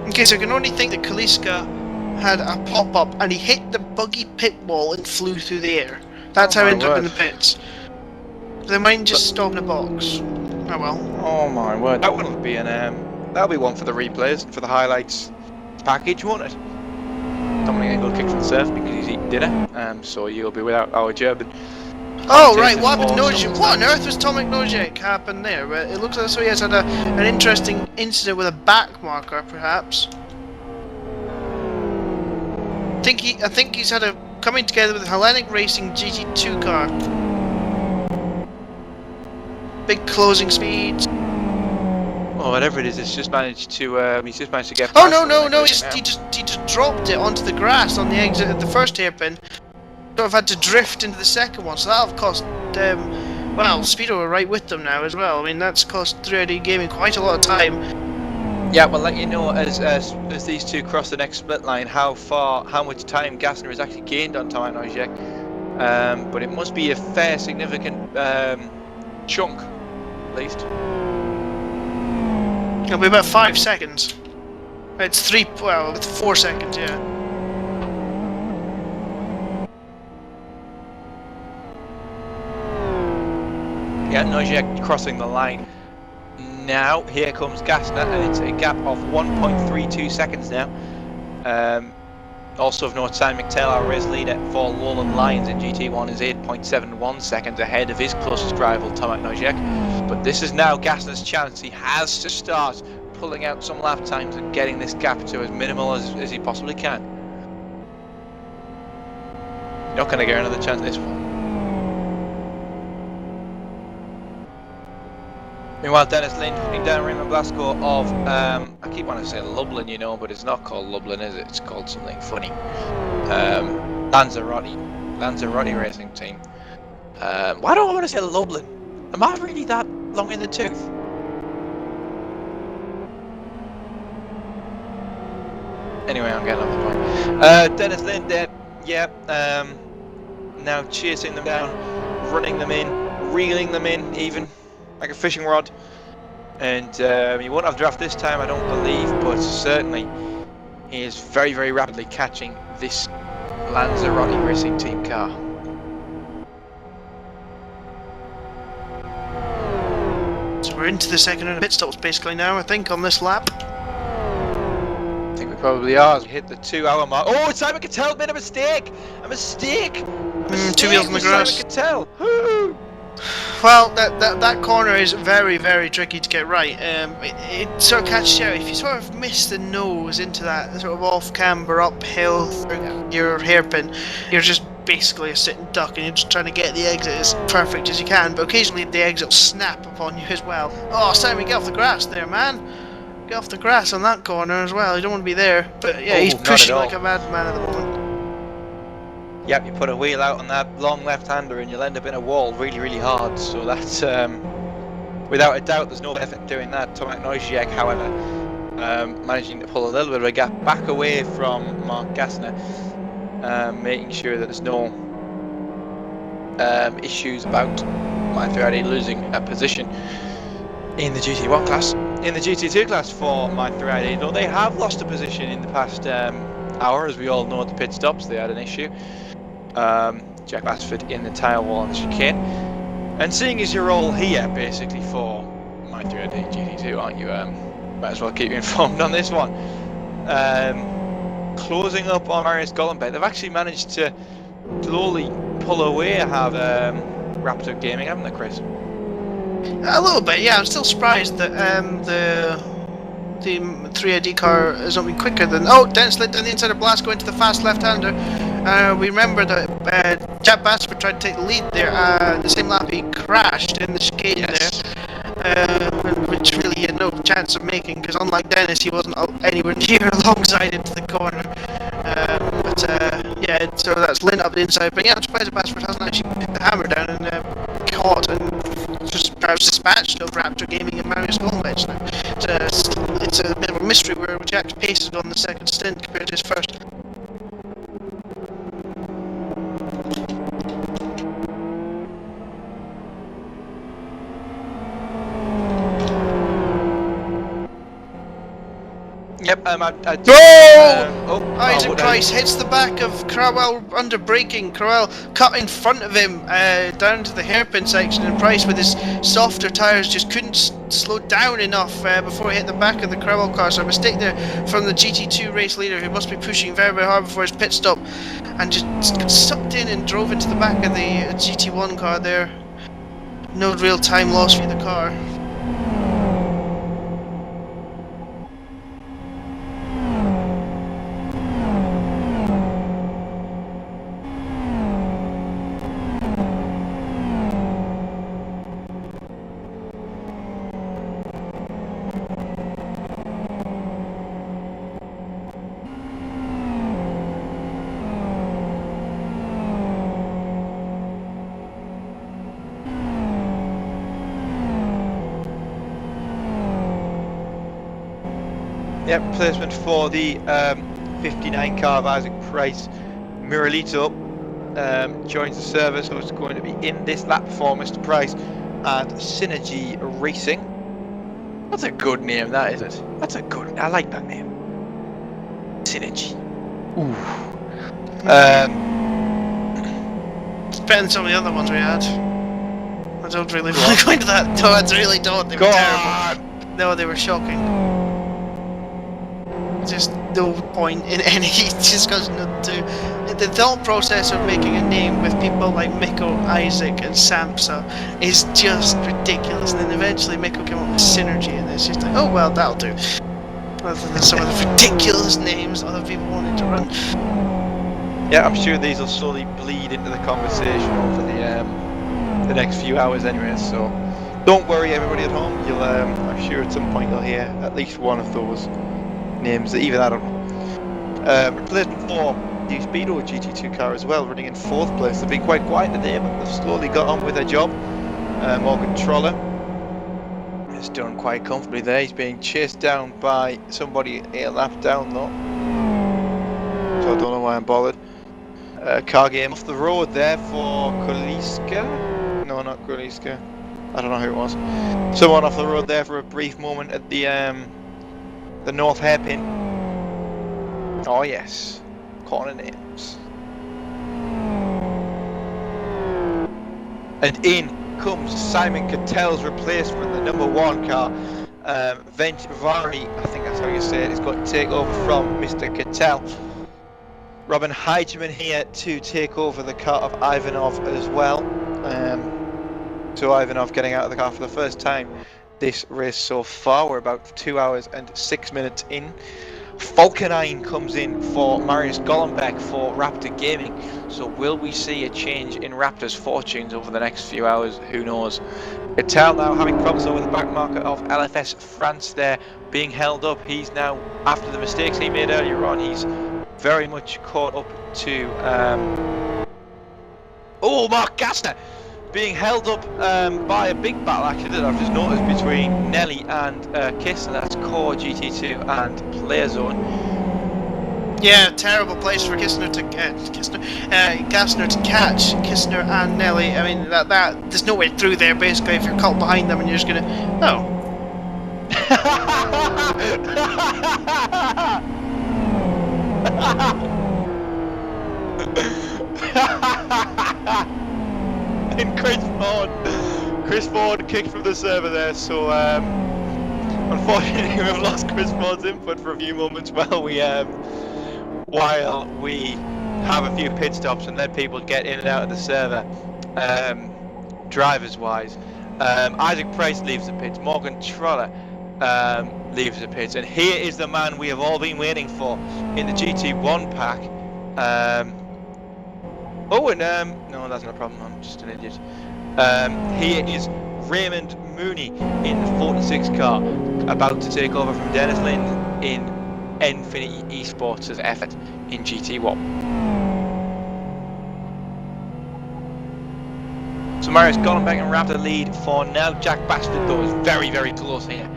Okay, so I can only think that Kaliska had a pop-up and he hit the buggy pit wall and flew through the air. That's Oh how my he ended up in word. the pits. They might just stop in a box. Oh well. Oh my word, that will be an that'll be one for the replays, for the highlights package, won't it? Dominic Engel kicked from the surf because he's eating dinner, so you'll be without our German. Oh right, what happened to Awesome. Nojek? What on earth was Tomek Nojek happened there? But it looks as though he has had an interesting incident with a back marker, perhaps. I think he's had a coming together with a Hellenic Racing GT2 car. Big closing speeds. Or whatever it is, it's just managed to he's just managed to get. Oh past no the no Hellenic no! Racing He now. just dropped it onto the grass on the exit at the first hairpin. Sort of had to drift into the second one, so that'll have cost well, Speedo are right with them now as well. I mean that's cost 3D Gaming quite a lot of time. Yeah, we'll let you know as these two cross the next split line how much time Gassner has actually gained on Tomac Noisiek. But it must be a fair, significant chunk, at least. It'll be about 5 seconds. It's 4 seconds, yeah. Yeah, Noisiek crossing the line. Now, here comes Gassner, and it's a gap of 1.32 seconds now. Also of note, Simon McTail, our race leader for Lowland Lions in GT1, is 8.71 seconds ahead of his closest rival, Tomac Noisiek. But this is now Gassner's chance. He has to start pulling out some lap times and getting this gap to as minimal as he possibly can. You're not going to get another chance this one. Meanwhile, Dennis Lynn putting down Raymond Blasco of, I keep wanting to say Lublin, you know, but it's not called Lublin, is it? It's called something funny. Lanzarote Racing Team. Why don't I want to say Lublin? Am I really that long in the tooth? Anyway, I'm getting off the point. Dennis Lynn there, yeah, now chasing them down, running them in, reeling them in even. Like a fishing rod, and he won't have draft this time, I don't believe, but certainly he is very, very rapidly catching this Lanzarote Racing Team car. So we're into the second round of pit stops basically now, I think, on this lap. I think we probably are as we hit the 2 hour mark. Oh, Simon Cattell made a mistake! A mistake! 2 wheels on the grass. Simon Cattell! Woo! Well, that corner is very, very tricky to get right. It sort of catches you out. If you sort of miss the nose into that sort of off camber uphill through your hairpin, you're just basically a sitting duck, and you're just trying to get the exit as perfect as you can. But occasionally the exit will snap upon you as well. Oh, Simon, get off the grass there, man! Get off the grass on that corner as well. You don't want to be there. But yeah, he's pushing like a madman at the moment. Yep, you put a wheel out on that long left-hander and you'll end up in a wall really, really hard. So that's, without a doubt, there's no benefit in doing that. Tomac Noisiek, however, managing to pull a little bit of a gap back away from Mark Gassner, making sure that there's no issues about Maserati losing a position in the GT1 class. In the GT2 class for Maserati, though they have lost a position in the past hour, as we all know at the pit stops, they had an issue. Jack Basford in the tyre wall on the chicane. And seeing as you're all here basically for Maserati GT2, aren't you? Might as well keep you informed on this one. Closing up on Marius Gollenbeck, they've actually managed to slowly pull away, have Raptor Gaming, haven't they, Chris? A little bit, yeah. I'm still surprised that the 3AD car has not been quicker than... Oh, Dennis Lynn down the inside of Blasco into the fast left-hander. We remember that Jack Basford tried to take the lead there. The same lap he crashed in the chicane there, which really he had no chance of making, because unlike Dennis, he wasn't anywhere near alongside into the corner. Yeah, so that's Lynn up the inside. But yeah, I'm surprised that Basford hasn't actually put the hammer down and caught and just perhaps dispatched of Raptor Gaming and Marius Gollenbeck now. It's a bit of a mystery where Jack's pace has gone the second stint compared to his first. Yep, Isaac Price hits the back of Crowell under braking. Crowell cut in front of him down to the hairpin section, and Price with his softer tyres just couldn't slow down enough before he hit the back of the Crowell car. So a mistake there from the GT2 race leader, who must be pushing very, very hard before his pit stop, and just got sucked in and drove into the back of the GT1 car there. No real time lost for the car. Yep, replacement for the 59 car of Isaac Price. Miralito joins the service, so it's going to be in this lap for Mr. Price and Synergy Racing. That's a good name, that is it. That's a good. I like that name. Synergy. Ooh. Depends on the other ones we had. I don't really want to go into that. No, I really don't. They were terrible. No, they were shocking. Just no point in any. Just because the thought process of making a name with people like Mikko, Isaac, and Samsa is just ridiculous. And then eventually Mikko came up with Synergy, and it's just like, oh well, that'll do. Other than some of the ridiculous names other people wanted to run. Yeah, I'm sure these will slowly bleed into the conversation over the next few hours anyway, so don't worry everybody at home, you'll I'm sure at some point you'll hear at least one of those names that even I don't know. Replacement for the Speedo GT2 car as well, running in 4th place. They've been quite quiet today, but they've slowly got on with their job. Morgan Troller has done quite comfortably there. He's being chased down by somebody a lap down though, so I don't know why I'm bothered. Car game off the road there for Koliska. No, not Koliska. I don't know who it was. Someone off the road there for a brief moment at the north hairpin. Oh yes, corner names. And in comes Simon Cattell's replacement, the number 1 car. Ventvari, I think that's how you say it, is going to take over from Mr. Cattell. Robin Heigeman here to take over the car of Ivanov as well. So Ivanov getting out of the car for the first time this race so far. We're about 2 hours and 6 minutes in. Falkenine comes in for Marius Gollenbeck for Raptor Gaming. So will we see a change in Raptor's fortunes over the next few hours? Who knows? Cattell now having problems over the back marker of LFS France there, being held up. He's now, after the mistakes he made earlier on, he's very much caught up to Mark Gassner being held up by a big battle actually that I've just noticed between Nelly and Kissner. That's Core, GT2 and Playzone. Yeah, terrible place for Gassner to catch Kissner and Nelly. I mean that there's no way through there basically if you're caught behind them and you're just gonna And Chris Ford kicked from the server there, so unfortunately we've lost Chris Ford's input for a few moments while we have a few pit stops and let people get in and out of the server, drivers wise. Isaac Price leaves the pits, Morgan Troller leaves the pits, and here is the man we have all been waiting for in the GT1 pack. No, that's not a problem, I'm just an idiot. Here is Raymond Mooney in the 46 car, about to take over from Dennis Lind in Infinity Esports' effort in GT1. So Marius Gollenbeck and Raptor lead for now. Jack Bashford though is very, very close here.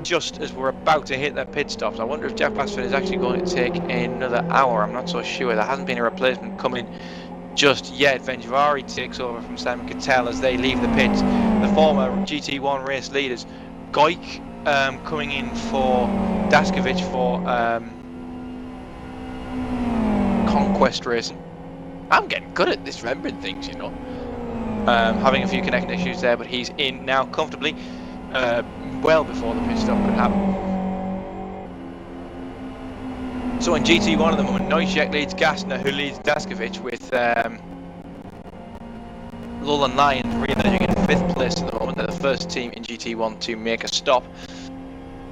Just as we're about to hit their pit stops. I wonder if Jack Bashford is actually going to take another hour. I'm not so sure. There hasn't been a replacement coming just yet. Venjavari takes over from Simon Cattell as they leave the pit. The former GT1 race leaders. Goik coming in for Daskovic for Conquest Racing. I'm getting good at this remembering things, you know. Having a few connecting issues there, but he's in now comfortably. Well before the pit stop could happen. So in GT1 at the moment, Neusjek leads Gassner, who leads Daskovic, with Lowland Lion re-emerging in 5th place at the moment. They're the first team in GT1 to make a stop.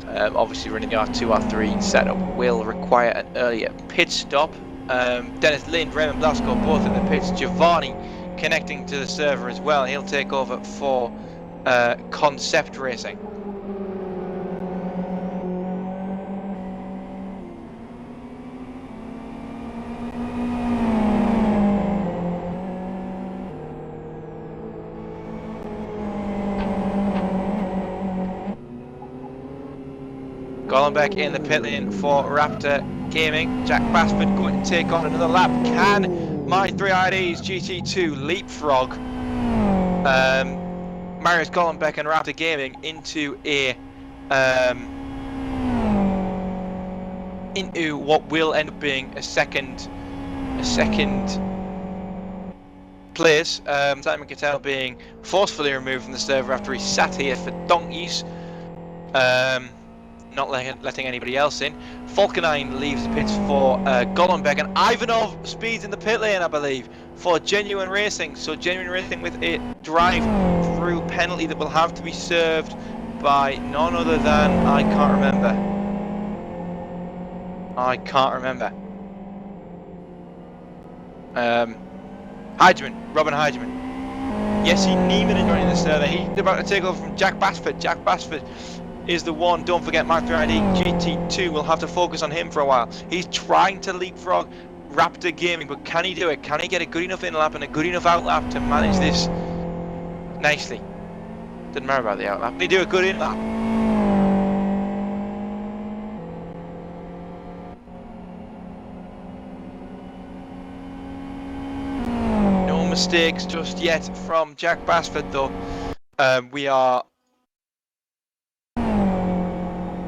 Obviously running the R2, R3 setup will require an earlier pit stop. Dennis Lind, Raymond Blasco both in the pits. Giovanni connecting to the server as well. He'll take over for Concept Racing. Gollenbeck in the pit lane for Raptor Gaming. Jack Basford going to take on another lap. Can my 3ID's GT2 leapfrog Marius Gollenbeck and Raptor Gaming into what will end up being a second place? Simon Cattell being forcefully removed from the server after he sat here for donkeys. Not letting anybody else in. Falkenine leaves the pits for Gollenbeck, and Ivanov speeds in the pit lane, I believe, for Genuine Racing. So Genuine Racing with a drive-through penalty that will have to be served by none other than I can't remember. Robin Heidemann. Jesse Neiman joining the server. He's about to take over from Jack Basford. Jack Basford is the one. Don't forget, Mark 3ID GT2 will have to focus on him for a while. He's trying to leapfrog Raptor Gaming, but can he do it? Can he get a good enough in-lap and a good enough out-lap to manage this nicely? Didn't matter about the out-lap. Can he do a good in-lap? No mistakes just yet from Jack Basford, though. We are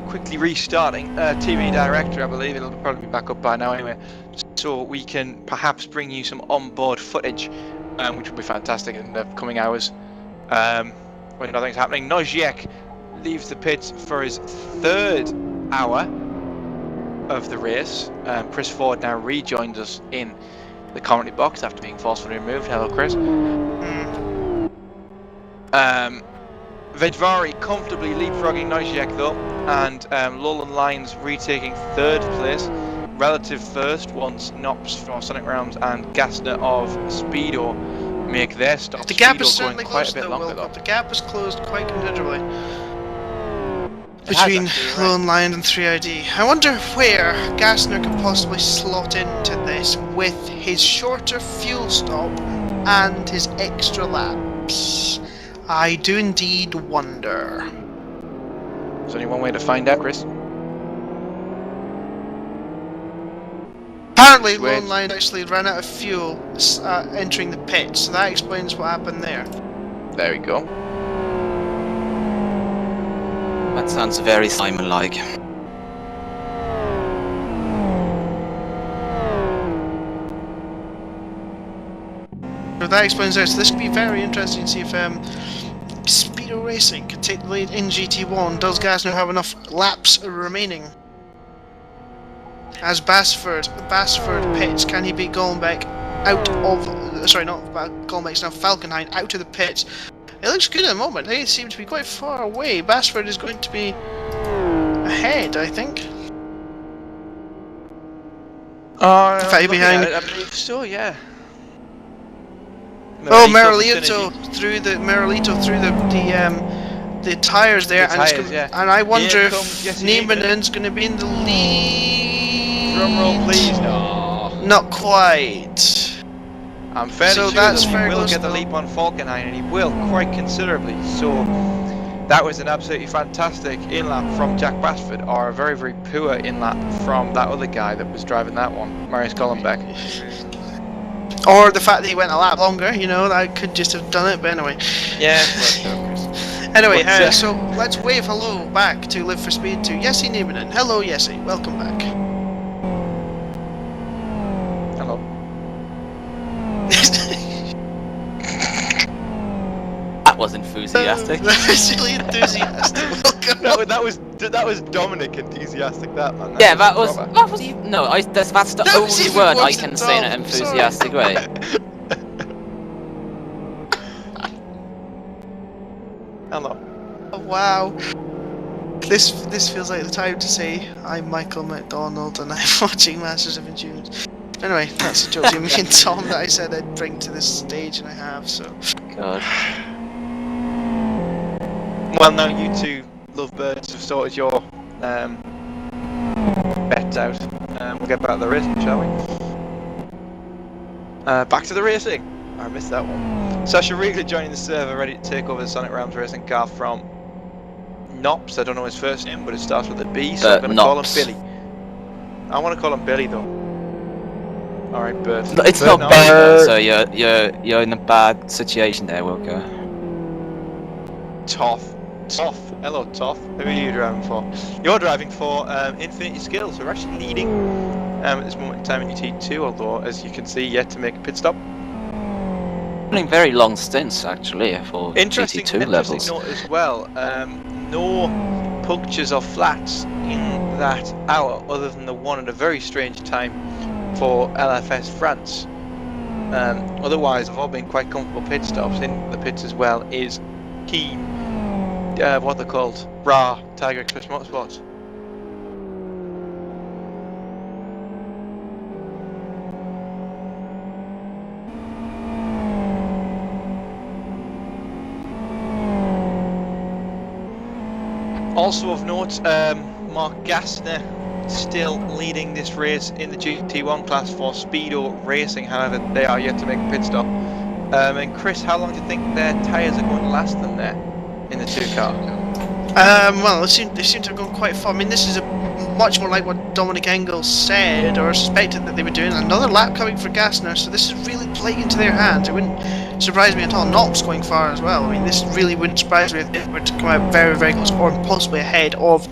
quickly restarting. TV director, I believe it'll probably be back up by now anyway, so we can perhaps bring you some onboard footage, which will be fantastic in the coming hours when nothing's happening. Noziek leaves the pits for his third hour of the race. Chris Ford now rejoins us in the commentary box after being forcefully removed. Hello, Chris. Vedvari comfortably leapfrogging Noziek though, and Lowland Lines retaking third place, relative first once Nops from Sonic Realms and Gassner of Speedo make their stop. The gap Speedo is certainly going quite closed a bit longer though. The gap is closed quite considerably between Lone Lion and 3ID. I wonder where Gassner could possibly slot into this with his shorter fuel stop and his extra laps. I do indeed wonder. There's only one way to find out, Chris. Apparently, Lone Lion actually ran out of fuel entering the pit, so that explains what happened there. There we go. That sounds very Simon-like. So that explains that. So this could be very interesting to see if Speedo Racing can take the lead in GT1. Does Gassner have enough laps remaining? As Basford pits, can he beat Gollenbeck out of... Sorry, not Gollenbeck's now Falkenhayn out of the pits. It looks good at the moment. They seem to be quite far away. Basford is going to be ahead, I think. In fact, he'll be behind. I believe so, yeah. Oh, Merlito through the tires there, and I wonder if Niemanen's going to be in the lead. Drum roll, please. No. Not quite. I'm fairly So sure that's that he very will close get the though. leap on Falkenhayn, and he will quite considerably. So that was an absolutely fantastic in-lap from Jack Basford, or a very, very poor in-lap from that other guy that was driving that one, Marius Gollenbeck. Or the fact that he went a lap longer, you know, I could just have done it, but anyway. Yeah. Anyway, so let's wave hello back to Live for Speed to Jesse Nieminen. Hello, Jesse. Welcome back. Hello. That was enthusiastic. That was really enthusiastic. Welcome. That was Dominic enthusiastic. That man. Yeah, that was no. That's the That was only even word I worse can than say in Tom, an enthusiastic way. Hello. Oh, wow. This feels like the time to say I'm Michael McDonald and I'm watching Masters of Endurance. Anyway, that's a joke to me and Tom that I said I'd bring to this stage, and I have, so. God. Well, now you two lovebirds have sorted your bets out. We'll get back to the racing, shall we? Back to the racing. I missed that one. Sasha Riegler joining the server, ready to take over the Sonic Realms racing car from Nops. I don't know his first name, but it starts with a B, so I'm going to call him Nops. Billy. I want to call him Billy though. All right, Bert. It's Bert, not no, better, so you're in a bad situation there, Wilco. Toff. Hello, Toff. Who are you driving for? You're driving for Infinity Skills. We're actually leading at this moment in time in your T2, although, as you can see, yet to make a pit stop. Running very long stints, actually, for Interesting GT2 levels. note as well. No punctures or flats in that hour, other than the one at a very strange time for LFS France. Otherwise, I've all been quite comfortable pit stops. In the pits as well is Keen, what they're called, RA, Tiger Express Motorsports. Also of note, Mark Gassner still leading this race in the GT1 class for Speedo Racing. However, they are yet to make a pit stop. And Chris, how long do you think their tyres are going to last them there in the 2 car? Well, they seem to have gone quite far. I mean, this is much more like what Dominic Engel said or suspected that they were doing. Another lap coming for Gassner, so this is really playing into their hands. It wouldn't surprise me at all. Knox going far as well. I mean, this really wouldn't surprise me if they were to come out very, very close or possibly ahead of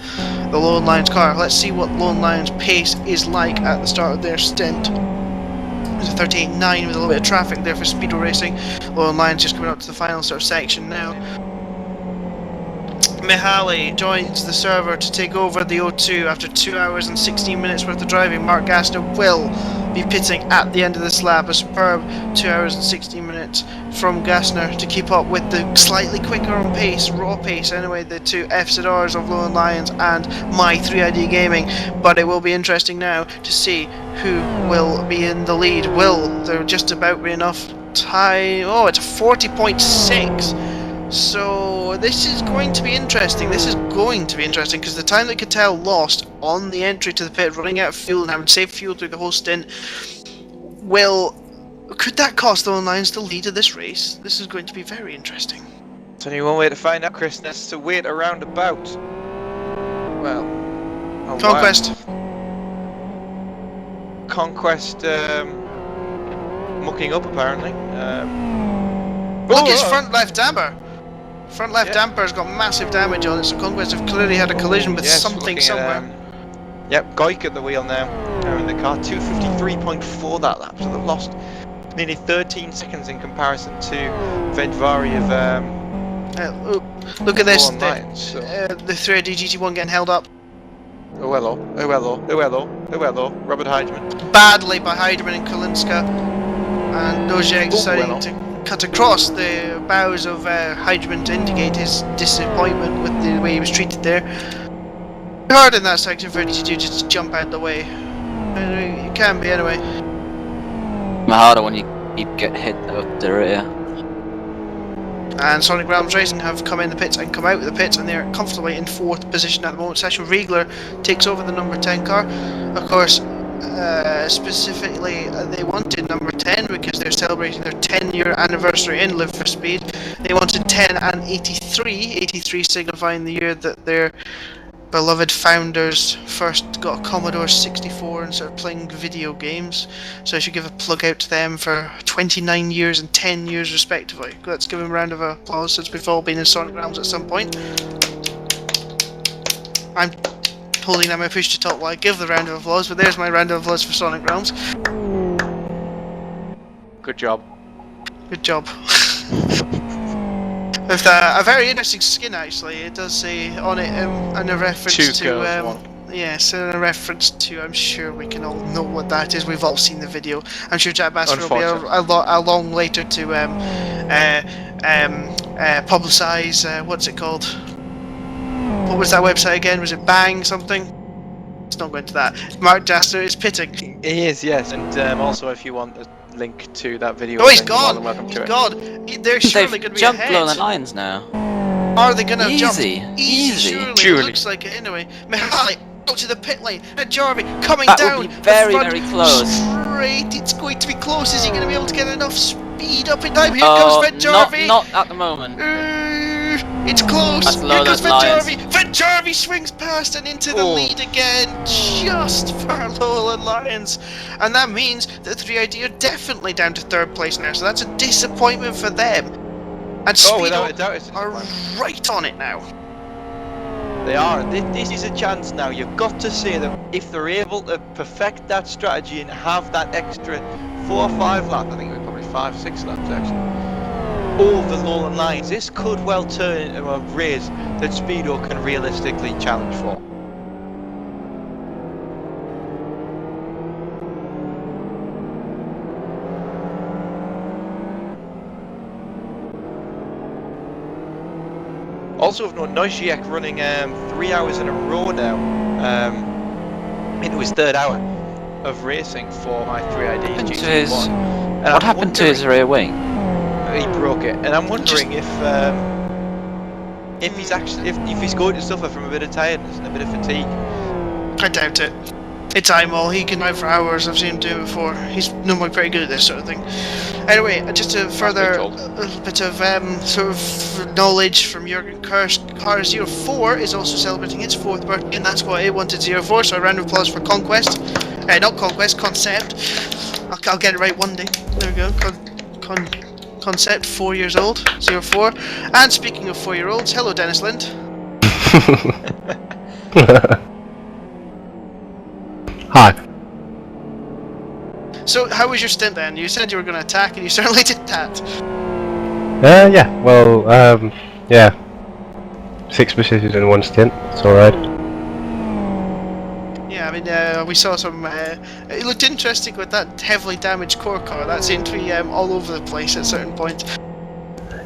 the Lone Lions car. Let's see what Lone Lions' pace is like at the start of their stint. There's a 38.9 with a little bit of traffic there for Speedo Racing. Lone Lions just coming up to the final sort of section now. Mihaly joins the server to take over the O2 after 2 hours and 16 minutes worth of driving. Mark Gassner will be pitting at the end of this lap. A superb 2 hours and 16 minutes from Gassner to keep up with the slightly quicker on pace, raw pace anyway, the two FZRs of Lone Lions and my 3ID Gaming. But it will be interesting now to see who will be in the lead. They're just about be enough time. Oh, it's a 40.6. So this is going to be interesting. This is going to be interesting because the time that Cattell lost on the entry to the pit, running out of fuel and having saved fuel through the whole stint, could that cost the Lone Lions the lead of this race? This is going to be very interesting. There's only one way to find out, Chris, and that's to wait around about. Well, Conquest. Conquest mucking up apparently. Look, his front left damper. Front left damper's got massive damage on it, so Conquest have clearly had a collision with something somewhere. Yep, Goik at the wheel now in the car. 253.4 that lap, so they've lost nearly 13 seconds in comparison to Vedvari of look at this, Lions, so. the 3D GT1 getting held up. Oh hello, Robert Heidman. Badly by Heidman and Kalinska, and Dojek deciding to cut across the bows of Heidman to indicate his disappointment with the way he was treated there. Hard in that section for GT2 just to jump out the way. It can be anyway. Harder when you get hit out the rear. And Sonic Realms Racing have come in the pits and come out of the pits, and they're comfortably in 4th position at the moment. Session Riegler takes over the number 10 car. Of course, specifically they wanted number 10 because they're celebrating their 10-year anniversary in Live for Speed. They wanted 10 and 83 signifying the year that their beloved founders first got a Commodore 64 and started playing video games. So I should give a plug out to them for 29 years and 10 years respectively. Let's give them a round of applause since we've all been in Sonic Realms at some point. I'm holding down my push to talk while I give the round of applause, but there's my round of applause for Sonic Realms. Good job. Good job. With a very interesting skin actually. It does say on it and a reference to yes, and a reference to, I'm sure we can all know what that is. We've all seen the video. I'm sure Jack Bassford will be along later to publicise what's it called? What was that website again? Was it Bang something? It's not going to that. Mark Gassner is pitting. He is, yes, and also if you want a link to that video. Oh, he's gone! He's gone! They're surely going to be jumped ahead. Lone Lions now. Are they going to jump? Easy. Surely. It looks like it anyway. Mihaly out to the pit lane, and Jarvie coming that down. Would be very, the front, very close. Straight. It's going to be close. Is he going to be able to get enough speed up in time? Here comes Red Jarvie. Not at the moment. It's close! That's Here Lowland goes Lions. Vinjarvi! Vinjarvi swings past and into the Oh. lead again, just for Lowland Lions. And that means that 3ID are definitely down to 3rd place now, so that's a disappointment for them. And Oh, without a Speedo doubt, it's a are disappointment. right on it now. They are. This is a chance now. You've got to say that if they're able to perfect that strategy and have that extra 4 or 5 laps, I think it was probably 5, 6 laps actually, over Lowland Lions, this could well turn into a race that Speedo can realistically challenge for. Also of note, Noisiek running 3 hours in a row now into his 3rd hour of racing for my 3ID happened to GT1. his- And What I'm happened to his wondering- rear wing? He broke it, and I'm wondering if he's actually if he's going to suffer from a bit of tiredness and a bit of fatigue. I doubt it. It's Imol, he can ride for hours, I've seen him do it before. He's normally pretty good at this sort of thing. Anyway, just to further a little bit of sort of knowledge from Jurgen Kirsch, Car 04 is also celebrating its 4th birthday, and that's why it wanted 04, so a round of applause for Conquest. Not Conquest, Concept. I'll get it right one day. There we go. Concept, 4 years old, 04. And speaking of 4-year-olds, hello Dennis Lind. Hi. So, how was your stint then? You said you were going to attack, and you certainly did that. Yeah, well, yeah. 6 positions in 1 stint, it's alright. Yeah, I mean, we saw some. It looked interesting with that heavily damaged core car. That seemed to be all over the place at certain points.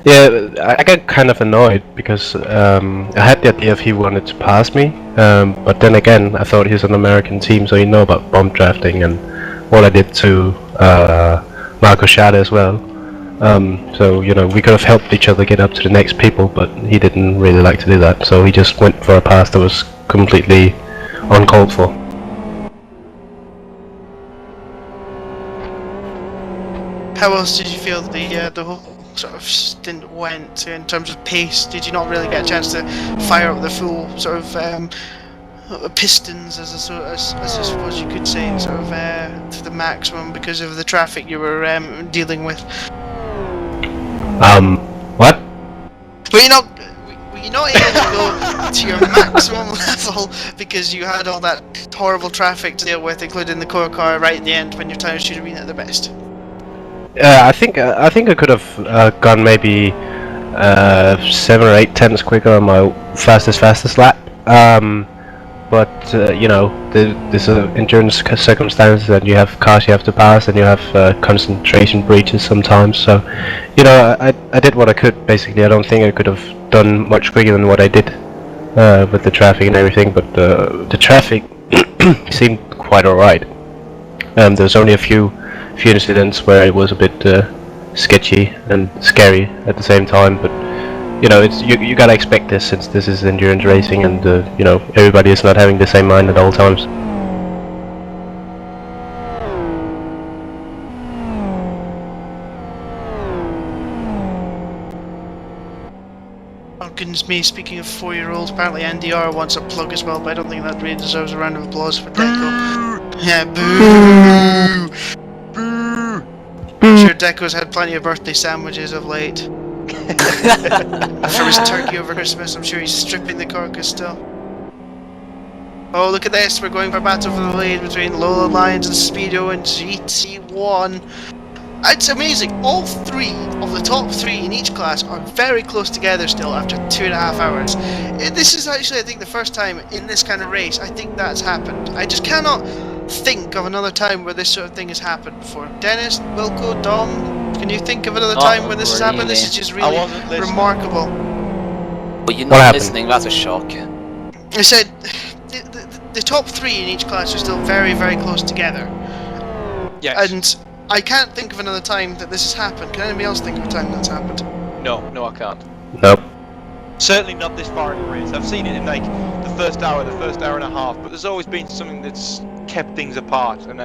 Yeah, I got kind of annoyed because I had the idea if he wanted to pass me, but then again, I thought he's an American team, so you know about bomb drafting and what I did to Marco Schade as well. So, you know, we could have helped each other get up to the next people, but he didn't really like to do that, so he just went for a pass that was completely uncalled for. How else did you feel the whole sort of stint went in terms of pace? Did you not really get a chance to fire up the full sort of pistons, as I suppose you could say, sort of to the maximum because of the traffic you were dealing with? What? Were you not able to go to your maximum level because you had all that horrible traffic to deal with, including the core car right at the end when your tires should have been at their best? I think I could have gone maybe 7 or 8 tenths quicker on my fastest lap. But you know, there's endurance circumstances, and you have cars you have to pass, and you have concentration breaches sometimes. So, you know, I did what I could. Basically, I don't think I could have done much quicker than what I did with the traffic and everything. But the traffic seemed quite alright. There's only a few incidents where it was a bit sketchy and scary at the same time, but you know, it's you gotta expect this since this is endurance racing, and you know, everybody is not having the same mind at all times. Oh goodness me, speaking of 4-year-olds, apparently NDR wants a plug as well, but I don't think that really deserves a round of applause for Deco. Yeah, boo! I'm sure Deco's had plenty of birthday sandwiches of late. After his turkey over Christmas, I'm sure he's stripping the carcass still. Oh, look at this, we're going for a battle for the lead between Lowland Lions and Speedo and GT1. It's amazing, all 3 of the top 3 in each class are very close together still after 2.5 hours. This is actually, I think, the first time in this kind of race I think that's happened. I just cannot think of another time where this sort of thing has happened before. Dennis, Wilco, Dom, can you think of another time when this has happened? This is just really remarkable. Well, you're not listening, that's a shock. I said the top 3 in each class are still very, very close together. Yes. And I can't think of another time that this has happened. Can anybody else think of a time that's happened? No, I can't. Nope. Certainly not this far in the race. I've seen it in like the first hour and a 1.5, but there's always been something that's kept things apart. And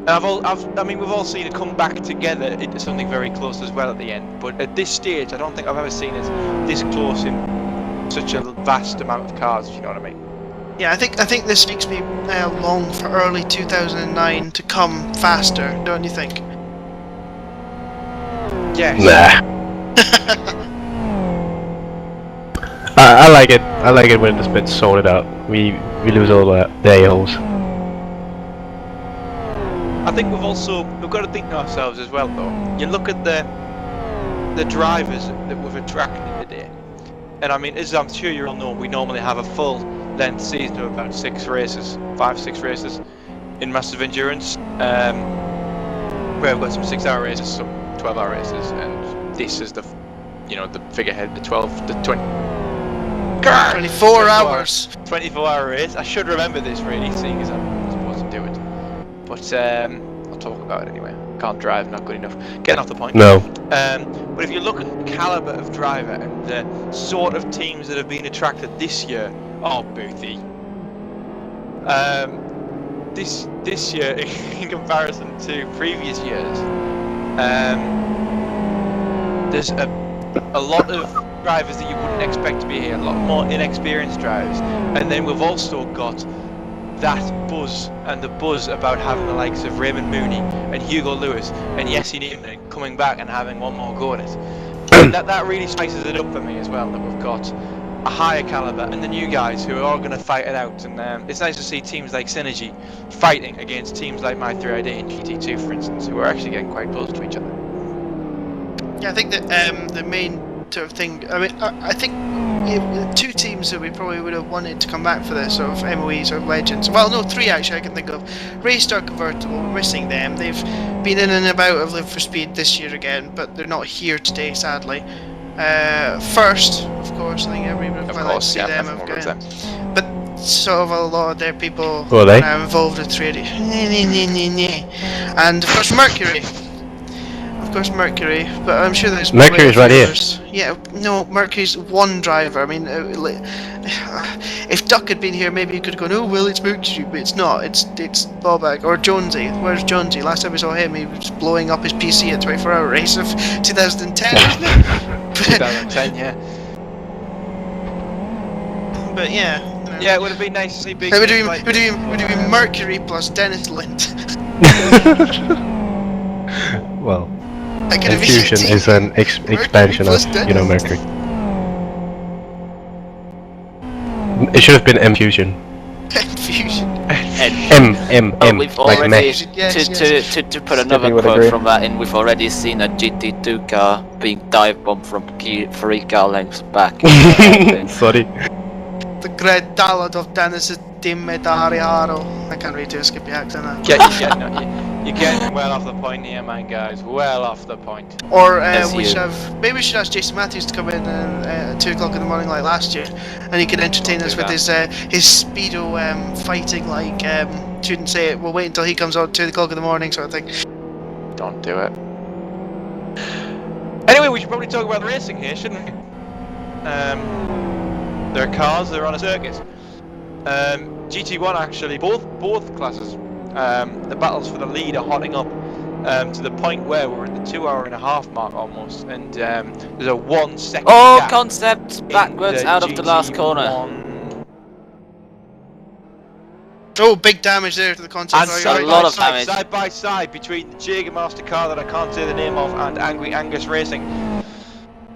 I mean, we've all seen it come back together into something very close as well at the end. But at this stage, I don't think I've ever seen it this close in such a vast amount of cars. If you know what I mean? Yeah, I think this makes me long for early 2009 to come faster, don't you think? Yes. Nah. I like it. I like it when it's been sorted out. We lose all the a-holes. I think we've got to think to ourselves as well, though. You look at the drivers that we've attracted today, and I mean, as I'm sure you all know, we normally have a full length season of about 5-6 races in massive endurance. Where we've got some 6-hour races, some 12-hour races, and this is the figurehead, the 24 hours. 24-hour race. I should remember this really, seeing as I'm supposed to do it. But I'll talk about it anyway. Can't drive, not good enough. Getting off the point. No. But if you look at the caliber of driver and the sort of teams that have been attracted this year, Boothie. This year, in comparison to previous years, there's a lot of drivers that you wouldn't expect to be here, a lot more inexperienced drivers, and then we've also got that buzz about having the likes of Raymond Mooney and Hugo Lewis and Jesse Newman coming back and having one more go at it. And that really spices it up for me as well, that we've got a higher caliber and the new guys who are all going to fight it out. And it's nice to see teams like Synergy fighting against teams like My3ID and GT2, for instance, who are actually getting quite close to each other. Yeah, I think that the main sort of thing. I mean, I think two teams that we probably would have wanted to come back for this sort of MOE sort of legends. Well, no, 3 actually I can think of. Raystar Convertible, we're missing them. They've been in and about of Live for Speed this year again, but they're not here today, sadly. First, of course, I think everyone would like to see them again. But sort of a lot of their people are now involved in 3D. And of course Mercury. But I'm sure there's Mercury's right here. Yeah, no, Mercury's one driver. I mean, if Duck had been here, maybe you could have gone, oh well, it's Mercury, but it's not. It's Bobak or Jonesy. Where's Jonesy? Last time we saw him, he was blowing up his PC at 24-hour race of 2010, isn't it? 2010, yeah. But yeah. Yeah, it would have been nice to see big. It would have been Mercury plus Dennis Lind. Well. Infusion is an expansion of, Mercury. It should have been M-Fusion. Infusion. We've like already, yes. to put another quote from that in, we've already seen a GT2 car being dive bombed from 3 car lengths back. Sorry. The great talent of Dennis Dimmedariharo. I can't really do a Skippy accent. You're getting well off the point here, man, guys. Well off the point. Or maybe we should ask Jason Matthews to come in at 2 o'clock in the morning like last year, and he could entertain us with his speedo fighting like shouldn't say it. We'll wait until he comes on at 2 o'clock in the morning sort of thing. Don't do it. Anyway, we should probably talk about the racing here, shouldn't we? There are cars. They're on a circuit. GT1 actually, both classes. The battles for the lead are hotting up to the point where we're at the 2.5-hour mark almost, and there's a 1 second gap concept backwards out of the last corner. Oh, big damage there to the concept. And a lot of damage. side by side between the Jägermaster car that I can't say the name of and Angry Angus Racing.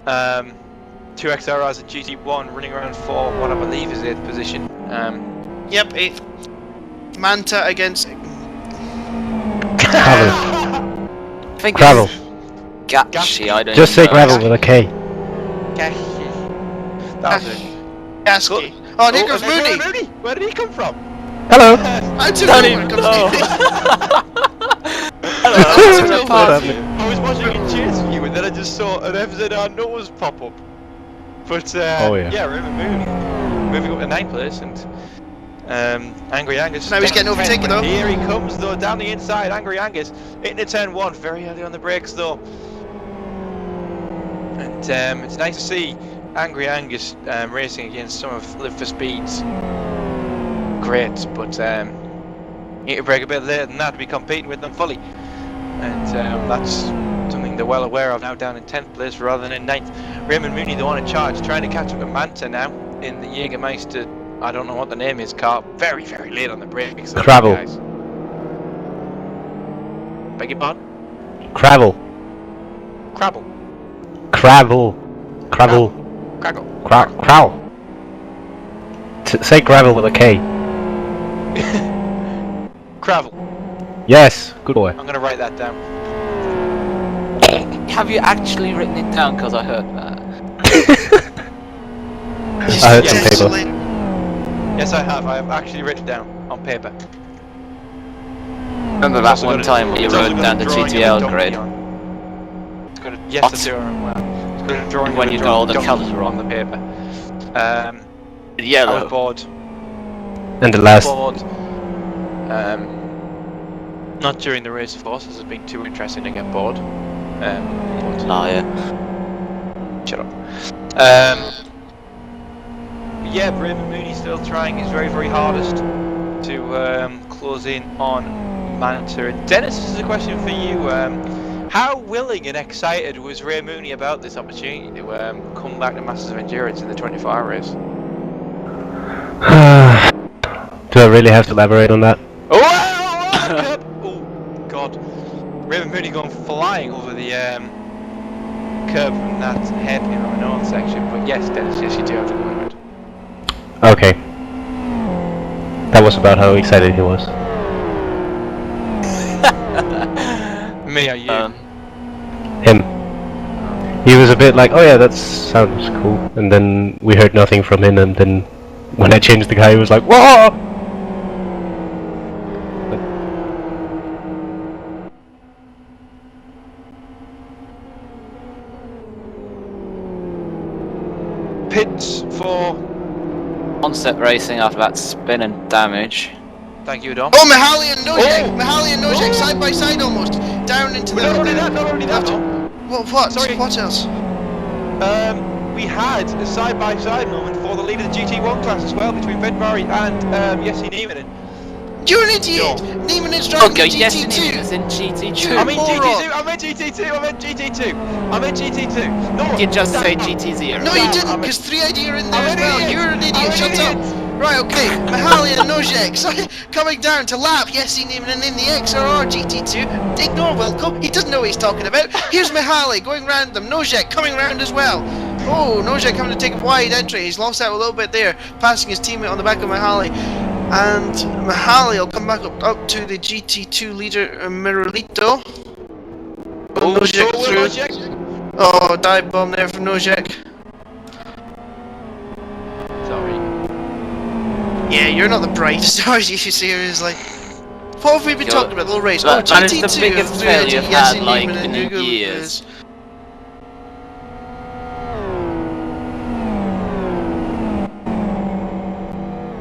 2 XRRs at GT1 running around for what I believe is 8th position. Yep, 8th. Manta against Gravel. Gachi, I don't Just say know. gravel with a K. That was it. Gaski. Oh, there goes Mooney. Where did he come from? Hello. I don't even know. I was watching it chasing you, and then I just saw an FZR nose pop up. But yeah, Raymond Mooney moving up to 9th place, and Angry Angus. Now he's getting overtaken though. Here he comes though, down the inside. Angry Angus into turn 1, very early on the brakes though. And it's nice to see Angry Angus racing against some of Live for Speed's greats, but need to brake a bit later than that to be competing with them fully. And that's something they're well aware of now, down in 10th place rather than in 9th. Raymond Mooney, the one in charge, trying to catch up with Manta now in the Jägermeister, I don't know what the name is, car. Very, very late on the brakes. Gravel. Guys. Beg your pardon? Gravel. Crabble. Gravel. Gravel. Craggle. Crowell. Say gravel with a K. Gravel. Yes, good boy. I'm gonna write that down. Have you actually written it down? Because I heard that. I heard some paper. Yes, I have. I have actually written it down on paper. Remember that one time when you wrote down the GTL grade? Yes, I do. Well, it's got a drawing When you got all the colours on the paper. I Yellow. was bored. And the last. Bored. Not during the race, of course, as it's been too interesting to get bored. Liar. Shut up. Yeah, Raymond Mooney still trying his very, very hardest to close in on Manta. And Dennis, this is a question for you. How willing and excited was Ray Mooney about this opportunity to come back to Masters of Endurance in the 24-hour race? Do I really have to elaborate on that? Oh, oh God. Raymond Mooney going flying over the curb from that head in the north section. But yes, Dennis, yes, you do have to go over it. Okay. That was about how excited he was. Me or you? Him. He was a bit like, oh yeah, that sounds cool. And then we heard nothing from him, and then when I changed the guy, he was like, whoa! Pits for... Onset racing after that spin and damage. Thank you, Dom. Oh, Mihaly and Nojek! Oh! Mihaly and Nojek Oh! side by side almost. Down into the... Not only that, no. What? Sorry. What else? We had a side-by-side moment for the lead of the GT1 class as well, between Ben Murray and Jesse Nieminen. You're an idiot! No. Neiman is driving Okay, the yes, GT2! it's in GT2. You I mean moron. GT2, I meant GT2. No, You just damn. say GT0. No, you Damn, didn't, I'm because 3ID are in there I'm as an well. idiot. You're an I'm idiot. an Shut idiot. up. Right, okay. Mihaly and Nojek coming down to lap Jesse Neiman in the XRR GT2. Ignore Wilco. He doesn't know what he's talking about. Here's Mihaly going round them. Nojek coming round as well. Oh, Nojek having to take a wide entry. He's lost out a little bit there, passing his teammate on the back of Mihaly. And Mihaly will come back up to the GT2 leader, Miralito. Nojek through. Oh, dive bomb there from Nojek. Sorry. Yeah, you're not the brightest, are you? Seriously. What have we been talking about the whole race? Oh, That is GT2. the biggest failure you've had, like, in years.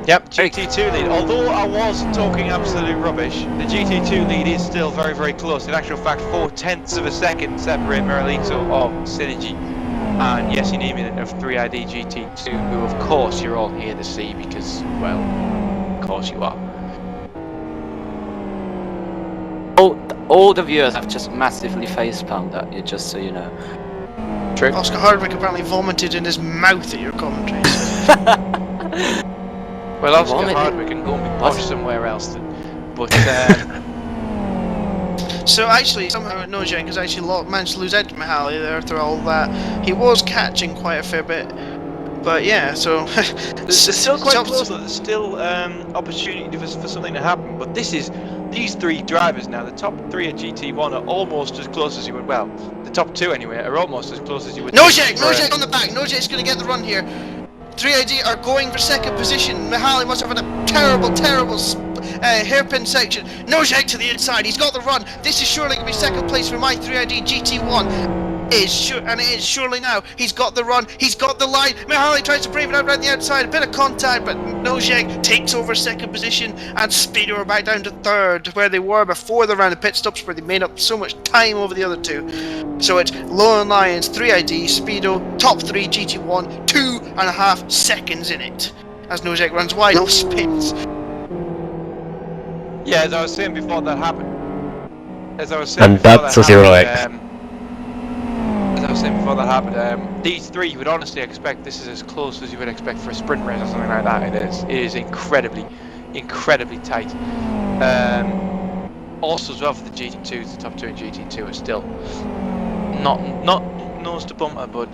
Yep, GT2 lead. Although I was talking absolute rubbish, the GT2 lead is still very, very close. In actual fact, 0.4 of a second separate Miralito of Synergy and Jesse Nieminen of 3ID GT2, who of course you're all here to see because, well, of course you are. All the viewers have just massively facepalmed at you, just so you know. True. Oscar Hardwick apparently vomited in his mouth at your commentaries. Well, Oscar Vomited. Hardwick can go and be posh somewhere else then. But, So actually, somehow Nojek has actually managed to lose out to Mihaly there through all that. He was catching quite a fair bit. But yeah, so... It's still quite close though. There's still opportunity for something to happen. But these three drivers now, the top three at GT1 are almost as close as you would, well, the top two anyway, are almost as close as you would. Nojek on the back. Nojek's going to get the run here. 3ID are going for second position. Mihaly must have had a terrible hairpin section. Nojek to the inside. He's got the run. This is surely going to be second place for my 3ID GT1. And it is surely now. He's got the run. He's got the line. Mihaly tries to brave it out around the outside. A bit of contact, but Nojek takes over second position, and Speedo are back down to third, where they were before the round of pit stops, where they made up so much time over the other two. So it's Lowland Lions, 3ID, Speedo, top 3 GT1, 2.5 seconds in it, as Nojek runs wide, no spins. Yeah, as I was saying before that happened. As I was saying And before that's that a happened, 0x. As I was saying before that happened, these three you would honestly expect this is as close as you would expect for a sprint race or something like that. It is. It is incredibly, incredibly tight. Also, as well for the GT2s, the top two in GT2 are still not nose to bumper, but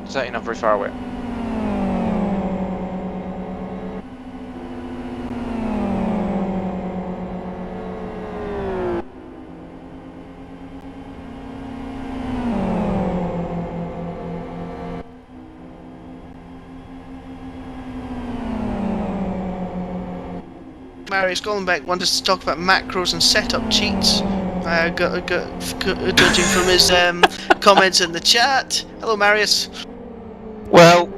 certainly not very far away. Marius Gollenbeck wanted to talk about macros and setup cheats. Judging from his comments in the chat. Hello, Marius. Well,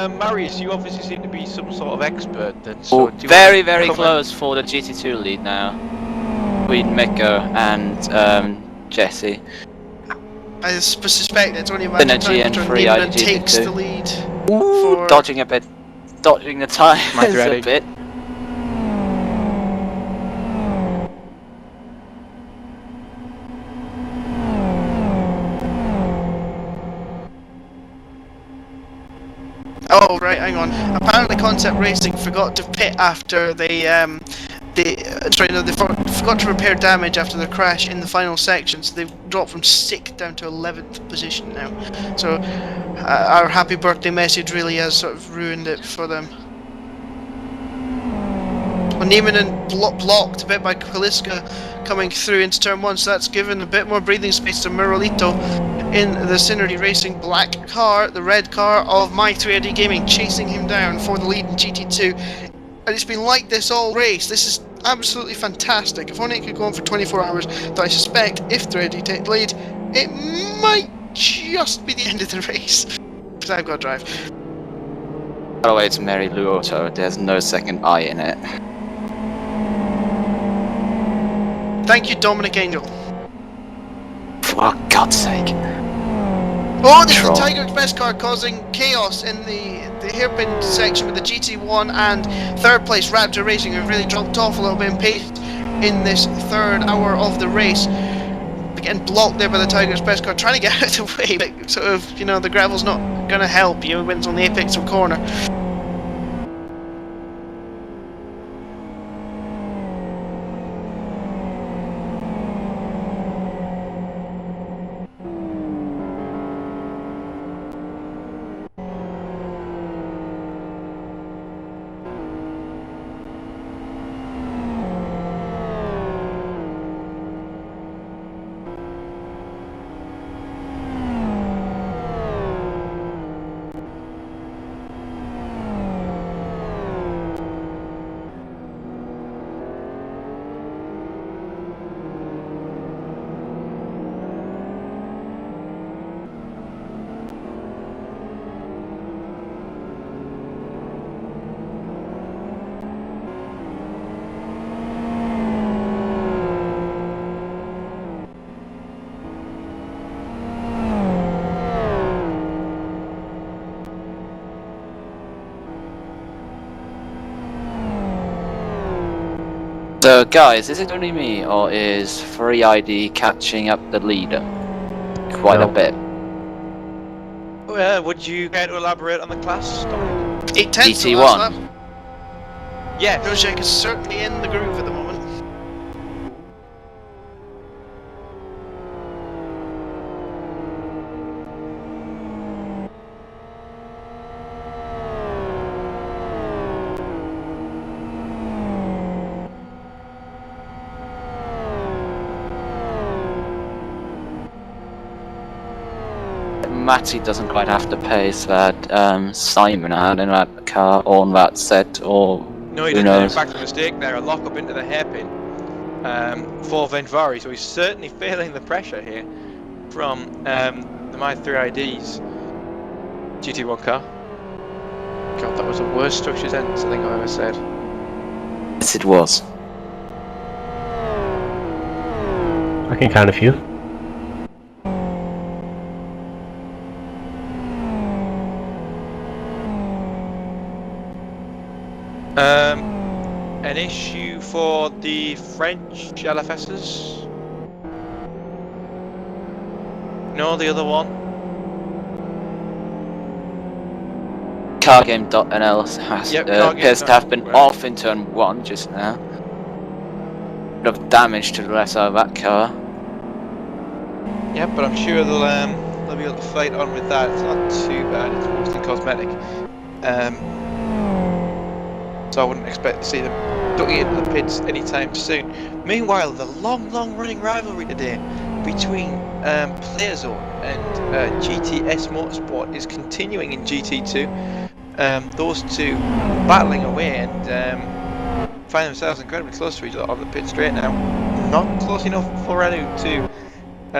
Marius, you obviously seem to be some sort of expert then. So Oh, do you very, want to very come close for the GT2 lead now. Between Miko and Jesse. I suspect it's only a matter of Synergy time and before free Neiman IDG takes GT2. the lead. Ooh, For dodging a bit, dodging the tires My a 3ID. bit. oh right, hang on. Apparently, Concept Racing forgot to pit after they forgot to repair damage after the crash in the final section, so they've dropped from 6th down to 11th position now. So our happy birthday message really has sort of ruined it for them. Well, Niemanen blocked a bit by Kaliska coming through into turn 1, so that's given a bit more breathing space to Muralito in the Synergy Racing black car, the red car of My3ID Gaming, chasing him down for the lead in GT2. And it's been like this all race. This is absolutely fantastic. If only it could go on for 24 hours, though I suspect if 3ID take the lead, it might just be the end of the race. Because I've got to drive. By the way, it's Mary Lou Auto. There's no second I in it. Thank you, Dominic Angel. For God's sake. Oh, there's the Troll. Tiger Express car causing chaos in the hairpin section with the GT1 and third place Raptor Racing, who've really dropped off a little bit in pace in this third hour of the race. Getting blocked there by the Tiger Express car, trying to get out of the way, but sort of, you know, the gravel's not going to help you when it's on the apex of a corner. So, guys, is it only me, or is Free ID catching up the leader quite a No. bit? Would you care to elaborate on the class, Dominic? 8/10 the GT1. last lap. Yes. Nojek is certainly in the groove at the moment. Matty doesn't quite have the pace that Simon had in that car, or on that set, or No, he who didn't. In knows. fact, a mistake there, a lock up into the hairpin for Venvari, so he's certainly feeling the pressure here from the My3ID's GT1 car. God, that was the worst structured sentence I think I've ever said. Yes, it was. I can count a few. An issue for the French LFSs? No, the other one. Cargame.nl has Yep, appears to have been Cargame.nl. off in turn 1 just now. Bit of damage to the rest of that car. Yep, but I'm sure they'll be able to fight on with that. It's not too bad. It's mostly cosmetic. So I wouldn't expect to see them ducking into the pits anytime soon. Meanwhile, the long running rivalry today between PlayerZone and GTS Motorsport is continuing in GT2. Those two battling away and find themselves incredibly close to each other on the pit straight now. Not close enough for Radu to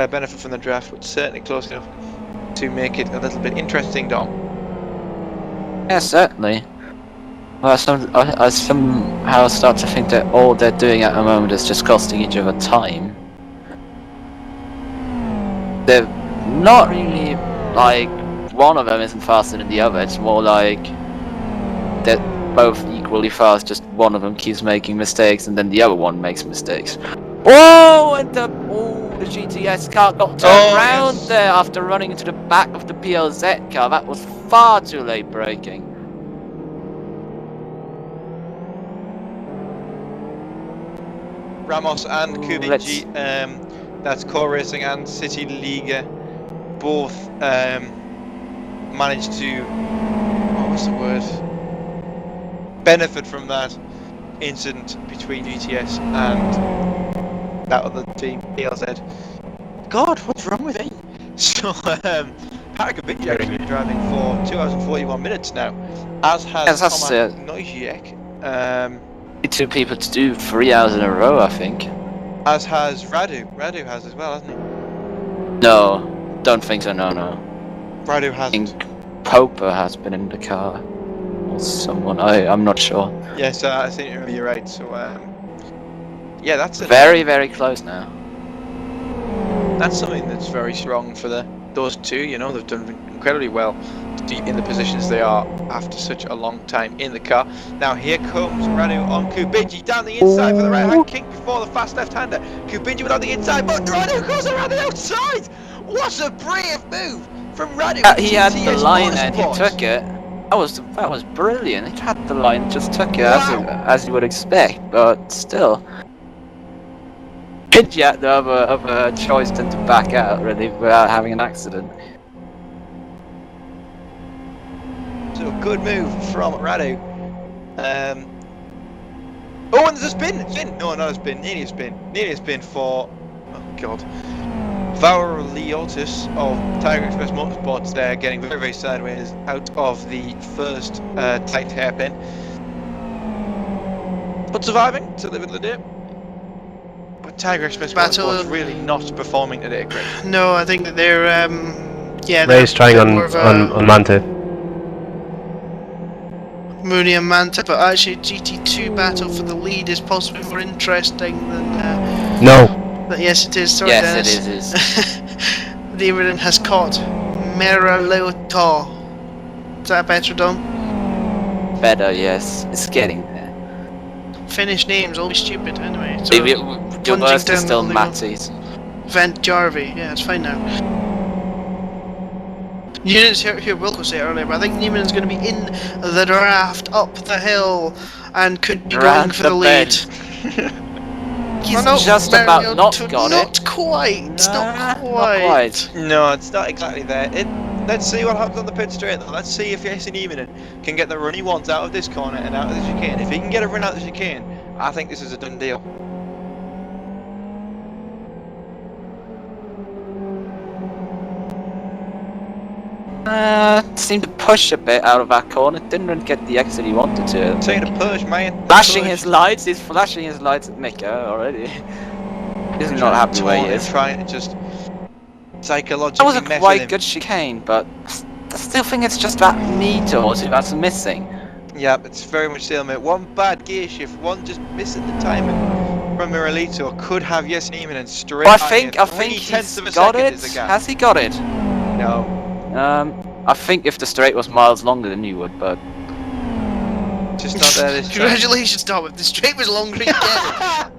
benefit from the draft, but certainly close enough to make it a little bit interesting, Dom. Yeah, certainly. Well, I somehow start to think that all they're doing at the moment is just costing each other time. They're not really, like, one of them isn't faster than the other, it's more like they're both equally fast, just one of them keeps making mistakes and then the other one makes mistakes. Oh, and the GTS car got turned around yes. there after running into the back of the PLZ car. That was far too late braking. Ramos and Kubici, that's Core Racing and City Liga, both managed to, what was the word, benefit from that incident between GTS and that other team, PLZ. God, what's wrong with me? So, Patrick Kubici actually been driving for 2 hours and 41 minutes now, as has Tomasz Noziek. 2 people to do 3 hours in a row, I think. As has Radu. Radu has as well, hasn't he? No, don't think so, no. Radu I hasn't. think Poper has been in the car. Or someone, I'm not sure. Yes, I think you're right, so yeah, that's it. Very close now. That's something that's very strong for those two, you know, they've done incredibly well to be in the positions they are after such a long time in the car. Now here comes Radu on Kubici down the inside for the right hand kick before the fast left-hander. Kubici without the inside, but Radu goes around the outside! What a brave move from Radu! He had the line and he took it. That was brilliant. He had the line, just took it as you would expect, but still. Did you have the other choice than to back out really without having an accident? So good move from Radu. Oh, and there's a spin! No, not a spin. Nearly a spin for, oh god, Vaurliotis of Tiger Express Motorsports there, getting very sideways out of the first tight hairpin. But surviving to live in the day. But Tiger Express Motorsports really not performing today, Chris. No, I think that they're Ray's trying on Mante. Mooney and Manta, but actually GT2 battle for the lead is possibly more interesting than No. but yes it is, sorry yes, Dennis. it is. David has caught Meralota. Is that better, Dom? Better, yes. It's getting there. Finnish names, always stupid anyway. So Your worst is still Matty's. Vent Jarvie, yeah, it's fine now. You didn't hear Wilco say it earlier, but I think Neiman's going to be in the draft up the hill and could be going for the lead. He's just about not got it. Not quite. Not quite. No, it's not exactly there. Let's see what happens on the pit straight though. Let's see if Jesse Niemanen can get the run he wants out of this corner and out of the chicane. If he can get a run out of the chicane, I think this is a done deal. Seemed to push a bit out of that corner. Didn't really get the exit he wanted to. Taking a push, man. Flashing his lights. He's flashing his lights at Mika already. He's not happy where he is. Trying to just psychologically. That was a mess with quite him. good chicane, but I still think it's just that meter or two that's missing. Yeah, it's very much stalemate. One bad gear shift, one just missing the timing from Miralito could have Jesse Niemanen straight. Well, I think he's got it. Has he got it? No. I think if the straight was miles longer than you would, but To just not there this time. Congratulations, Tom. The straight was longer again. I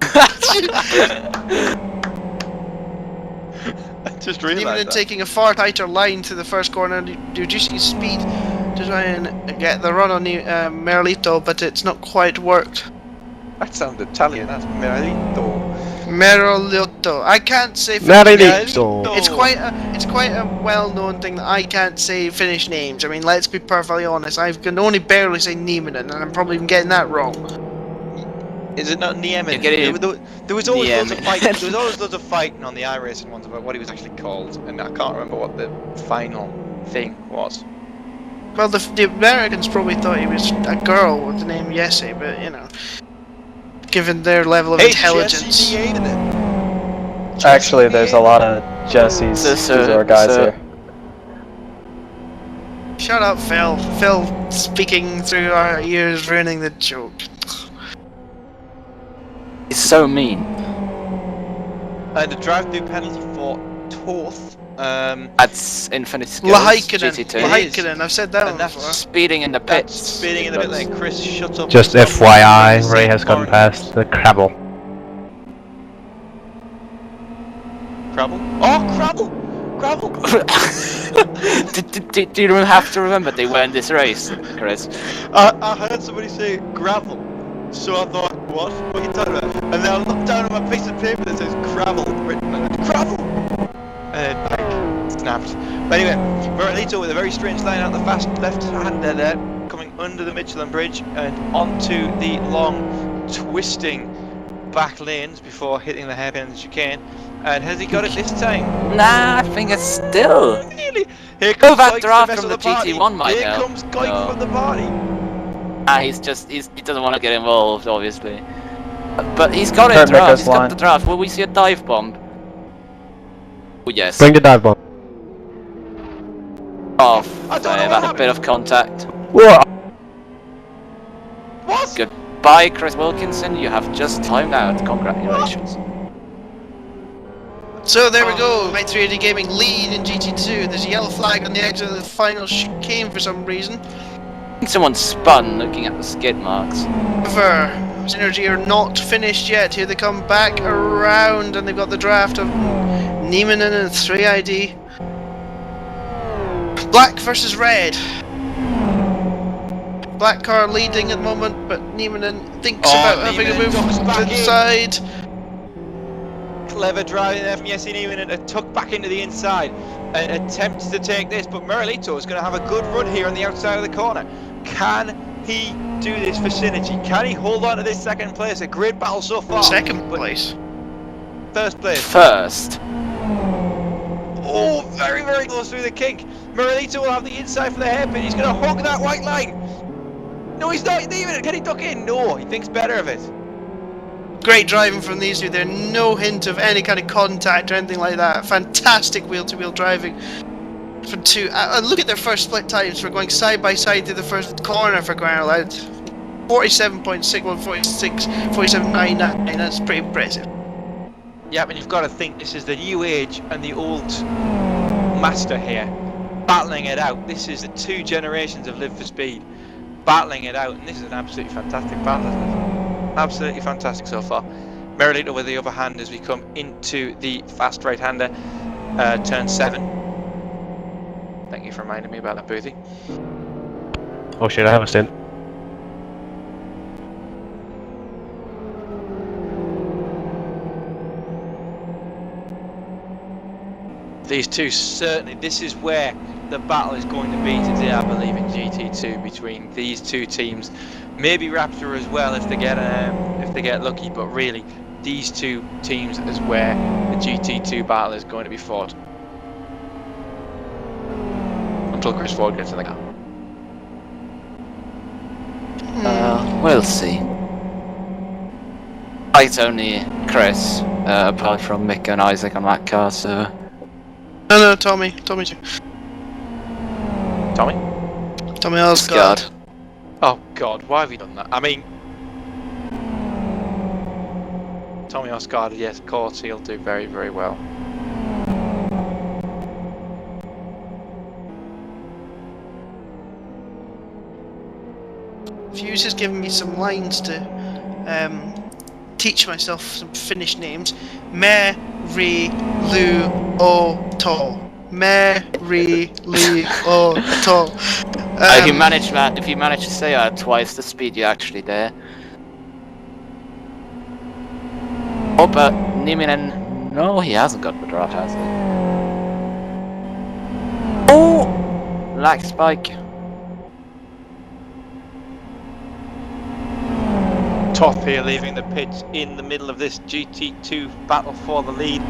just Even realised in that. taking a far tighter line to the first corner, reducing his speed to try and get the run on Merlito, but it's not quite worked. That sounded Italian. That's Merlito. Merlito. I can't say Merlito. It's quite a well-known thing that I can't say Finnish names. I mean, let's be perfectly honest. I can only barely say Nieminen, and I'm probably even getting that wrong. Is it not Niemen? You get it. There was always loads of Niemen. fighting. There was always loads of fighting on the iRacing ones about what he was actually called, and I can't remember what the final thing was. Well, the Americans probably thought he was a girl with the name Jesse, but you know, given their level of intelligence. Actually, there's a lot of Jesse's Zor guys here. Shut up, Phil. Phil speaking through our ears, ruining the joke. He's so mean. And a drive-through penalty for Toth. That's infinite skills. Lahaikinen. GT2. Lahaikinen, I've said that And one that's before. Speeding in the That's pits. speeding in the pit lane. Chris, shut up. Just Stop. FYI, Stop. Ray has gone past the Crabble. Crabble? Oh, Crabble! Crabble! do you have to remember they were in this race, Chris? I heard somebody say gravel, so I thought, what are you talking about? And then I looked down at my piece of paper that says gravel written on it. Gravel! And I snapped. But anyway, Merlito with a very strange line out the fast left-hander there, coming under the Michelin Bridge and onto the long, twisting back lanes before hitting the hairpin of the chicane. And has he got it this time? Nah, I think it's still. Really? Here Go comes back Goik, draft mess from with the party. GT1 might Here help. comes Goik No. from the party. He doesn't want to get involved, obviously. But he's got Kurt it draft. Micker's He's got line. the draft. Will we see a dive bomb? Oh yes. Bring the dive bomb. Off. I don't know They've what had a bit of contact. Whoa! What? Goodbye, Chris Wilkinson. You have just timed out. Congratulations. So there we go, my 3D Gaming lead in GT2. There's a yellow flag on the exit of the final chicane for some reason. I think someone spun looking at the skid marks. However, Synergy are not finished yet. Here they come back around, and they've got the draft of Nieminen and 3ID. Black versus red. Black car leading at the moment, but Nieminen thinks about having a Nieminen move ducks to back the in. side. Clever driving there from Jesse Niemann and a tuck back into the inside and attempts to take this, but Merlito is going to have a good run here on the outside of the corner. Can he do this for Synergy? Can he hold on to this second place? A great battle so far. Second but place. First place. First. Oh, very, very close through the kink. Merlito will have the inside for the hairpin. He's going to hug that white line. No, he's not even. Can he duck in? No, he thinks better of it. Great driving from these two. There's no hint of any kind of contact or anything like that. Fantastic wheel-to-wheel driving from two. Look at their first split times for going side by side through the first corner for crying out loud. 47.61, 47.99. That's pretty impressive. Yeah, but you've got to think this is the new age and the old master here, battling it out. This is the two generations of Live for Speed, battling it out, and this is an absolutely fantastic battle, isn't it? Absolutely fantastic so far. Merlito with the upper hand as we come into the fast right-hander, turn 7. Thank you for reminding me about that, Boothie. Oh shit, I have a stint. These two certainly, this is where the battle is going to be today, I believe, in GT2 between these two teams. Maybe Raptor as well if they get lucky, but really these two teams is where the GT2 battle is going to be fought. Until Chris Ford gets in the car. We'll see. It's only Chris, apart from Mick and Isaac on that car, so... No, Tommy too. Tommy? Tommy Osgard. Oh god, why have we done that? I mean... Tommy Osgard, yes, of course, he'll do very, very well. Few was just giving me some lines to teach myself some Finnish names. Me, Ri, Lu, O, To. Me, Ri, Lu, O, To. If you manage that, if you manage to say at twice the speed you're actually there. Oh, but Nieminen, no, he hasn't got the draft, has he? Oh, lag spike. Toth here leaving the pitch in the middle of this GT2 battle for the lead.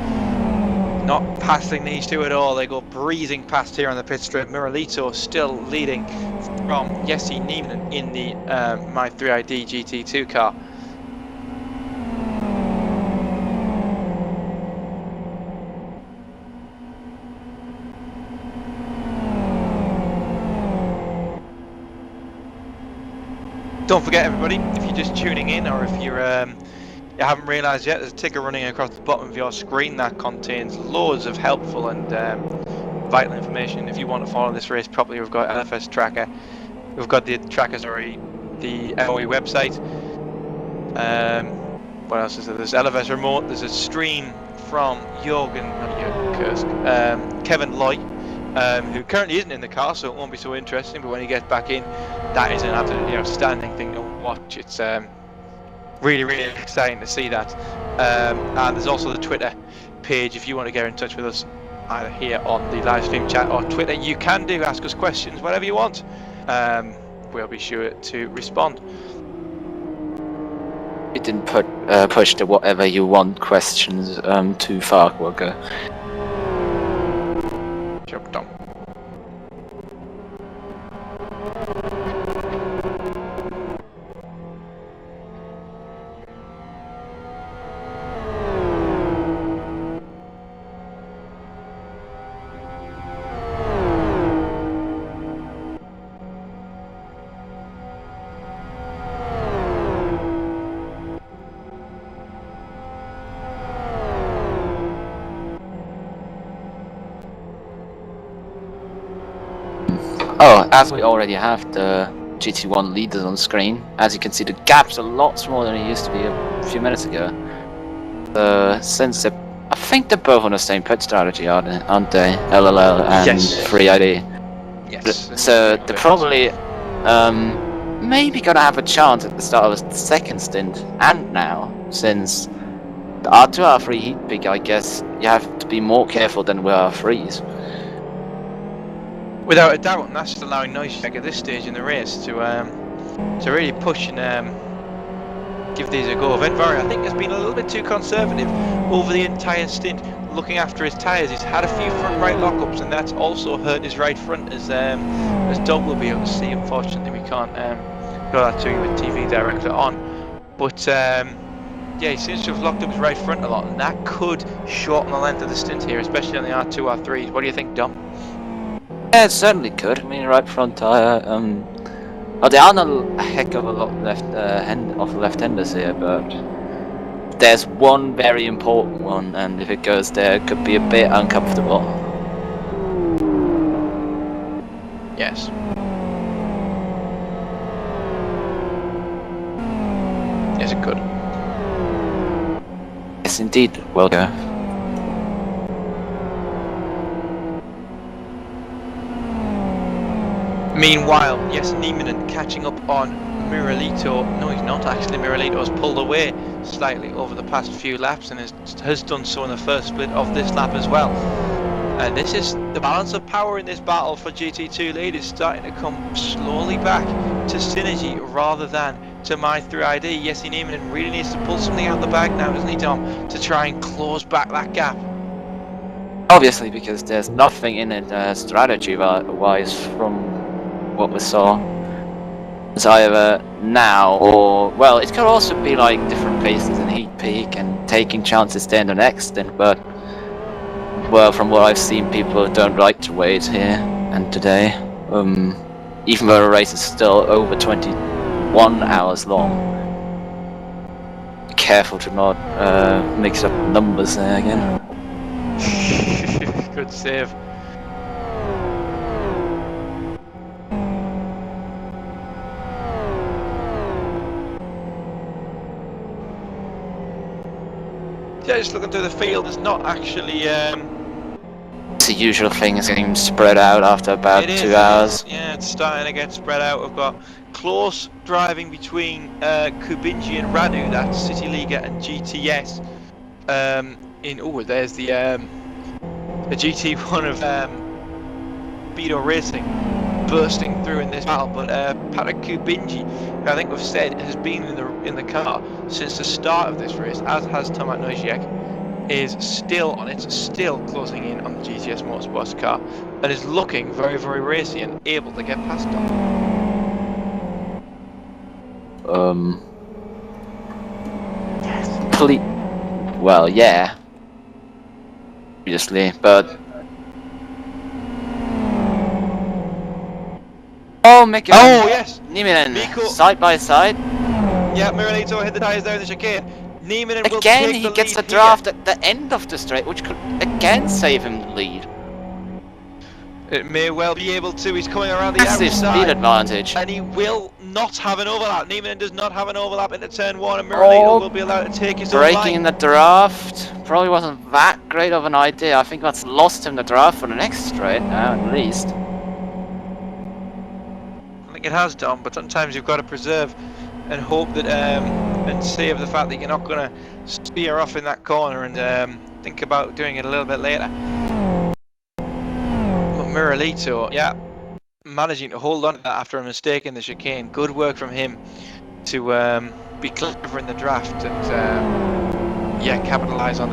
Not passing these two at all. They go breezing past here on the pit straight. Miralito still leading from Jesse Nieminen in the My 3ID GT2 car. Don't forget, everybody, if you're just tuning in, or if you're you haven't realised yet, there's a ticker running across the bottom of your screen that contains loads of helpful and vital information. If you want to follow this race properly, we've got LFS tracker, we've got the trackers already, the MOE website. What else is there? There's LFS remote. There's a stream from Kevin Loy, who currently isn't in the car, so it won't be so interesting. But when he gets back in, that is an absolutely outstanding thing to watch. It's really, really exciting to see that. And there's also the Twitter page if you want to get in touch with us, either here on the live stream chat or Twitter. You can ask us questions, whatever you want. We'll be sure to respond. You didn't push the whatever you want questions too far, Walker. Job done. Oh, as we already have the GT1 leaders on screen, as you can see, the gap's a lot smaller than it used to be a few minutes ago. Since I think they're both on the same pit strategy, aren't they? LLL and Yes. 3ID. Yes. So they're probably maybe gonna have a chance at the start of the second stint, and now, since the R2 R3 heat peak, I guess you have to be more careful than with R3s. Without a doubt, and that's just allowing Neuschack at this stage in the race to really push and give these a go. Ventvari, I think, has been a little bit too conservative over the entire stint, looking after his tyres. He's had a few front right lockups, and that's also hurt his right front, as Doug will be able to see. Unfortunately, we can't go that to you with TV director on, but yeah, he seems to have locked up his right front a lot, and that could shorten the length of the stint here, especially on the R2, R3s. What do you think, Dom? Yeah, it certainly could. I mean, right front tire. Well, there aren't a heck of a lot left-handers here, but there's one very important one, and if it goes there, it could be a bit uncomfortable. Yes. Yes, it could. Yes, indeed. Well, go. Meanwhile, yes, Nieminen catching up on Miralito. No, he's not actually. Miralito has pulled away slightly over the past few laps and has done so in the first split of this lap as well. And this is the balance of power in this battle for GT2 lead is starting to come slowly back to Synergy rather than to My 3ID. Jesse Nieminen really needs to pull something out the bag now, doesn't he, Dom, to try and close back that gap. Obviously, because there's nothing in it strategy-wise from what we saw. It's either now or, well, it could also be like different paces in heat peak and taking chances there in the next stint, but well, from what I've seen, people don't like to wait here and today, even though the race is still over 21 hours long. Be careful to not mix up numbers there again. Good save. Yeah, just looking through the field, it's not actually. It's the usual thing, is getting spread out after about 2 hours. Yeah, it's starting to get spread out. We've got close driving between Kubinji and Radu, that's City Liga and GTS. There's the GT1 of Speedo Racing bursting through in this battle, but Patrick Kubinji, who I think we've said has been in the car since the start of this race, as has Tomac Noziek, is still on it, still closing in on the GTS Motorsports car, and is looking very, very racy and able to get past them. Well, yeah. Obviously, but. Oh, Mick! Oh, yes! Nieminen, Mikko. side by side. Yeah, Miralito hit the tyres down the chicane. Nieminen will Again, take he the gets the lead draft here. at the end of the straight, which could again save him the lead. It may well be able to. He's coming around the Massive outside. speed advantage. And he will not have an overlap. Nieminen does not have an overlap into turn 1, and Miralito will be allowed to take his own Breaking line. in the draft probably wasn't that great of an idea. I think that's lost him the draft for the next straight now, at least. I think it has done, but sometimes you've got to preserve and hope that and save the fact that you're not going to spear off in that corner and think about doing it a little bit later. But Miralito, yeah, managing to hold on to that after a mistake in the chicane. Good work from him to be clever in the draft and yeah, capitalise on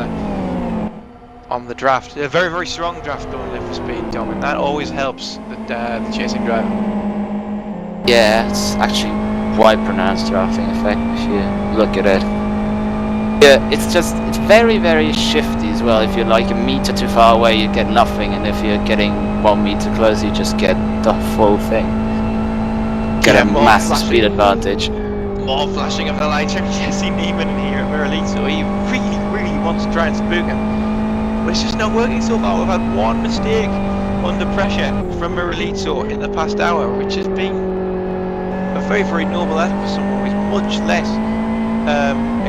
the draft. A very, very strong draft going in for speed, Dom, and that always helps the chasing driver. Yeah, it's actually quite pronounced drafting effect if you look at it. Yeah, it's very, very shifty as well. If you're like a meter too far away, you get nothing, and if you're getting 1 meter closer, you just get the full thing. Get a massive speed advantage. More flashing of the lights from Jesse Nieminen here at Miralito. He really, really wants to try and spook him, but it's just not working so far. We've had one mistake under pressure from Miralito in the past hour, which has been a very, very noble effort for someone with much less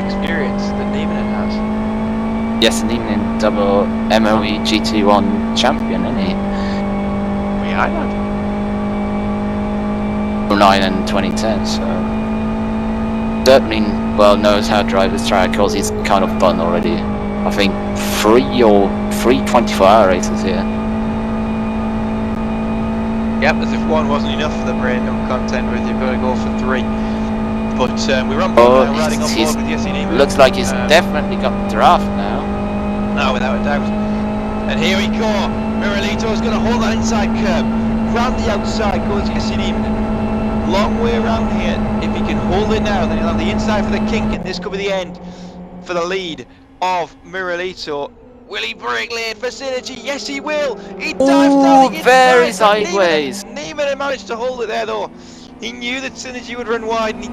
experience than Nieminen has. Yes, Nieminen, double MOE GT1 champion, isn't he? Yeah, I know. 09 and 2010, so certainly well knows how to drive his track, because he's kind of done already, I think, 3 24-hour races here. Yep, as if one wasn't enough for the brain to contend with, you've got to go for 3. But we're on board now, riding on board with Jesse Nieminen. Looks like he's definitely got the draft now. No, without a doubt. And here we go. Miralito's going to hold that inside curb. Round the outside goes Jesse Nieminen. Long way around here. If he can hold it now, then he'll have the inside for the kink, and this could be the end for the lead of Miralito. Will he break lane for Synergy? Yes, he will. He dives down the very inside. sideways. Nieminen managed to hold it there, though. He knew that Synergy would run wide, and he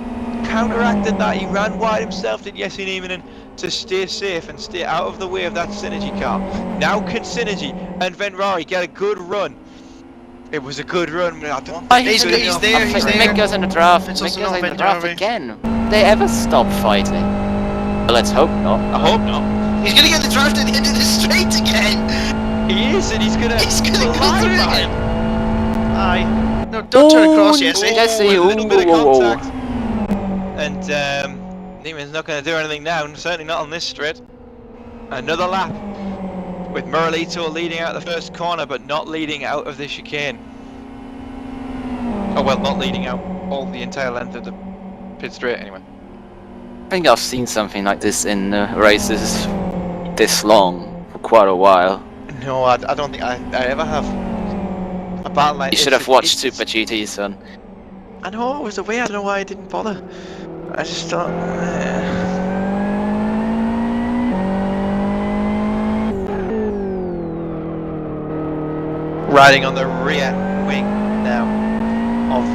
counteracted that. He ran wide himself, did Jesse Nieminen, to stay safe and stay out of the way of that Synergy car. Now can Synergy and Venrari get a good run? It was a good run. I don't think He's there, he's there. Mick goes in the draft. It's Mick also goes not in the draft Venrari. again. They ever stop fighting? Well, let's hope not. I hope not. He's gonna get the draft at the end of the straight again! He is, and he's gonna Go through fly it by again! him. Aye. No, don't turn across, Jesse. Jesse, A little bit of ooh. contact. And Niemann's not going to do anything now, and certainly not on this straight. Another lap with Miralito leading out the first corner, but not leading out of the chicane. Oh well, not leading out all the entire length of the pit straight anyway. I think I've seen something like this in races this long for quite a while. No, I don't think I ever have. A battle like You should have watched Super GT, son. I know, it was the way. I don't know why I didn't bother. I just thought. Riding on the rear wing now of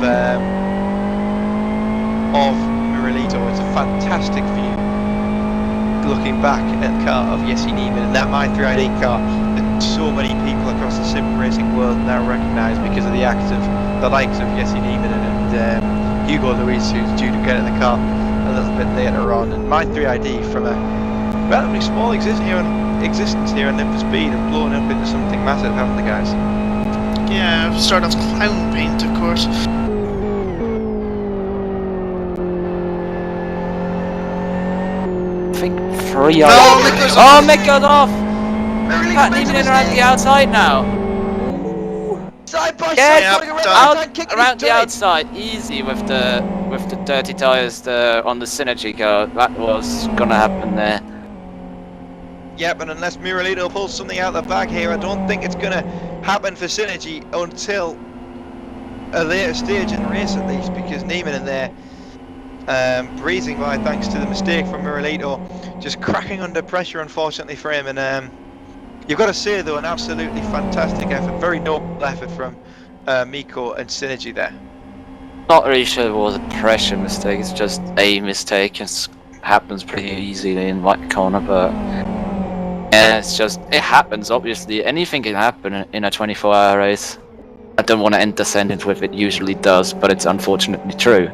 Miralito. It's a fantastic view. Looking back at the car of Jesse Nieminen and that My 3ID car that so many people across the sim racing world now recognise because of the acts of the likes of Jesse Nieminen and Hugo Luis, who's due to get in the car a little bit later on. And My 3ID from a relatively small existence here on Need for Speed have blown up into something massive, haven't they, guys? Yeah, start off clown paint, of course. I think 3 No, are. Mick goes Oh, off. Mick goes off! Really Pat even in around the outside now. Side by Yeah, side, Yep, putting a red done. light, kicking Around his the turret. outside, easy with the dirty tires on the Synergy car. That was gonna happen there. Yep, and unless Muralito pulls something out of the bag here, I don't think it's going to happen for Synergy until a later stage in the race at least, because Neiman in there breezing by thanks to the mistake from Muralito, just cracking under pressure unfortunately for him. And you've got to say though, an absolutely fantastic effort, very noble effort from Miko and Synergy there. Not really sure it was a pressure mistake, it's just a mistake. It happens pretty easily in white corner, but yeah, it's just, it happens obviously. Anything can happen in a 24-hour race. I don't want to end the sentence with it usually does, but it's unfortunately true.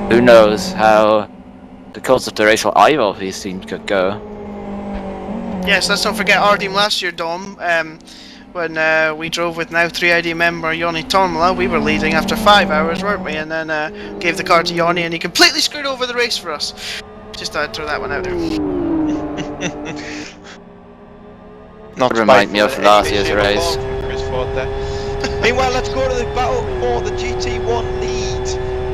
Who knows how the course of the race for either of these teams could go. Yes, let's not forget our team last year, Dom. When we drove with now 3ID member Yoni Tomla, we were leading after 5 hours, weren't we? And then gave the car to Yoni and he completely screwed over the race for us. Just thought I'd throw that one out there. Not Remind me of last year's race. Meanwhile, let's go to the battle for the GT1 lead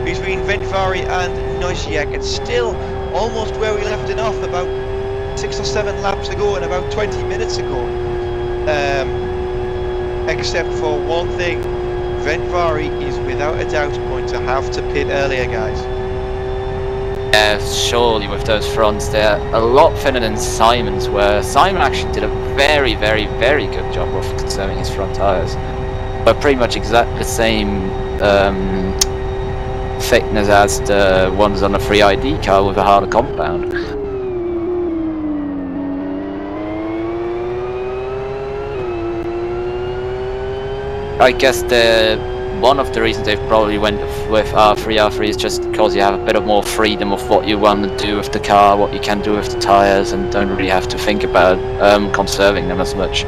between Ventvari and Noisiak. It's still almost where we left it off about 6 or 7 laps ago and about 20 minutes ago. Except for one thing, Ventvari is without a doubt going to have to pit earlier, guys. Yeah, surely with those fronts, they're a lot thinner than Simon's were. Simon actually did a very, very, very good job of conserving his front tyres. But pretty much exactly the same thickness as the ones on the 3ID car with a harder compound. I guess one of the reasons they've probably went with R3 is just because you have a bit of more freedom of what you want to do with the car, what you can do with the tyres, and don't really have to think about conserving them as much.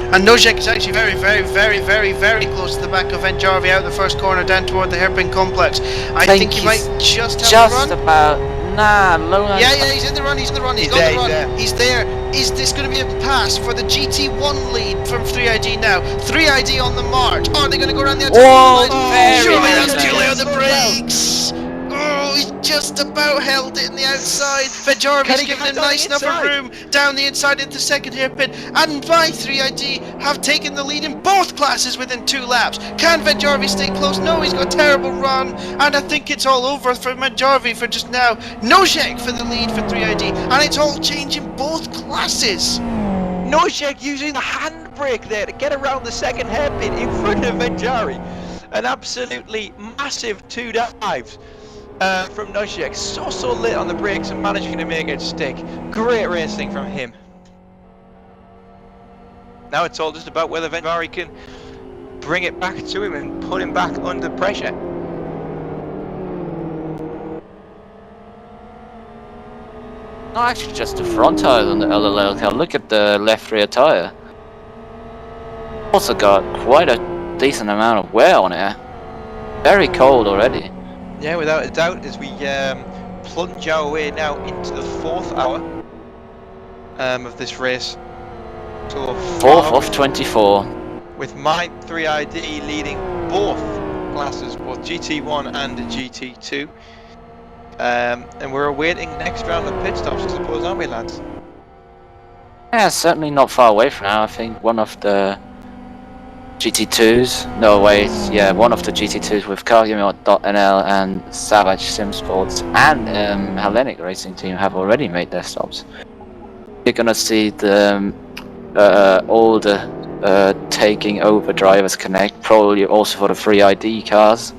And Nojek is actually very, very, very, very, very close to the back of Venjarvi out the first corner down toward the hairpin complex. I think he might just have the run. About. Nah, Lola. Yeah, he's in the run, he's in the run, he's got the run, he's there. Is this going to be a pass for the GT1 lead from 3ID now? 3ID on the march. Are they going to go around the outside? Whoa, Surely that's too late on the brakes. Oh, he's just about held it in the outside. Venjarvi's given him nice enough of room down the inside into the second hairpin. And by 3ID have taken the lead in both classes within 2 laps. Can Venjarvi stay close? No, he's got a terrible run. And I think it's all over for Venjarvi for just now. Nojek for the lead for 3ID. And it's all changing both classes. Nojek using the handbrake there to get around the second hairpin in front of Venjari. An absolutely massive 2 dives. From Nojek, so lit on the brakes and managing to make it stick. Great racing from him. Now it's all just about whether Venvari can bring it back to him and put him back under pressure. Not actually just the front tyres on the LLL car. Look at the left rear tyre. Also got quite a decent amount of wear on it. Very cold already. Yeah, without a doubt, as we plunge our way now into the 4th hour of this race. So 4th of 24. With my 3ID leading both classes, both GT1 and GT2. And we're awaiting next round of pit stops, I suppose, aren't we, lads? Yeah, certainly not far away from now. I think one of the GT2s, no wait, yeah, one of the GT2s with Cargimo.nl and Savage Sim Sports and Hellenic Racing Team have already made their stops. you're gonna see the all the taking over Drivers Connect, probably also for the free ID cars.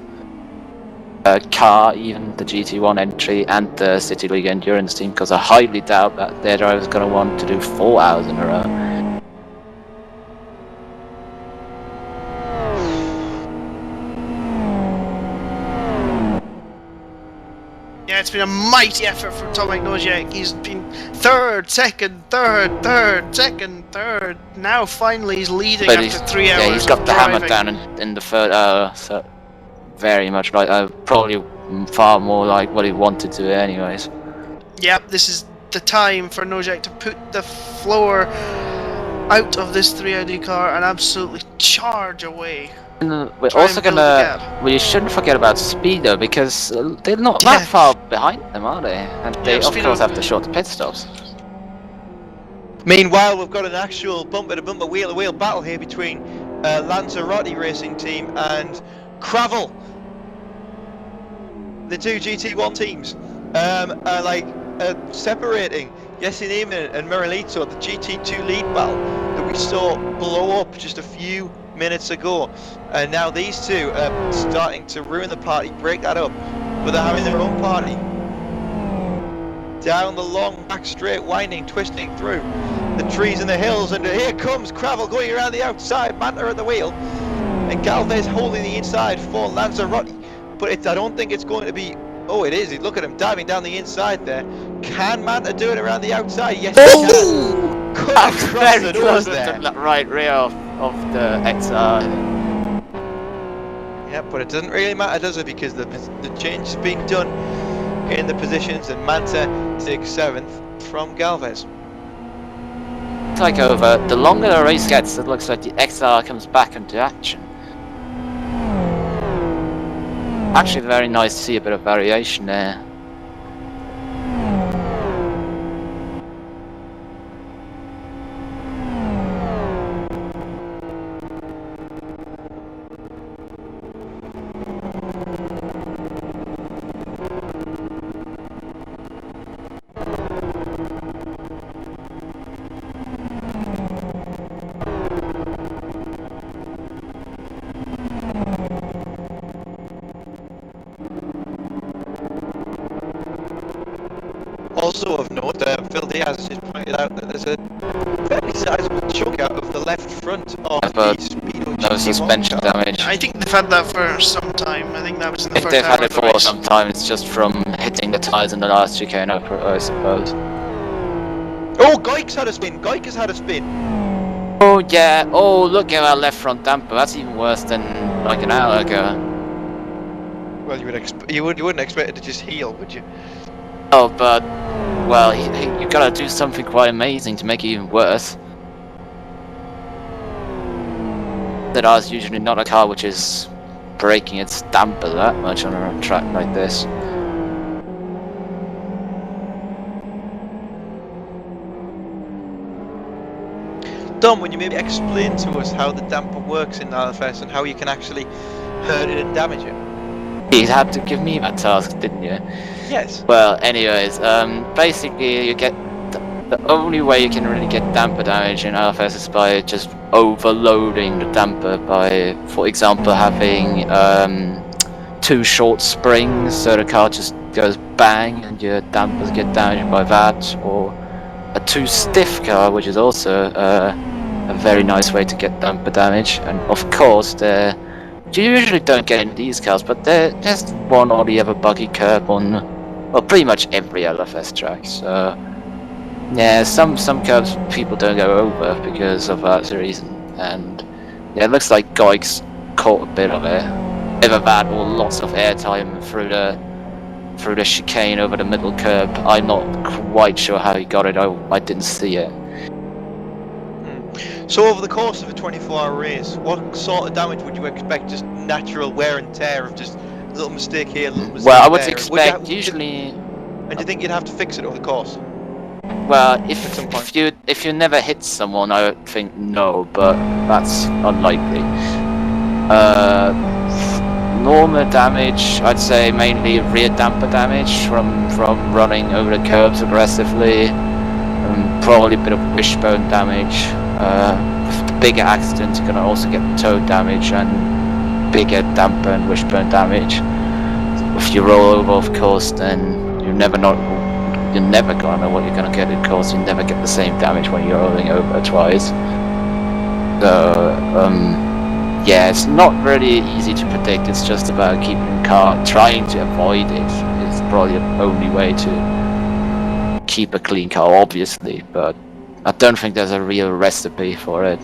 Car, even the GT1 entry and the City League Endurance team, because I highly doubt that their driver's going to want to do 4 hours in a row. Yeah, it's been a mighty effort from Tomek Nojek. He's been third, second, third. Now finally he's leading But after 3 hours. yeah, he's got of the hammer driving. down in the third hour, so very much like probably far more like what he wanted to do anyways. Yep, this is the time for Nojek to put the floor out of this 3ID car and absolutely charge away. And we're Try also and build the gonna. gap. We shouldn't forget about Speedo because they're not Yeah. that far behind them, are they? And they of Speedo- course have the short pit stops. Meanwhile, we've got an actual bumper-to-bumper, wheel-to-wheel battle here between Lanzarote Racing Team and Cravel. The two GT1 teams are separating Yesin Eamon and Miralito, the GT2 lead battle that we saw blow up just a few minutes ago. And now these two are starting to ruin the party, break that up, but they're having their own party. Down the long back straight, winding, twisting through the trees and the hills, and here comes Cravel going around the outside, Manta at the wheel, and Galvez holding the inside for Lanzarote. But I don't think it's going to be. Oh, it is. Look at him diving down the inside there. Can Manta do it around the outside? Yes, he can. Cut That's across very the close nose to there. the right rear of the XR. Yeah, but it doesn't really matter, does it? Because the change has been done in the positions, and Manta takes 7th from Galvez. Take over. The longer the race gets, it looks like the XR comes back into action. Actually, very nice to see a bit of variation there. Also of note, Phil Diaz has pointed out that there's a fairly sizable chunk out of the left front of But the Speedo no GT1 suspension car. damage. I think they've had that for some time. I think that was in the If first they've hour had of it the for race. some time, it's just from hitting the tyres in the last chicane, I suppose. Oh, Goik's had a spin. Goik has had a spin. Oh yeah, oh look at our left front damper, that's even worse than like an hour ago. Well, you wouldn't expect it to just heal, would you? Oh, but, well, you gotta do something quite amazing to make it even worse. That is usually not a car which is breaking its damper that much on a track like this. Dom, would you maybe explain to us how the damper works in LFS and how you can actually hurt it and damage it? You had to give me that task, didn't you? Yes. Well, anyways, basically you get the only way you can really get damper damage in LFS is by just overloading the damper by, for example, having 2 short springs so the car just goes bang and your dampers get damaged by that, or a too stiff car, which is also a very nice way to get damper damage. And of course, you usually don't get in these cars, but there's just one or the other buggy curb on, well, pretty much every LFS track. So yeah, some curbs people don't go over because of that reason. And yeah, it looks like Goik's caught a bit of it. Either that or lots of airtime through the chicane over the middle curb. I'm not quite sure how he got it. I didn't see it. So over the course of a 24-hour race, what sort of damage would you expect? Just natural wear and tear of just a little mistake here, a little mistake Well, I would there? expect usually. And do you think you'd have to fix it over the course? Well, At some point. if you never hit someone, I would think no, but that's unlikely. Normal damage, I'd say mainly rear damper damage from running over the curbs aggressively. probably a bit of wishbone damage. With the bigger accident, you're gonna also get toe damage and bigger damper and wishbone damage. If you roll over, of course, then you're never gonna know what you're gonna get. Of course, you never get the same damage when you're rolling over twice. So, yeah, it's not really easy to predict. It's just about keeping the car, trying to avoid it. It's probably the only way to keep a clean car, obviously, but I don't think there's a real recipe for it.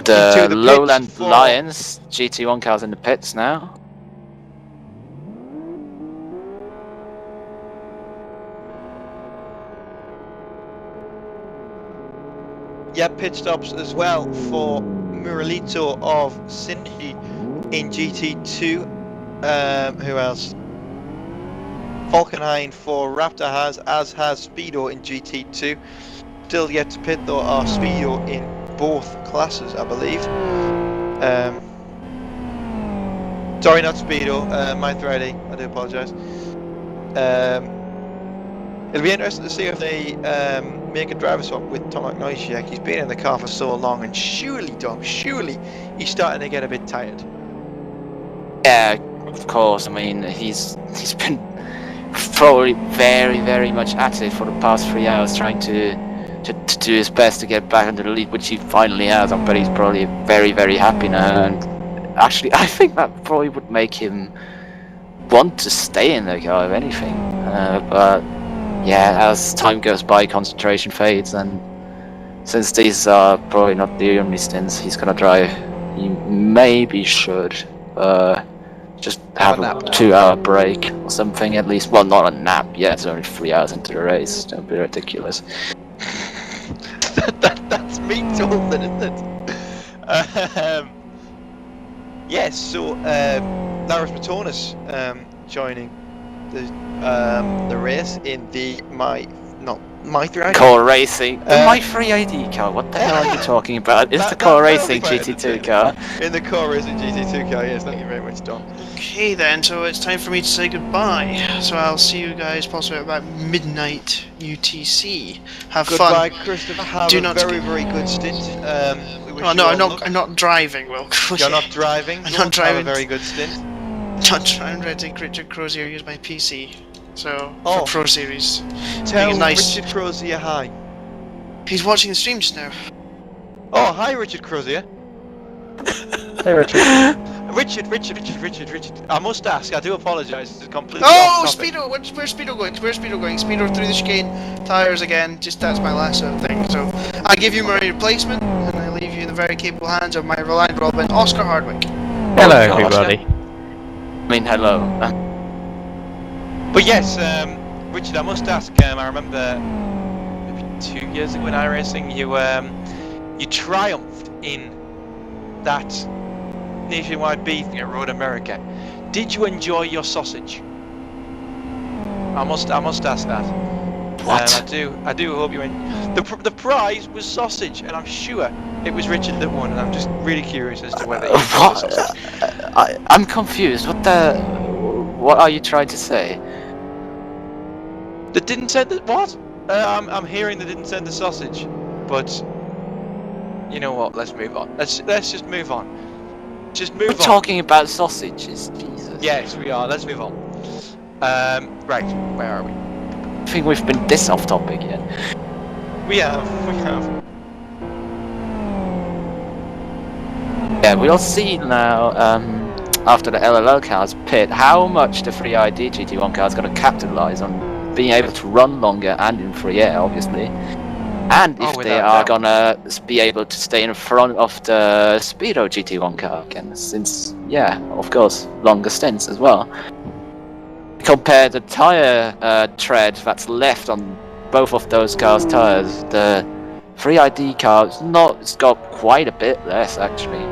The Lowland Lions GT1 cars in the pits now. Yeah, pit stops as well for Muralito of Synergy in GT2. Who else? Falkenhayn for Raptor as has Speedo in GT2. Still yet to pit though are Speedo in both classes, I believe. Sorry, not Speedo, Mind Friday, I do apologise. It'll be interesting to see if they make a driver swap with Tomac Neuschiak. He's been in the car for so long, and surely, Dom, surely he's starting to get a bit tired. Yeah, of course. I mean, he's been probably very, very much at it for the past 3 hours, trying to do his best to get back into the lead, which he finally has. I bet he's probably very, very happy now. And actually, I think that probably would make him want to stay in the car, if anything. But yeah, as time goes by, concentration fades, and since these are probably not the only stints he's gonna drive, he maybe should just have a 2-hour break or something at least. Well, not a nap. Yeah, it's only 3 hours into the race. Don't be ridiculous. That's me told then, isn't it? Yes, so Laris Matonis joining the race in the My 3 Core Racing. The My 3 ID car. What the hell are you talking about? It's the Core Racing GT2 car. In the Core Racing GT2 car, yes, thank you very much, Dom. Okay then, so it's time for me to say goodbye. So I'll see you guys possibly about midnight UTC. Have Goodbye, fun. Christopher. Have Do a not very, very good stint. We wish Oh you no, all I'm not driving, Will. You're not driving? I'm not driving. Have a very good stint. Not trying to take Richard Crozier use my PC. So Oh. for Pro Series. Tell nice. Richard Crozier hi. He's watching the stream just now. Oh, hi, Richard Crozier. Hey, Richard. Richard. I must ask, I do apologise, it's completely Oh, off topic. Speedo! Where's Speedo going? Where's Speedo going? Speedo through the chicane, tyres again. Just that's my last thing. So I give you my replacement, and I leave you in the very capable hands of my reliant Robin, Oscar Hardwick. Hello, Oh, gosh. everybody. I mean, hello. But yes, Richard, I must ask, I remember maybe 2 years ago in iRacing, you triumphed in that nationwide beef at Road America. Did you enjoy your sausage? I must ask that. What? I do hope you the prize was sausage, and I'm sure it was Richard that won, and I'm just really curious as to whether you enjoyed the sausage. I'm confused. What are you trying to say? That didn't send the what? I'm hearing they didn't send the sausage, but you know what? Let's move on. Let's just move on. Just move We're on. talking about sausages, Jesus. Yes, we are. Let's move on. Right. Where are we? I think we've been this off topic yet. We have. Yeah, we'll see now. After the LLL cars pit, how much the 3ID GT1 car is going to capitalize on being able to run longer and in free air, obviously. And if they are going to be able to stay in front of the Speedo GT1 car again, since, yeah, of course, longer stints as well. Compare the tyre tread that's left on both of those cars' tyres, the 3ID car, it's got quite a bit less, actually.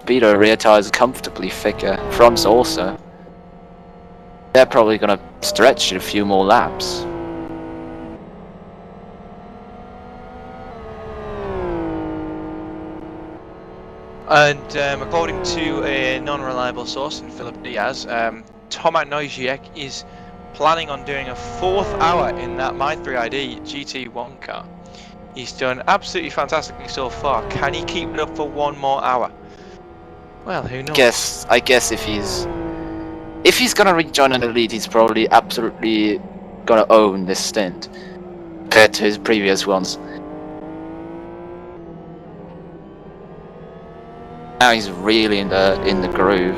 Speedo rear tyres are comfortably thicker, fronts also. They're probably gonna stretch it a few more laps. And according to a non-reliable source in Philip Diaz, Tomac Nozick is planning on doing a 4th hour in that My3ID GT1 car. He's done absolutely fantastically so far. Can he keep it up for 1 more hour? Well, who knows? I guess if he's gonna rejoin an elite, he's probably absolutely gonna own this stint compared to his previous ones. Now he's really in the groove.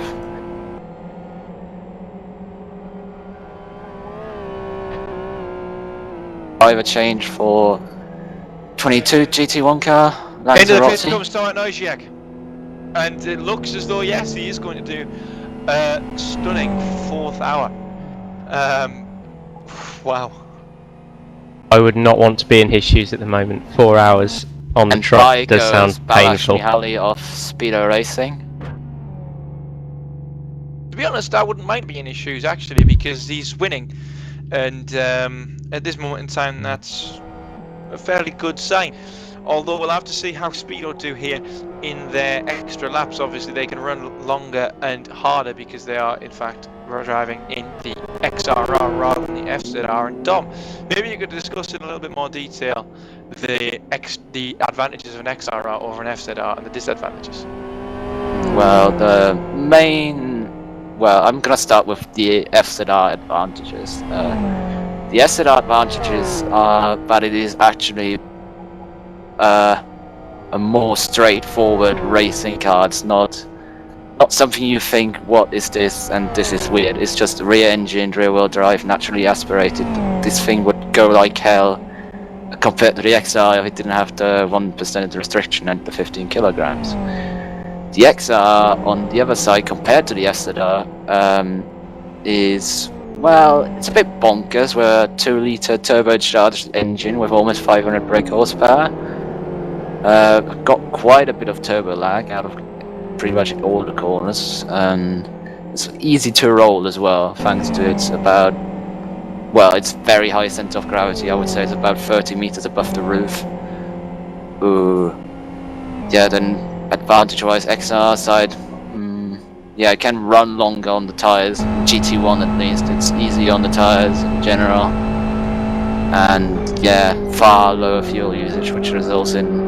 Driver change for 22 GT1 car. Into the pits comes Tomac Nozick. And it looks as though, yes, he is going to do a stunning 4th hour. Wow. I would not want to be in his shoes at the moment. 4 hours on the truck does sound painful. Mihaly off Speedo Racing. To be honest, I wouldn't mind being in his shoes actually, because he's winning, and at this moment in time, that's a fairly good sign. Although we'll have to see how Speedo do here in their extra laps. Obviously, they can run longer and harder because they are, in fact, driving in the XRR rather than the FZR. And Dom, maybe you could discuss in a little bit more detail the advantages of an XRR over an FZR and the disadvantages. Well, I'm gonna start with the FZR advantages. The FZR advantages are that it is actually a more straightforward racing car. It's not something you think, what is this, and this is weird. It's just rear-engined, rear-wheel drive, naturally aspirated. This thing would go like hell compared to the XR if it didn't have the 1% restriction and the 15 kilograms. The XR, on the other side, compared to the FZR, is, well, it's a bit bonkers. We're a 2-litre turbocharged engine with almost 500 brake horsepower. Got quite a bit of turbo lag out of pretty much all the corners, and it's easy to roll as well, thanks to it's very high center of gravity. I would say it's about 30 meters above the roof. Yeah, then advantage-wise, XR side, yeah, it can run longer on the tires. GT1 at least, it's easy on the tires in general, and yeah, far lower fuel usage, which results in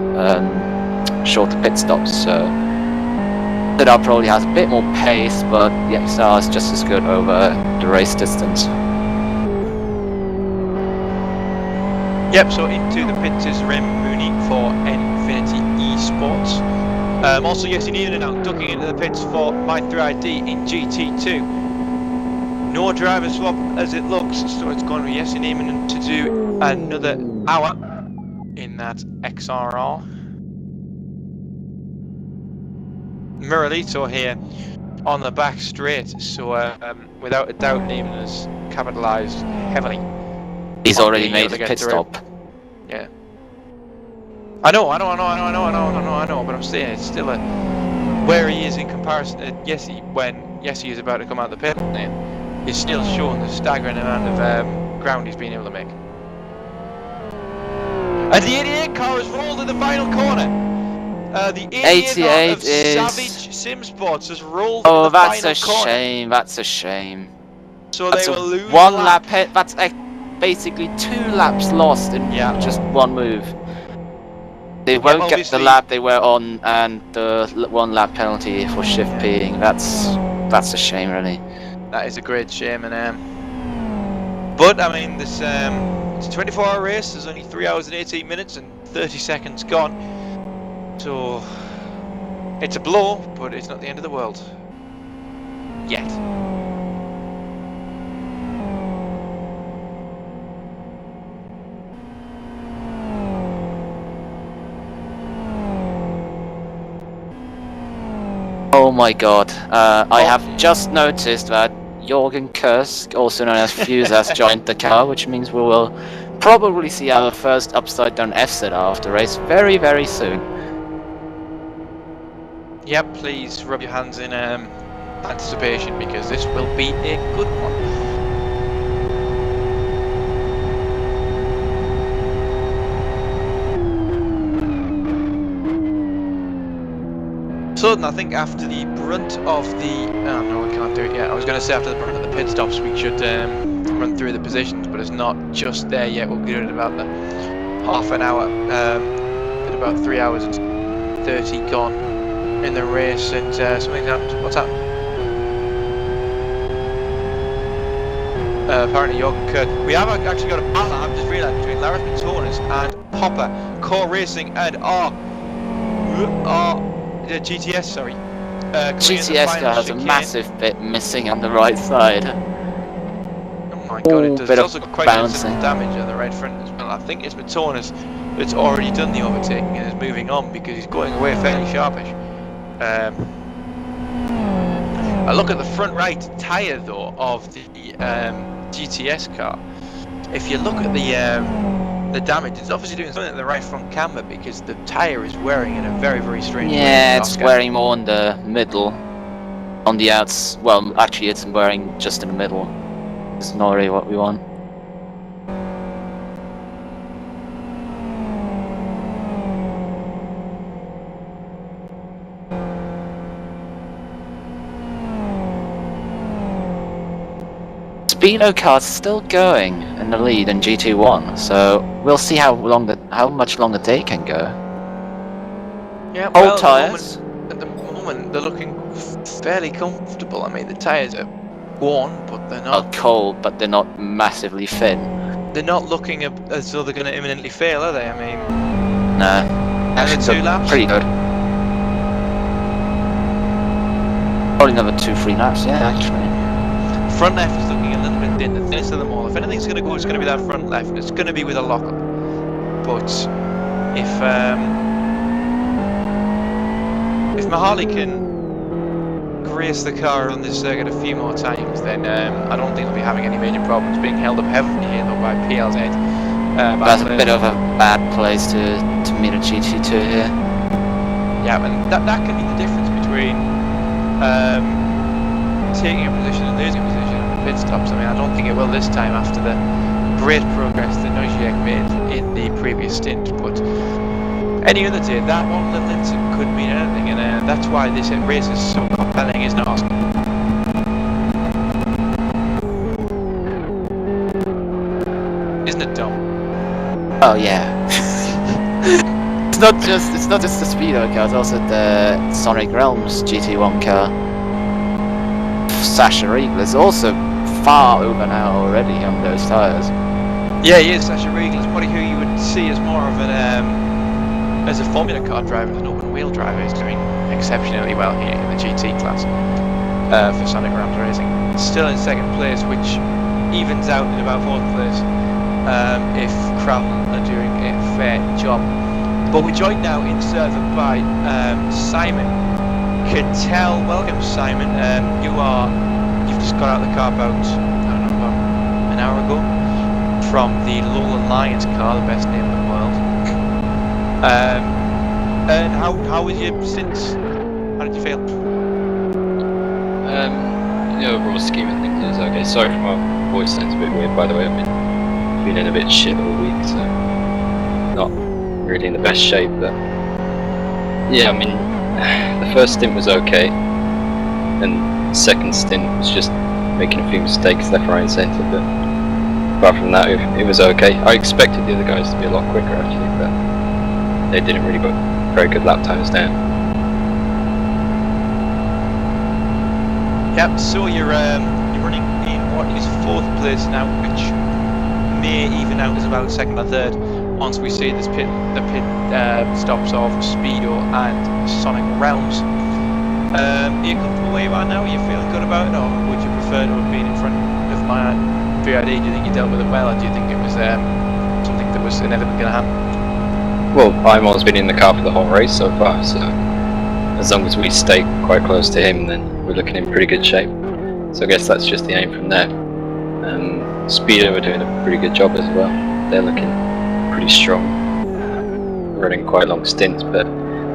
shorter pit stops. So that probably has a bit more pace, but the XR is just as good over the race distance. Yep, so into the pits is Rem Mooney for Infinity Esports. Also, Jesse Niemann now ducking into the pits for My3ID in GT2. No driver swap as it looks, so it's going to be Jesse Niemann to do another hour in that XRR. Miralito here on the back straight, so without a doubt Niemann has capitalised heavily. He's already made a pit stop. Yeah. I know, but I'm saying it's still where he is in comparison to Jesse when Jesse is about to come out of the pit lane. He's still showing the staggering amount of ground he's been able to make. And the 88 car has rolled in the final corner. The 88 of Savage Sim Sports has rolled in the final corner. Oh, that's a shame. That's a shame. So that's they will lose one lap hit. That's basically 2 laps lost in just one move. They won't get the lap they were on, and the 1 lap penalty for shift P'ing. That's a shame, really. That is a great shame, and but I mean, this it's a 24-hour race. There's only 3 hours and 18 minutes and 30 seconds gone. So it's a blow, but it's not the end of the world yet. Oh my god, I have just noticed that Jorgen Kursk, also known as Fuse, has joined the car, which means we will probably see our first upside down FZ after race very, very soon. Yep, please rub your hands in anticipation, because this will be a good one. sudden, I think after the brunt of the... Oh, no, I can't do it yet. I was going to say after the brunt of the pit stops, we should run through the positions, but it's not just there yet. We'll do it in about the half an hour. At about 3 hours and 30 gone in the race, and something's happened. What's happened? Apparently Jorgen Kurt. We have actually got a battle, I've just realised, between Laris Pintornis and Popper, Core Racing and the GTS, sorry. GTS has a massive bit missing on the right side. Oh my god, it does. It's also got quite considerable damage on the right front as well. I think it's Pintornis that's already done the overtaking and is moving on because he's going away fairly sharpish. I look at the front right tyre though of the GTS car. If you look at the damage, it's obviously doing something at the right front camber because the tyre is wearing in a very, very strange way. Yeah, it's wearing more in the middle. On the outs, well, actually it's wearing just in the middle. It's not really what we want. Speedo car's still going in the lead in GT1, so we'll see how much longer they can go. Yeah, well, old tyres. At the moment, they're looking fairly comfortable. I mean, the tyres are worn, but they're not cold, but they're not massively thin. They're not looking as though they're going to imminently fail, are they? I mean, nah. Another 2 laps. Pretty good. Probably another 2-3 laps. Yeah, actually. Front left is looking a little bit thin, the thinnest of them all. If anything's going to go, it's going to be that front left, and it's going to be with a lockup. But if Mahali can grace the car on this circuit a few more times, then I don't think they'll be having any major problems. Being held up heavily here though by PLZ. That's a bit of a bad place to meet a GT2 here. Yeah, and that can be the difference between taking a position and losing a position in the pit stops. I mean, I don't think it will this time after the great progress that Noziek made in the previous stint, but any other day, that one little incident could mean anything, and that's why this race is so compelling, isn't it, Oscar? Isn't it, Dom? Oh yeah. It's not just the Speedo car, it's also the Sonic Realms GT1 car. Sasha Riegel is also far over now already on those tyres. Yeah, he is. Sasha Riegel is probably who you would see as more of an as a Formula Car driver, an open wheel driver. He's doing exceptionally well here in the GT class for Sonic Rams Racing. Still in second place, which evens out in about fourth place if Crowell are doing a fair job. But we're joined now in server by Simon Cattell. Welcome, Simon. You've just got out of the car about, I don't know, about an hour ago from the Lowland Lions car, the best name in the world. And how was your since? How did you feel? The overall scheme of things is okay. Sorry if my voice sounds a bit weird, by the way. I've been feeling a bit shit all week, so not really in the best shape. But yeah, I mean, the first stint was okay, and the second stint was just making a few mistakes left, right, and centre. But apart from that, it was okay. I expected the other guys to be a lot quicker actually, but they didn't really put very good lap times down. Yep. So you're running in what is fourth place now, which may even out as about second or third once we see the pit stops of Speedo and Sonic Realms. Are you comfortable where you are now? Are you feeling good about it, or would you prefer to have been in front of my VID? Do you think you dealt with it well, or do you think it was something that was inevitably going to happen? Well, I've always been in the car for the whole race so far, so as long as we stay quite close to him, then we're looking in pretty good shape. So I guess that's just the aim from there. Speedo are doing a pretty good job as well. They're looking pretty strong, running quite long stints. But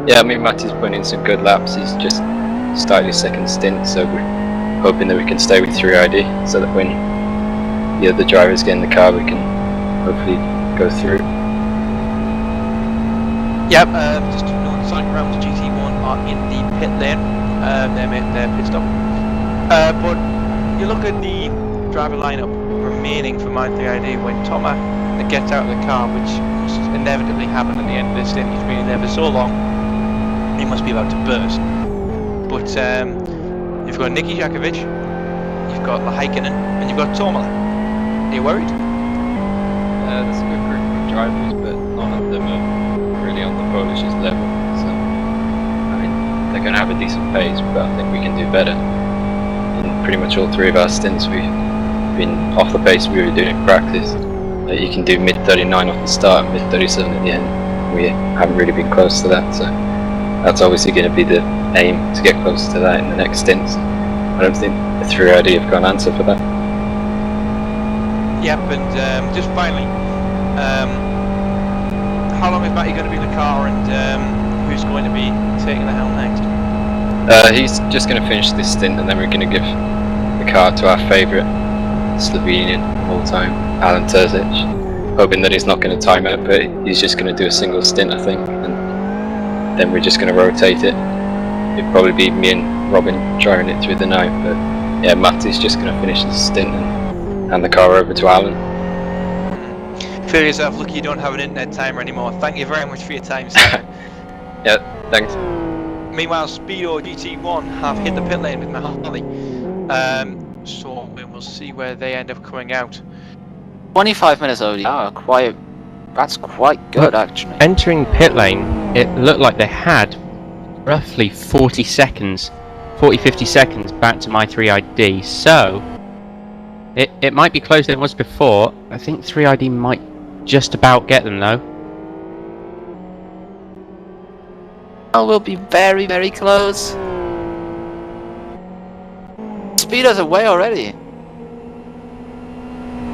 yeah, I mean, Matty's putting in some good laps. He's just started his second stint, so we're hoping that we can stay with 3ID, so that when the other drivers get in the car, we can hopefully go through. Yep, just to note, Sonic Realms GT1 are in the pit lane. They made their pit stop. But you look at the driver lineup remaining for My3ID when Thomas gets out of the car, which must inevitably happen at the end of this stint. He's been in there for so long, he must be about to burst. But you've got Niki Jakovic, you've got Lahaikinen, and you've got Tomala. Are you worried? There's a good group of drivers, but none of them are really on the Polish's level. So, I mean, they're going to have a decent pace, but I think we can do better. In pretty much all three of our stints, we've been off the pace we were doing in practice. You can do mid 39 off the start and mid 37 at the end. We haven't really been close to that, so that's obviously going to be the aim, to get close to that in the next stints. I don't think the 3ID have got an answer for that. Yep, and just finally, how long is Matty going to be in the car, and who's going to be taking the helm next? He's just going to finish this stint, and then we're going to give the car to our favourite Slovenian of all time, Alan Terzic, hoping that he's not going to time it, but he's just going to do a single stint, I think, and then we're just going to rotate it. It'd probably be me and Robin driving it through the night, but yeah, Matty's just going to finish the stint and hand the car over to Alan. Feel yourself lucky you don't have an internet timer anymore. Thank you very much for your time, sir. Yeah, thanks. Meanwhile, Speedo GT1 have hit the pit lane with Mahali. So we will see where they end up coming out. 25 minutes over the hour, that's quite good actually. Entering pit lane, it looked like they had roughly 40 seconds, 50 seconds back to My3ID, so it might be closer than it was before. I think 3ID might just about get them though. Well, we'll be very, very close. Speedo's away already.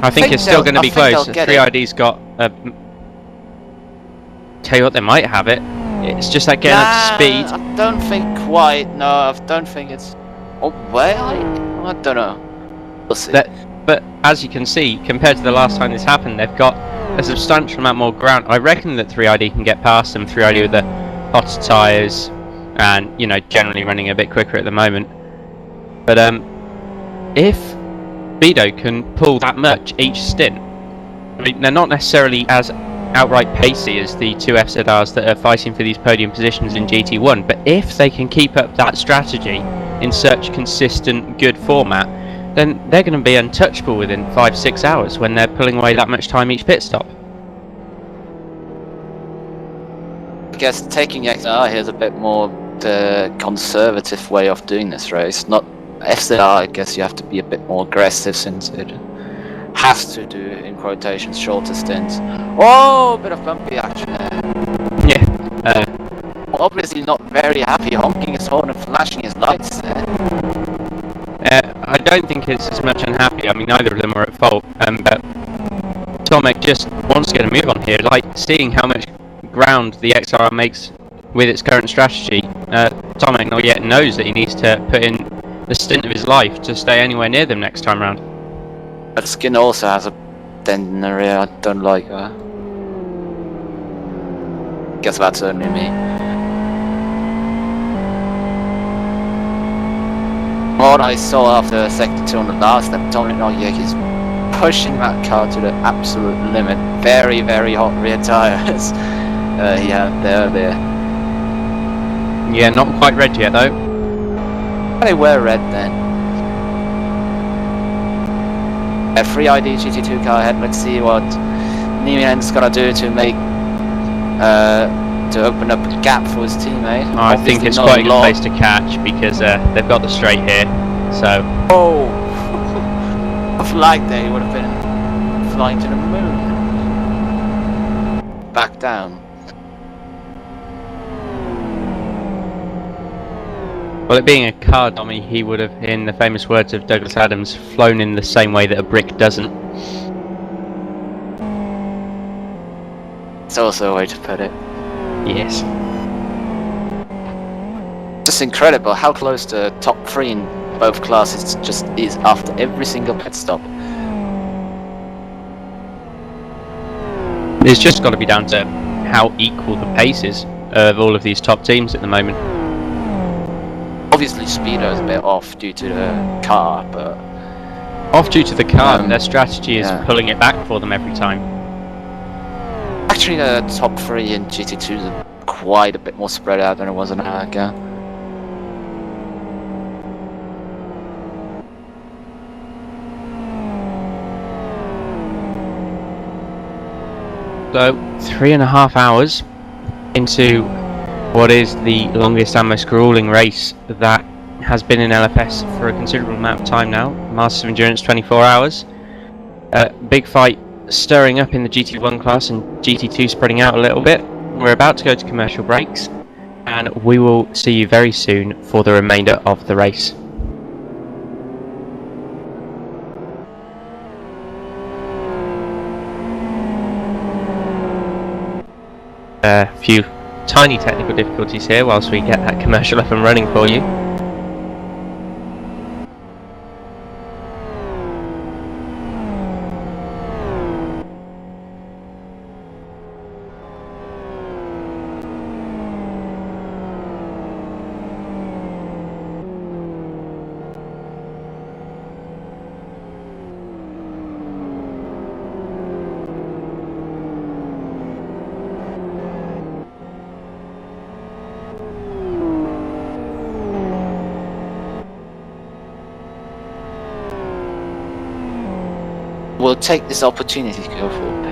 I think it's still going to be close. 3ID's got tell you what, they might have it. It's just like getting up to speed. I don't think quite. No, I don't think it's away. I don't know. We'll see. But as you can see, compared to the last time this happened, they've got a substantial amount more ground. I reckon that 3ID can get past them. 3ID with the hotter tyres and, you know, generally running a bit quicker at the moment. But if Speedo can pull that much each stint, I mean, they're not necessarily as outright pacey as the two FZRs that are fighting for these podium positions in GT1, but if they can keep up that strategy in such consistent, good format, then they're going to be untouchable within 5-6 hours when they're pulling away that much time each pit stop. I guess taking XR here is a bit more the conservative way of doing this race. Not FZR, I guess you have to be a bit more aggressive since it has to do, in quotations, shorter stints. Oh, a bit of bumpy action there. Yeah. Obviously not very happy, honking his horn and flashing his lights there. I don't think it's as much unhappy. I mean, neither of them are at fault. But Tomek just wants to get a move on here. Like, seeing how much ground the XR makes with its current strategy, Tomek not yet knows that he needs to put in the stint of his life to stay anywhere near them next time round. But Skin also has a dent in the rear. I don't like her. Guess that's only me. What I saw after sector 2 on the last lap, Tomek Nogiek is pushing that car to the absolute limit. Very, very hot rear tyres. Yeah, they're there. Yeah, not quite red yet though. They were red then. A 3ID GT2 car ahead. Let's see what Niemien's gonna do to make to open up a gap for his teammate. Oh, I think it's quite a good place to catch because they've got the straight here. So. Oh, a flag there, he would have been flying to the moon. Back down. Well, it being a car dummy, he would have, in the famous words of Douglas Adams, flown in the same way that a brick doesn't. It's also a way to put it. Yes. Just incredible how close the top 3 in both classes just is after every single pit stop. It's just got to be down to how equal the pace is of all of these top teams at the moment. Obviously, Speedo's a bit off due to the car, but Off due to the car, their strategy is yeah. pulling it back for them every time. actually the top 3 in GT2 is quite a bit more spread out than it was an hour ago. So 3.5 hours into what is the longest and most grueling race that has been in LFS for a considerable amount of time now. Masters of Endurance 24 hours. Big fight stirring up in the GT1 class and GT2 spreading out a little bit. We're about to go to commercial breaks and we will see you very soon for the remainder of the race. A few tiny technical difficulties here whilst we get that commercial up and running for you. We'll take this opportunity to go for